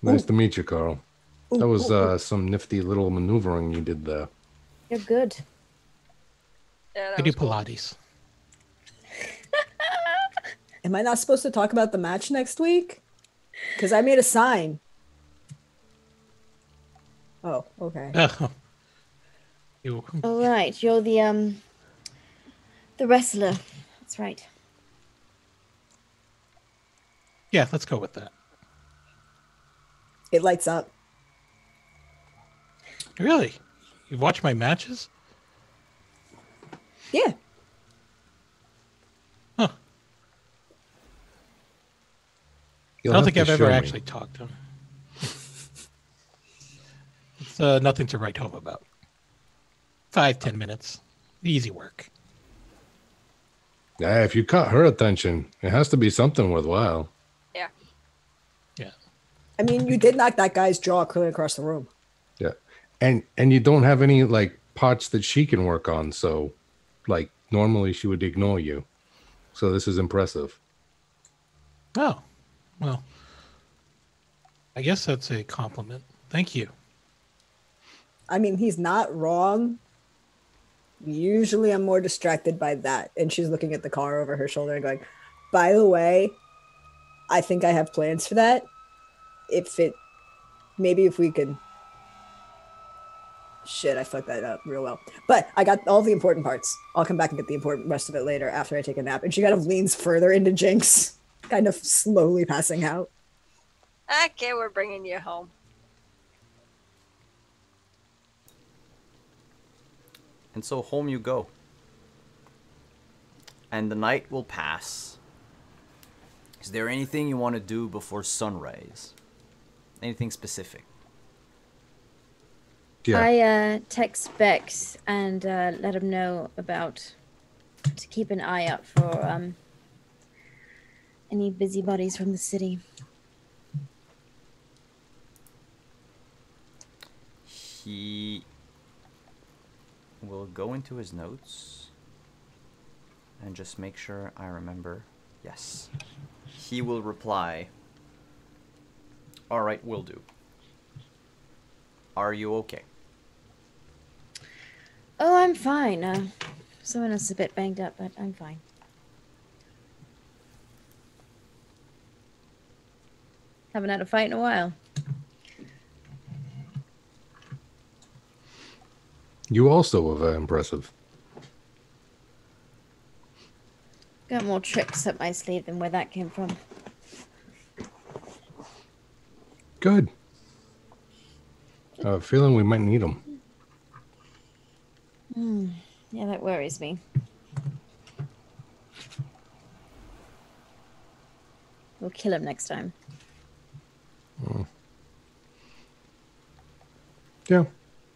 S6: Nice to meet you, Carl. That was some nifty little maneuvering you did there.
S2: You're good.
S5: Yeah, that
S4: I do
S5: was cool.
S4: Pilates.
S3: am I not supposed to talk about the match next week? Because I made a sign. Oh, okay.
S4: Oh. You,
S2: All right, you're the wrestler. That's right.
S4: yeah, let's go with that.
S3: It lights up.
S4: Really? You watch my matches?
S3: Yeah.
S4: Huh.
S6: You'll
S4: I don't
S6: have
S4: think
S6: to
S4: I've ever
S6: show me.
S4: actually talked to him. It's nothing to write home about. 5-10 minutes. Easy work.
S6: Yeah, if you caught her attention, it has to be something worthwhile.
S5: Yeah.
S4: Yeah.
S3: I mean, you did knock that guy's jaw clear across the room.
S6: Yeah. And you don't have any like parts that she can work on, so like normally she would ignore you. So this is impressive.
S4: Oh, well, I guess that's a compliment. Thank you.
S3: I mean, he's not wrong. Usually I'm more distracted by that. And she's looking at the car over her shoulder and going, by the way, I think I have plans for that. Maybe if we could. Shit, I fucked that up real well. But I got all the important parts. I'll come back and get the important rest of it later after I take a nap. And she kind of leans further into Jinx, kind of slowly passing out.
S5: Okay, we're bringing you home.
S1: And so home you go. And the night will pass. Is there anything you want to do before sunrise? Anything specific?
S6: Yeah.
S2: I text Bex and let him know about to keep an eye out for any busybodies from the city.
S1: He will go into his notes and just make sure I remember. Yes. He will reply. All right, will do. Are you okay?
S2: Oh, I'm fine. Someone else is a bit banged up, but I'm fine. Haven't had a fight in a while.
S6: You also were very impressive.
S2: Got more tricks up my sleeve than where that came from.
S6: Good. I have a feeling we might need them.
S2: Yeah, that worries me. We'll kill him next time.
S6: Yeah,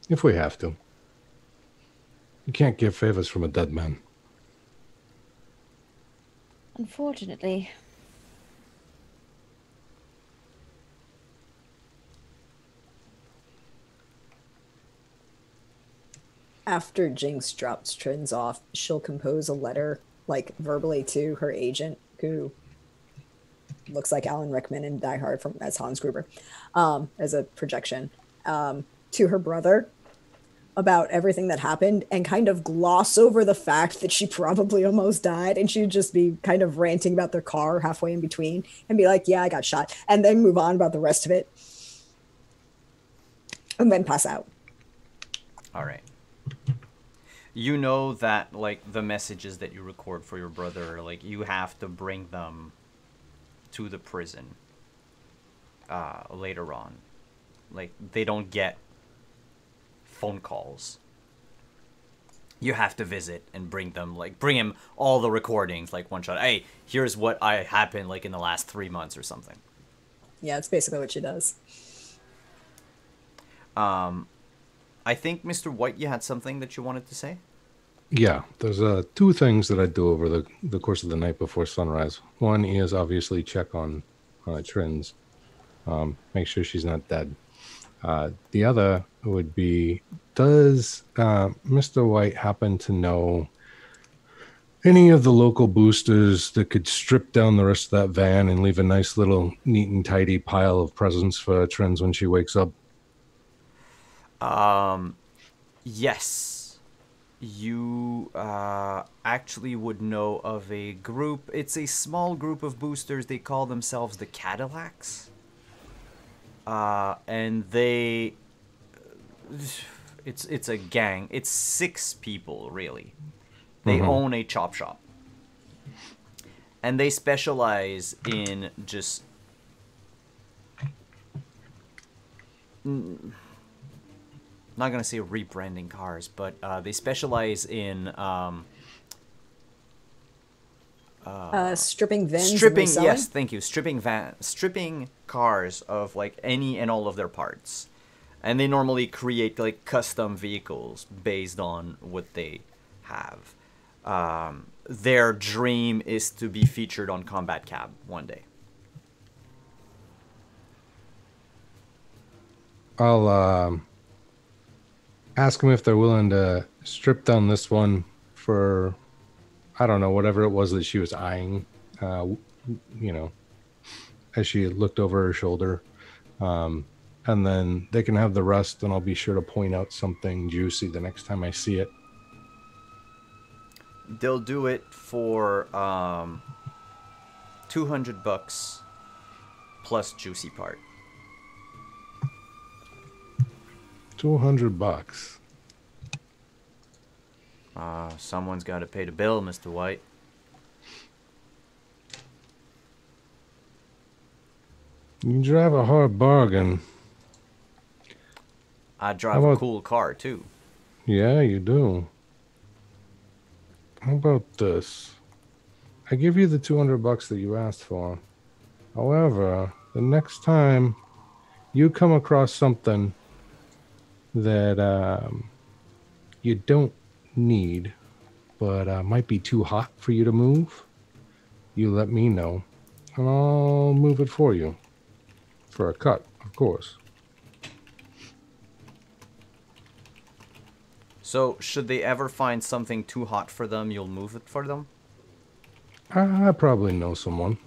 S6: if we have to. You can't give favors from a dead man.
S2: Unfortunately.
S3: After Jinx drops Trins off, she'll compose a letter, like verbally to her agent, who looks like Alan Rickman in Die Hard from as Hans Gruber, as a projection, to her brother about everything that happened, and kind of gloss over the fact that she probably almost died, and she'd just be kind of ranting about their car halfway in between and be like, yeah, I got shot, and then move on about the rest of it, and then pass out.
S1: All right. You know that, like, the messages that you record for your brother, like, you have to bring them to the prison later on. Like, they don't get phone calls. You have to visit and bring them, like, bring him all the recordings, like, one shot. Hey, here's what happened, like, in the last 3 months or something.
S3: Yeah, it's basically what she does.
S1: I think, Mr. White, you had something that you wanted to say?
S6: Yeah, there's two things that I do over the course of the night before sunrise. One is obviously check on Trins, make sure she's not dead. The other would be, does Mr. White happen to know any of the local boosters that could strip down the rest of that van and leave a nice little neat and tidy pile of presents for Trins when she wakes up?
S1: Yes. You actually would know of a group. It's a small group of boosters. They call themselves the Cadillacs. And they... It's a gang. It's 6 people, really. They own a chop shop. And they specialize in just... not gonna say rebranding cars, but they specialize in
S3: Stripping vans.
S1: stripping.
S3: And
S1: Yes, thank you. Stripping cars of like any and all of their parts, and they normally create like custom vehicles based on what they have. Their dream is to be featured on Combat Cab one day.
S6: I'll ask them if they're willing to strip down this one for, I don't know, whatever it was that she was eyeing, as she looked over her shoulder. And then they can have the rest, and I'll be sure to point out something juicy the next time I see it.
S1: They'll do it for $200 plus juicy part.
S6: $200.
S1: Someone's got to pay the bill, Mr. White.
S6: You drive a hard bargain.
S1: I drive a cool car, too.
S6: Yeah, you do. How about this? I give you the $200 that you asked for. However, the next time you come across something that you don't need, but might be too hot for you to move, you let me know, and I'll move it for you. For a cut, of course.
S1: So, should they ever find something too hot for them, you'll move it for them?
S6: I probably know someone.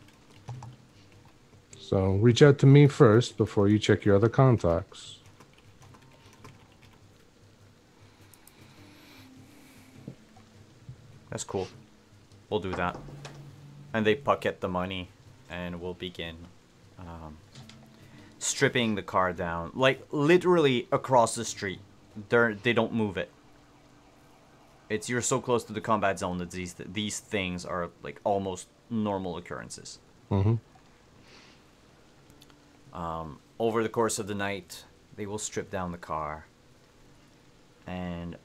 S6: So So reach out to me first before you check your other contacts.
S1: That's cool. We'll do that. And they pocket the money, and we'll begin stripping the car down. Like, literally across the street. They don't move it. You're so close to the combat zone that these things are, like, almost normal occurrences.
S6: Mm-hmm.
S1: Over the course of the night, they will strip down the car. And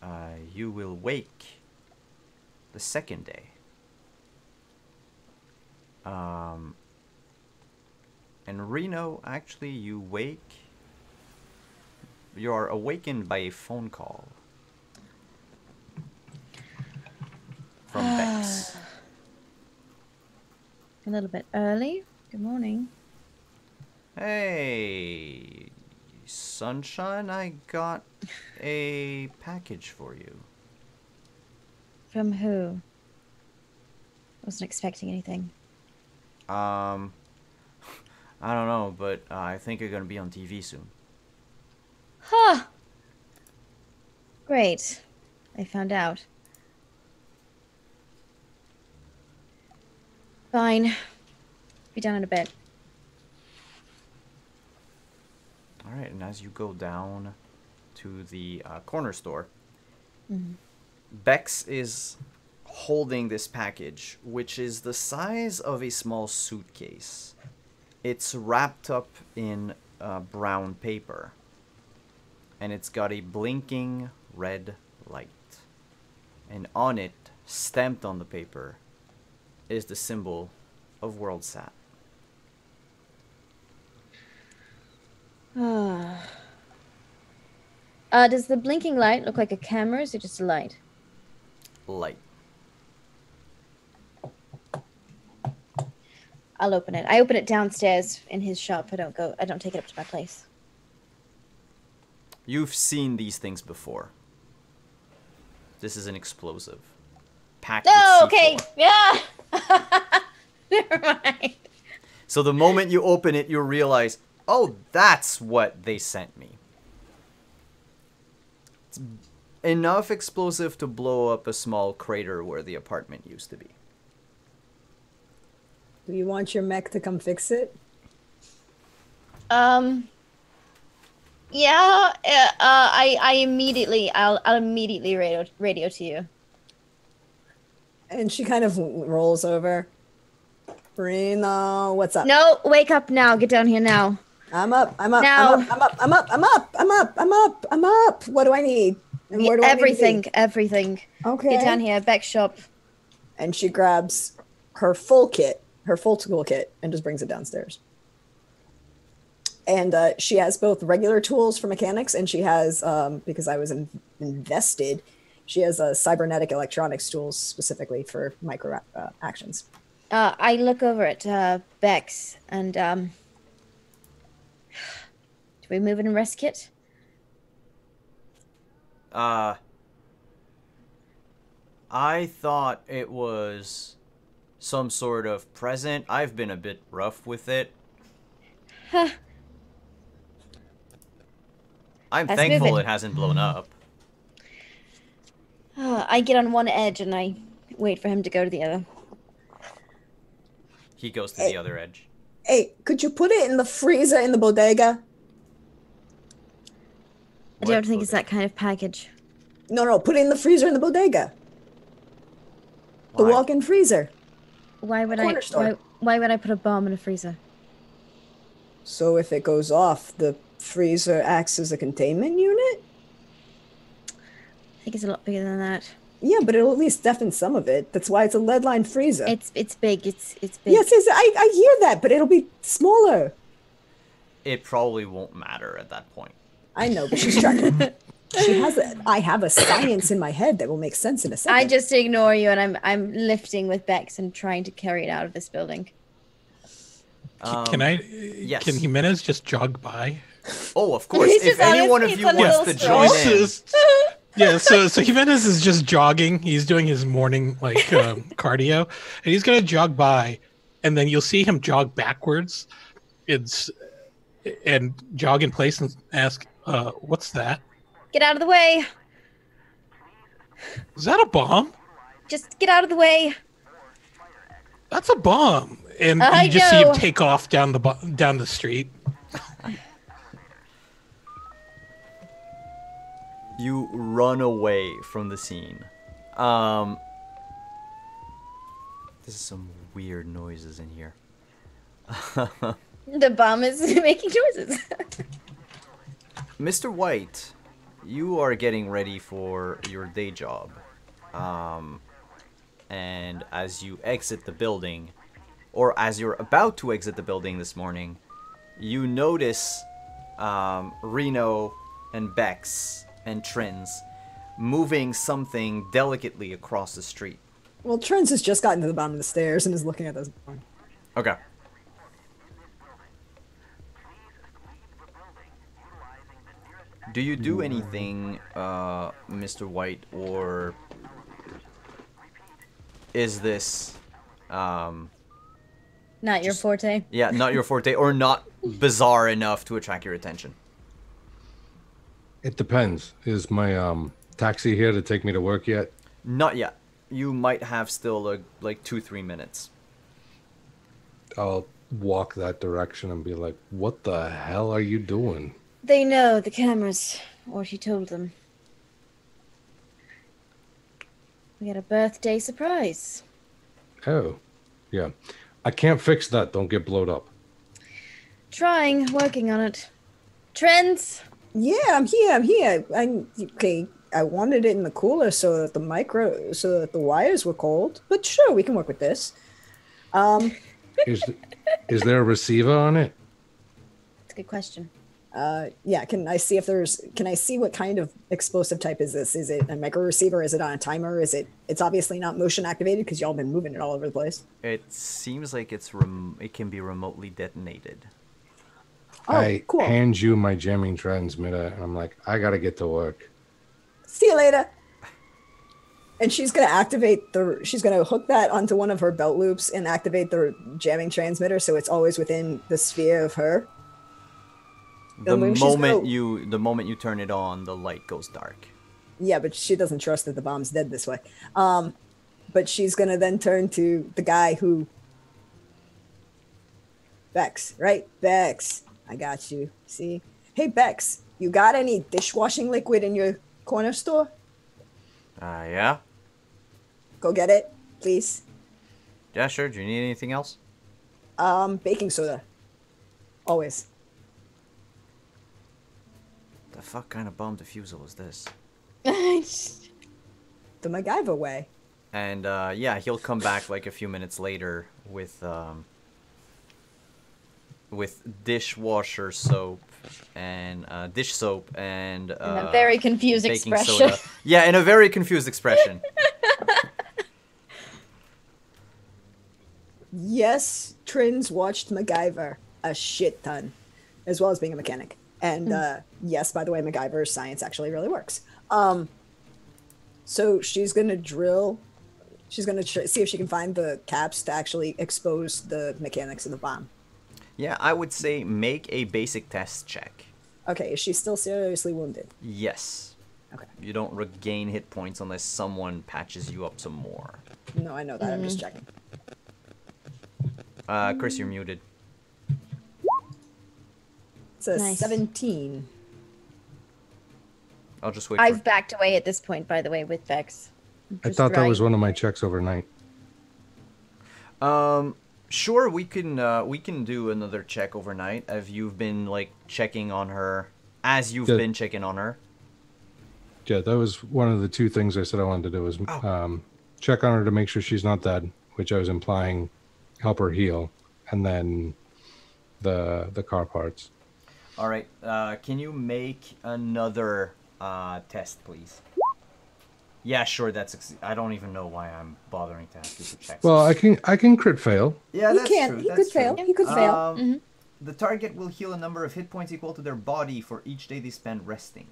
S1: you will wake the second day. And Reno, actually, you are awakened by a phone call from Bex.
S2: A little bit early. Good morning.
S1: Hey, Sunshine, I got a package for you.
S2: From who? Wasn't expecting anything.
S1: I don't know, but I think you're gonna be on TV soon.
S2: Huh. Great. I found out. Fine. Be done in a bit.
S1: Alright, and as you go down to the corner store, Bex is holding this package, which is the size of a small suitcase. It's wrapped up in brown paper, and it's got a blinking red light. And on it, stamped on the paper, is the symbol of WorldSat.
S2: Does the blinking light look like a camera, or is it just a light?
S1: Light.
S2: I'll open it. I open it downstairs in his shop. I don't take it up to my place.
S1: You've seen these things before. This is an explosive. Packed
S2: Oh,
S1: with
S2: okay.
S1: C4.
S2: Yeah. Never mind.
S1: So the moment you open it, you realize, oh, that's what they sent me. It's enough explosive to blow up a small crater where the apartment used to be.
S3: Do you want your mech to come fix it?
S2: Yeah. I'll immediately radio to you.
S3: And she kind of rolls over. Reno, what's up?
S2: No, wake up now. Get down here now.
S3: I'm up. I'm up.
S2: Now.
S3: I'm up. I'm up. I'm up. I'm up. I'm up. I'm up. What do I need? And where do
S2: Everything.
S3: I need to be?
S2: Everything.
S3: Okay.
S2: Get down here. Beck's shop.
S3: And she grabs her full kit, her full tool kit, and just brings it downstairs. And she has both regular tools for mechanics, and she has, because I was invested, she has cybernetic electronics tools specifically for micro actions.
S2: I look over at Beck's and do we move in a rest kit?
S1: I thought it was some sort of present. I've been a bit rough with it.
S2: Huh.
S1: I'm
S2: Let's
S1: thankful
S2: move it.
S1: it hasn't blown up.
S2: I get on one edge and I wait for him to go to the other.
S1: He goes to the other edge.
S3: Hey, could you put it in the freezer in the bodega?
S2: I don't think it's that kind of package.
S3: No, put it in the freezer in the bodega. The
S1: Why?
S3: walk-in freezer.
S2: Why would
S3: Corner store.
S2: why would I put a bomb in a freezer?
S3: So if it goes off, the freezer acts as a containment unit?
S2: I think it's a lot bigger than that.
S3: Yeah, but it'll at least deafen some of it. That's why it's a lead-lined freezer.
S2: It's big. It's big.
S3: Yes, I hear that, but it'll be smaller.
S1: It probably won't matter at that point.
S3: I know, but she's trying. I have a science in my head that will make sense in a second.
S2: I just ignore you and I'm lifting with Bex and trying to carry it out of this building.
S4: Can I?
S1: yes.
S4: Can Jimenez just jog by?
S1: Oh, of course.
S2: He's
S1: if
S2: just on
S1: any
S2: his
S1: one of
S2: feet
S1: you
S2: on a
S1: wants
S2: little
S1: to
S2: stroll.
S1: join in,
S4: Yeah, so Jimenez is just jogging. He's doing his morning cardio, and he's gonna jog by, and then you'll see him jog backwards, it's and jog in place and ask, "What's that?
S2: Get out of the way.
S4: Is that a bomb?
S2: Just get out of the way.
S4: That's a bomb!" And
S2: I
S4: you just see him
S2: know.
S4: take off down the street.
S1: You run away from the scene. This is some weird noises in here.
S2: The bomb is making noises.
S1: Mr. White, you are getting ready for your day job. And as you exit the building, or as you're about to exit the building this morning, you notice Reno and Bex and Trins moving something delicately across the street.
S3: Well, Trins has just gotten to the bottom of the stairs and is looking at this.
S1: Okay. Do you do anything, Mr. White, or is this,
S2: Not your forte.
S1: yeah, not your forte, or not bizarre enough to attract your attention?
S6: It depends. Is my taxi here to take me to work yet?
S1: Not yet. You might have still like 2-3 minutes.
S6: I'll walk that direction and be like, "What the hell are you doing?"
S2: They know the cameras, or she told them. We got a birthday surprise.
S6: Oh, yeah. I can't fix that. Don't get blowed up.
S2: Trying, working on it. Trends?
S3: Yeah, I'm here. Okay. I wanted it in the cooler so that the wires were cold. But sure, we can work with this.
S6: Is there a receiver on it?
S2: That's a good question.
S3: Yeah. Can I see what kind of explosive type is this? Is it a micro receiver? Is it on a timer? It's obviously not motion activated because y'all been moving it all over the place.
S1: It seems like it can be remotely detonated.
S3: Oh,
S6: I
S3: cool.
S6: hand you my jamming transmitter, and I'm like, "I gotta get to work."
S3: See you later. And she's gonna hook that onto one of her belt loops and activate the jamming transmitter so it's always within the sphere of her.
S1: The
S3: maybe she's
S1: moment
S3: gonna-
S1: the moment you turn it on, the light goes dark.
S3: Yeah, but she doesn't trust that the bomb's dead this way. But she's gonna then turn to the guy who Bex, right? Bex, I got you. See? Hey Bex, you got any dishwashing liquid in your corner store?
S1: Yeah?
S3: Go get it, please.
S1: Yeah, sure. Do you need anything else?
S3: Baking soda. Always.
S1: The fuck kind of bomb diffusal is this?
S3: The MacGyver way.
S1: And yeah, he'll come back like a few minutes later with dishwasher soap and dish soap and
S2: a very confused
S1: baking
S2: expression.
S1: soda. Yeah, in a very confused expression.
S3: Yes, Trins watched MacGyver a shit ton, as well as being a mechanic. And yes, by the way, MacGyver's science actually really works. So she's gonna drill. She's gonna see if she can find the caps to actually expose the mechanics of the bomb.
S1: Yeah, I would say make a basic test check.
S3: Okay, is she still seriously wounded?
S1: Yes.
S3: Okay.
S1: You don't regain hit points unless someone patches you up some more.
S3: No, I know that. I'm just checking.
S1: Chris, you're muted.
S3: It's a
S2: Nice.
S3: 17.
S1: I'll just wait.
S2: I've backed away at this point, by the way, with Vex.
S6: I thought that was one of my checks overnight.
S1: Sure, we can do another check overnight. Have you been like checking on her as you've
S6: Yeah.
S1: been checking on her?
S6: Yeah, that was one of the two things I said I wanted to do was check on her to make sure she's not dead, which I was implying help her heal, and then the car parts.
S1: All right. Can you make another test, please? Yeah, sure. I don't even know why I'm bothering to ask you to check.
S6: Well, I can crit fail.
S1: yeah,
S3: He
S1: that's
S3: can.
S1: true.
S3: He
S1: that's
S3: could fail.
S1: true.
S3: He could fail.
S1: The target will heal a number of hit points equal to their body for each day they spend resting.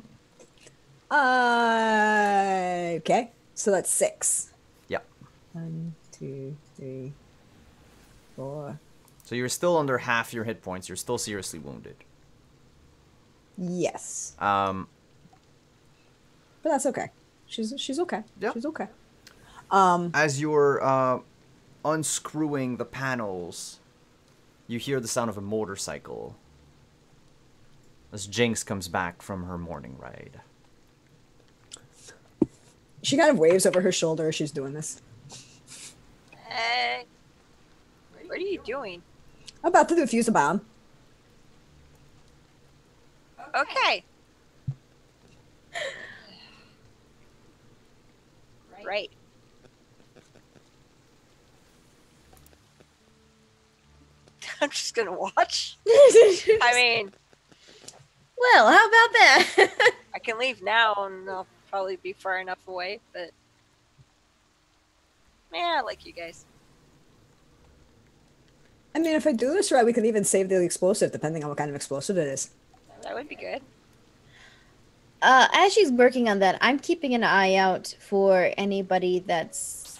S3: Okay. So that's 6.
S1: Yep.
S3: 1, 2, 3, 4.
S1: So you're still under half your hit points. You're still seriously wounded.
S3: Yes.
S1: Um,
S3: But that's okay. She's okay.
S1: Yeah.
S3: She's okay.
S1: as you're unscrewing the panels, you hear the sound of a motorcycle as Jinx comes back from her morning ride.
S3: She kind of waves over her shoulder as she's doing this.
S5: Hey, what are you doing?
S3: I'm about to defuse a bomb.
S5: Okay. Right. I'm just gonna watch. I mean,
S2: Well, how about that?
S5: I can leave now and I'll probably be far enough away, but yeah, I like you guys.
S3: I mean, if I do this right, we can even save the explosive, depending on what kind of explosive it is.
S5: That would be good.
S2: As she's working on that, I'm keeping an eye out for anybody that's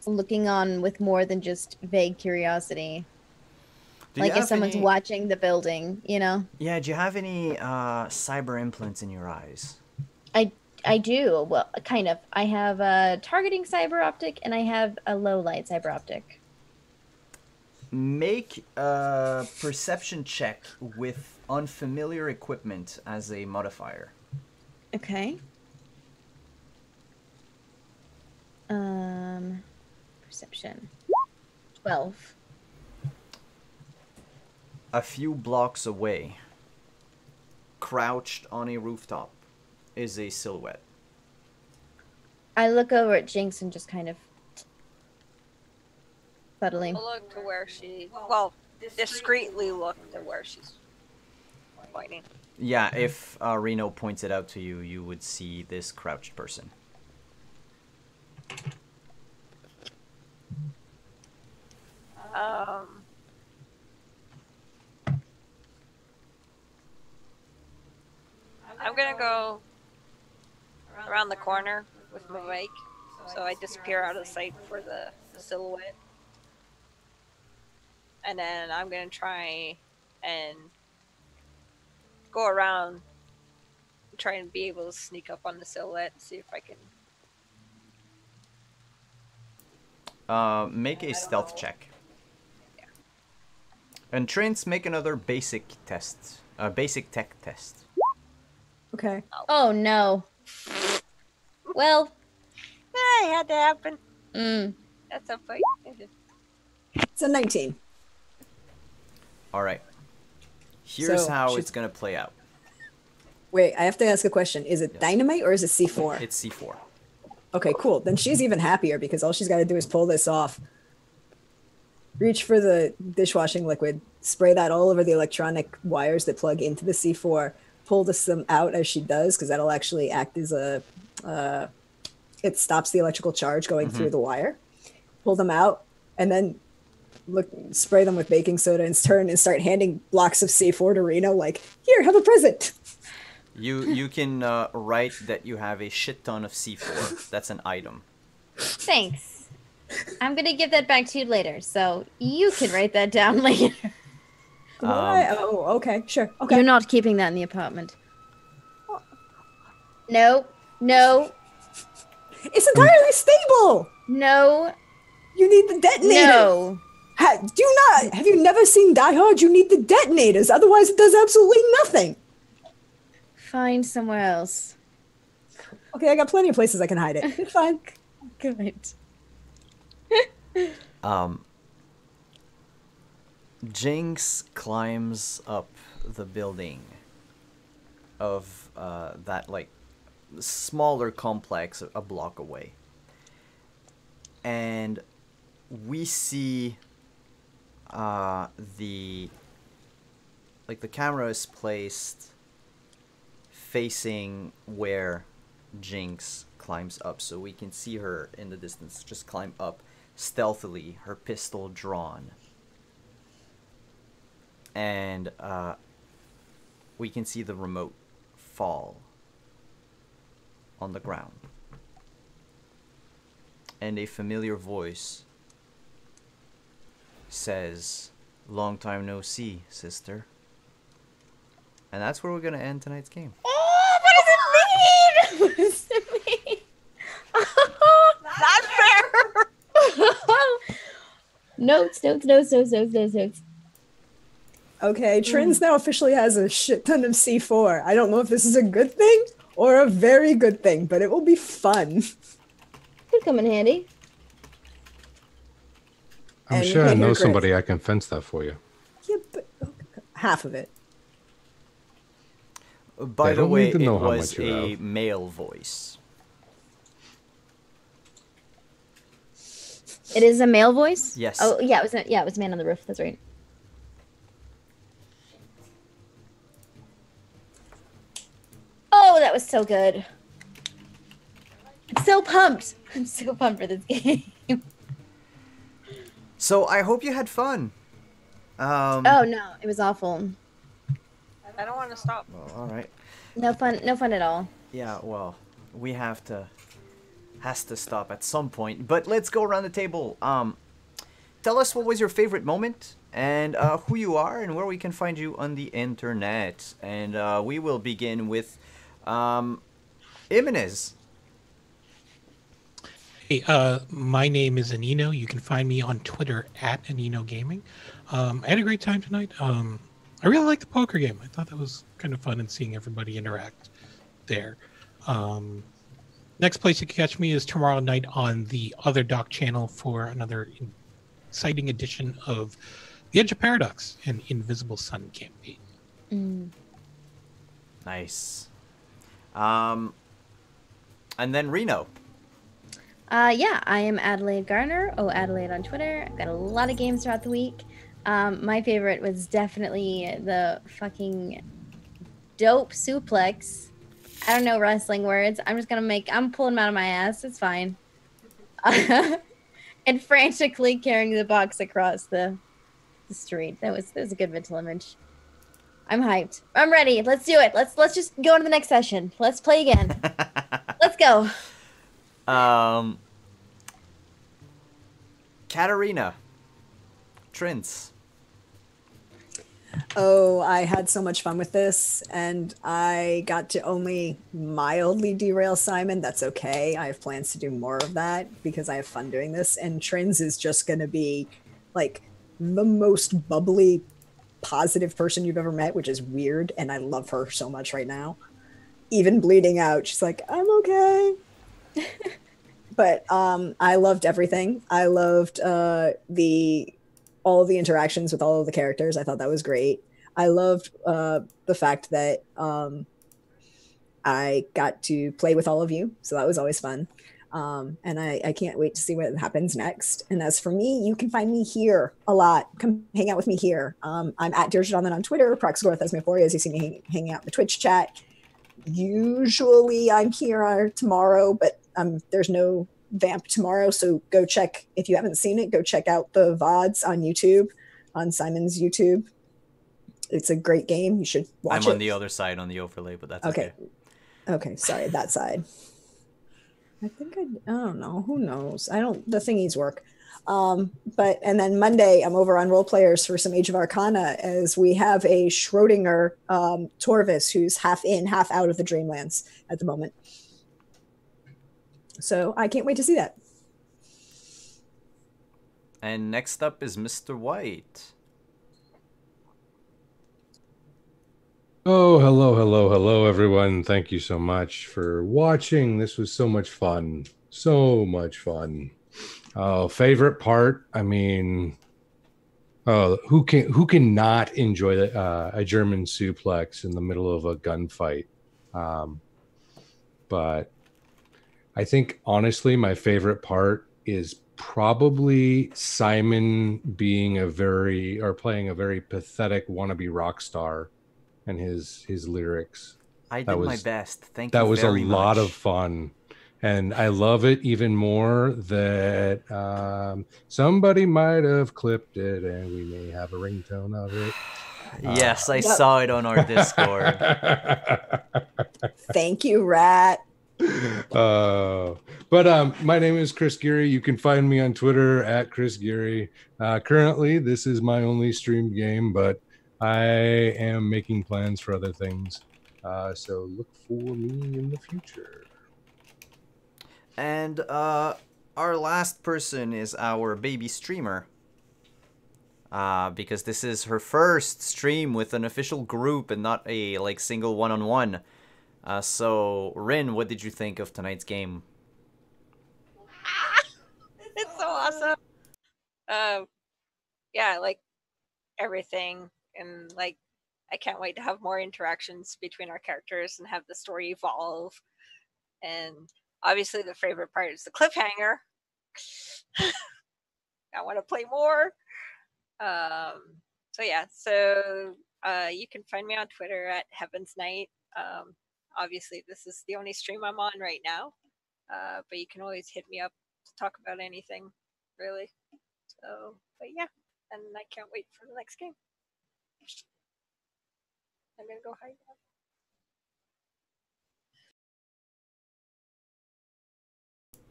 S2: looking on with more than just vague curiosity.
S1: Do you
S2: Like if
S1: have
S2: someone's
S1: any-
S2: watching the building, you know?
S1: Yeah, do you have any cyber implants in your eyes?
S2: I do. Well, kind of. I have a targeting cyber optic and I have a low light cyber optic.
S1: Make a perception check with unfamiliar equipment as a modifier.
S2: Okay. Perception. 12.
S1: A few blocks away, crouched on a rooftop, is a silhouette.
S2: I look over at Jinx and just kind of subtly.
S5: I'll look to where well, discreetly look to where she's pointing.
S1: Yeah, if Reno points it out to you, you would see this crouched person.
S5: I'm gonna go around the corner with my bike, so I disappear out of sight for the silhouette. And then I'm gonna try and go around, try and be able to sneak up on the silhouette and see if I can.
S1: Make a stealth check. And Trains, make another basic test. Basic tech test.
S3: Okay.
S2: Oh no. Well,
S5: It had to happen. That's a fight.
S3: It's a 19.
S1: Alright. Here's
S3: So,
S1: how
S3: she's-
S1: it's gonna play out.
S3: Wait, I have to ask a question. Is it dynamite or is it C4?
S1: It's C4.
S3: Okay, cool. Then she's even happier because all she's got to do is pull this off. Reach for the dishwashing liquid, spray that all over the electronic wires that plug into the C4, pull them out as she does because that'll actually act as a it stops the electrical charge going through the wire. Pull them out and then spray them with baking soda and start handing blocks of C4 to Reno like, here, have a present.
S1: You can write that you have a shit ton of C4. That's an item.
S2: thanks. I'm gonna give that back to you later, so you can write that down later.
S3: Why? Oh, okay, sure. Okay.
S2: You're not keeping that in the apartment. No, no,
S3: It's entirely stable.
S2: no,
S3: You need the detonator.
S2: no.
S3: Have you never seen Die Hard? You need the detonators. Otherwise, it does absolutely nothing.
S2: Find somewhere else.
S3: Okay, I got plenty of places I can hide it. It's fine.
S2: Good.
S1: Jinx climbs up the building of that like smaller complex a block away, and we see the camera is placed facing where Jinx climbs up, so we can see her in the distance just climb up stealthily, her pistol drawn. And we can see the remote fall on the ground. And a familiar voice says, Long time no see, sister. And that's where we're gonna end tonight's game.
S2: Oh, what does it mean? What does it mean?
S5: Not fair.
S2: Notes.
S3: Okay, Trins now officially has a shit ton of C4. I don't know if this is a good thing or a very good thing, but it will be fun.
S2: Could come in handy.
S6: I'm
S3: And you
S6: sure I
S3: can't hear
S6: know
S3: Chris.
S6: somebody I can fence that for you.
S3: Yeah, but half of it.
S1: By
S6: They
S1: the
S6: don't
S1: way,
S6: need to
S1: it
S6: know how
S1: was
S6: much you
S1: a
S6: have.
S1: male voice.
S2: It is a male voice?
S1: Yes.
S2: Oh, yeah, it was Man on the Roof. That's right. Oh, that was so good. I'm so pumped. I'm so pumped for this game.
S1: So I hope you had fun.
S2: Oh no, it was awful.
S5: I don't want to stop.
S1: Well, all right.
S2: No fun at all.
S1: Yeah, well, we has to stop at some point. But let's go around the table. Tell us what was your favorite moment and who you are and where we can find you on the internet. And we will begin with Imenez.
S4: Hey, my name is Anino. You can find me on Twitter at Anino Gaming. I had a great time tonight. I really liked the poker game. I thought that was kind of fun and seeing everybody interact there. Next place you can catch me is tomorrow night on the Other Doc channel for another exciting edition of The Edge of Paradox and Invisible Sun campaign.
S1: Nice. And then Reno.
S2: Yeah, I am Adelaide Garner. Oh, Adelaide on Twitter. I've got a lot of games throughout the week. My favorite was definitely the fucking dope suplex. I don't know wrestling words. I'm pulling them out of my ass. It's fine. And frantically carrying the box across the street. That was a good mental image. I'm hyped. I'm ready. Let's do it. Let's just go into the next session. Let's play again. Let's go.
S1: Katarina. Trins.
S3: Oh, I had so much fun with this, and I got to only mildly derail Simon. That's okay. I have plans to do more of that because I have fun doing this. And Trins is just going to be like the most bubbly, positive person you've ever met, which is weird. And I love her so much right now. Even bleeding out, she's like, I'm okay. But I loved everything. I loved all of the interactions with all of the characters. I thought that was great. I loved the fact that I got to play with all of you. So that was always fun. And I can't wait to see what happens next. And as for me, you can find me here a lot. Come hang out with me here. I'm at Dirgedonan on Twitter, Proxgorth as Mephoria, as you see me hanging out in the Twitch chat. Usually I'm here tomorrow, but there's no Vamp tomorrow, so go check, if you haven't seen it, go check out the VODs on YouTube, on Simon's YouTube. It's a great game. You should watch it.
S1: I'm on the other side on the overlay, but that's okay.
S3: Okay, sorry, that side. I don't know. Who knows? The thingies work. And then Monday, I'm over on Role Players for some Age of Arcana, as we have a Schrodinger Torvis who's half in, half out of the Dreamlands at the moment. So I can't wait to see that.
S1: And next up is Mr. White.
S6: Oh, hello, everyone. Thank you so much for watching. This was so much fun. So much fun. Oh, favorite part? I mean, who can not enjoy a German suplex in the middle of a gunfight? But I think, honestly, my favorite part is probably Simon playing a very pathetic wannabe rock star and his lyrics.
S1: I did my best. Thank you
S6: very much. That was a lot
S1: much.
S6: of fun. And I love it even more that somebody might have clipped it and we may have a ringtone of it.
S1: Yes, I saw it on our Discord.
S3: Thank you, Rat.
S6: My name is Chris Geary. You can find me on Twitter at Chris Geary. Currently, this is my only streamed game, but I am making plans for other things. So look for me in the future.
S1: And our last person is our baby streamer. Because this is her first stream with an official group and not a like single one-on-one. So Rin, what did you think of tonight's game?
S5: It's so awesome. Yeah, like everything, and like I can't wait to have more interactions between our characters and have the story evolve. And obviously, the favorite part is the cliffhanger. I want to play more. So yeah, so you can find me on Twitter at Heaven's Night. Obviously, this is the only stream I'm on right now, but you can always hit me up to talk about anything, really. So, but yeah, and I can't wait for the next game. I'm gonna go hide now.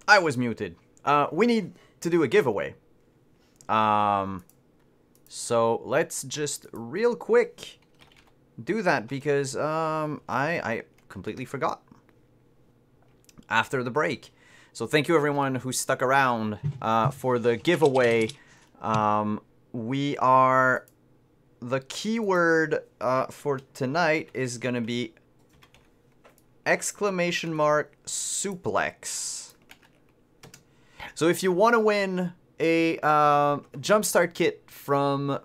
S1: I was muted. We need to do a giveaway. So let's just real quick do that because I completely forgot after the break. So thank you everyone who stuck around for the giveaway. The keyword for tonight is gonna be !suplex. So if you want to win a jumpstart kit from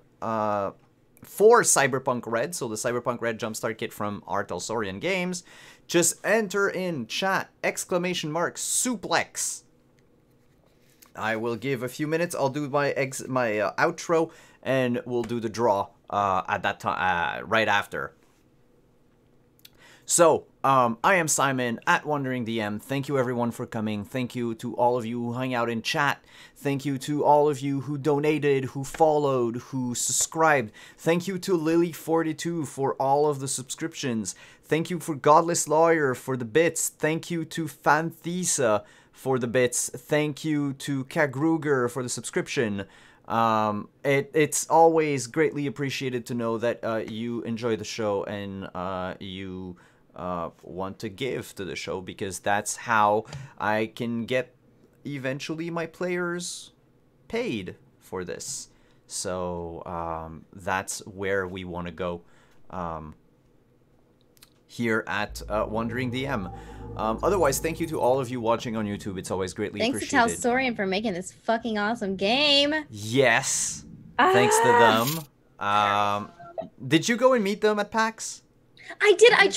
S1: for CyberPunk Red, so the CyberPunk Red jumpstart kit from Artalsorian Games, just enter in chat !suplex. I will give a few minutes. I'll do my outro, and we'll do the draw at that time right after. So, I am Simon at Wandering DM. Thank you everyone for coming. Thank you to all of you who hung out in chat. Thank you to all of you who donated, who followed, who subscribed. Thank you to Lily42 for all of the subscriptions. Thank you for Godless Lawyer for the bits. Thank you to Fanthesa for the bits. Thank you to Kagruger for the subscription. It's always greatly appreciated to know that you enjoy the show and you want to give to the show, because that's how I can get eventually my players paid for this. So that's where we want to go here at Wandering DM. Otherwise, thank you to all of you watching on YouTube. It's always greatly appreciated.
S2: Thanks to Talsorian for making this fucking awesome game.
S1: Yes. Thanks to them. Did you go and meet them at PAX?
S2: I did. I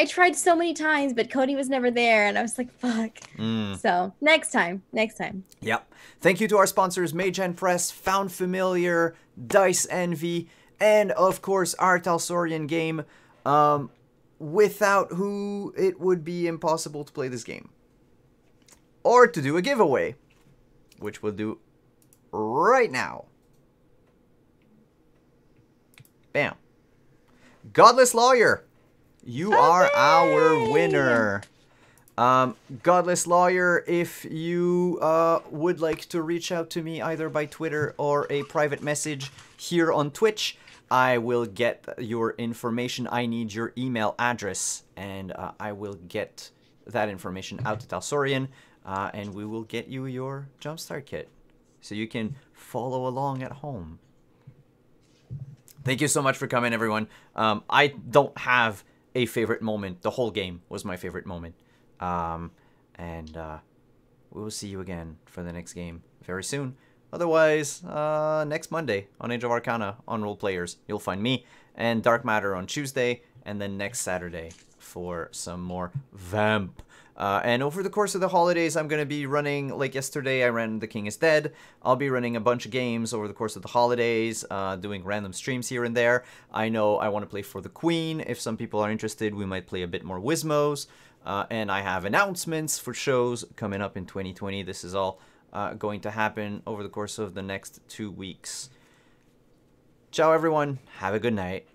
S2: tried so many times, but Cody was never there, and I was like, fuck. So next time.
S1: Yep. Thank you to our sponsors, Mage and Press, Found Familiar, Dice Envy, and of course our Talsorian game, without who it would be impossible to play this game. Or to do a giveaway, which we'll do right now. Bam. Godless Lawyer, you are our winner. Godless Lawyer, if you would like to reach out to me either by Twitter or a private message here on Twitch, I will get your information. I need your email address, and I will get that information out to Talsorian, and we will get you your Jumpstart Kit so you can follow along at home. Thank you so much for coming, everyone. I don't have a favorite moment. The whole game was my favorite moment. And we will see you again for the next game very soon. Otherwise, next Monday on Age of Arcana on Role Players, you'll find me and Dark Matter on Tuesday, and then next Saturday for some more Vamp. And over the course of the holidays, I'm going to be running, like yesterday, I ran The King is Dead. I'll be running a bunch of games over the course of the holidays, doing random streams here and there. I know I want to play for the Queen. If some people are interested, we might play a bit more Wizmos. And I have announcements for shows coming up in 2020. This is all going to happen over the course of the next 2 weeks. Ciao, everyone. Have a good night.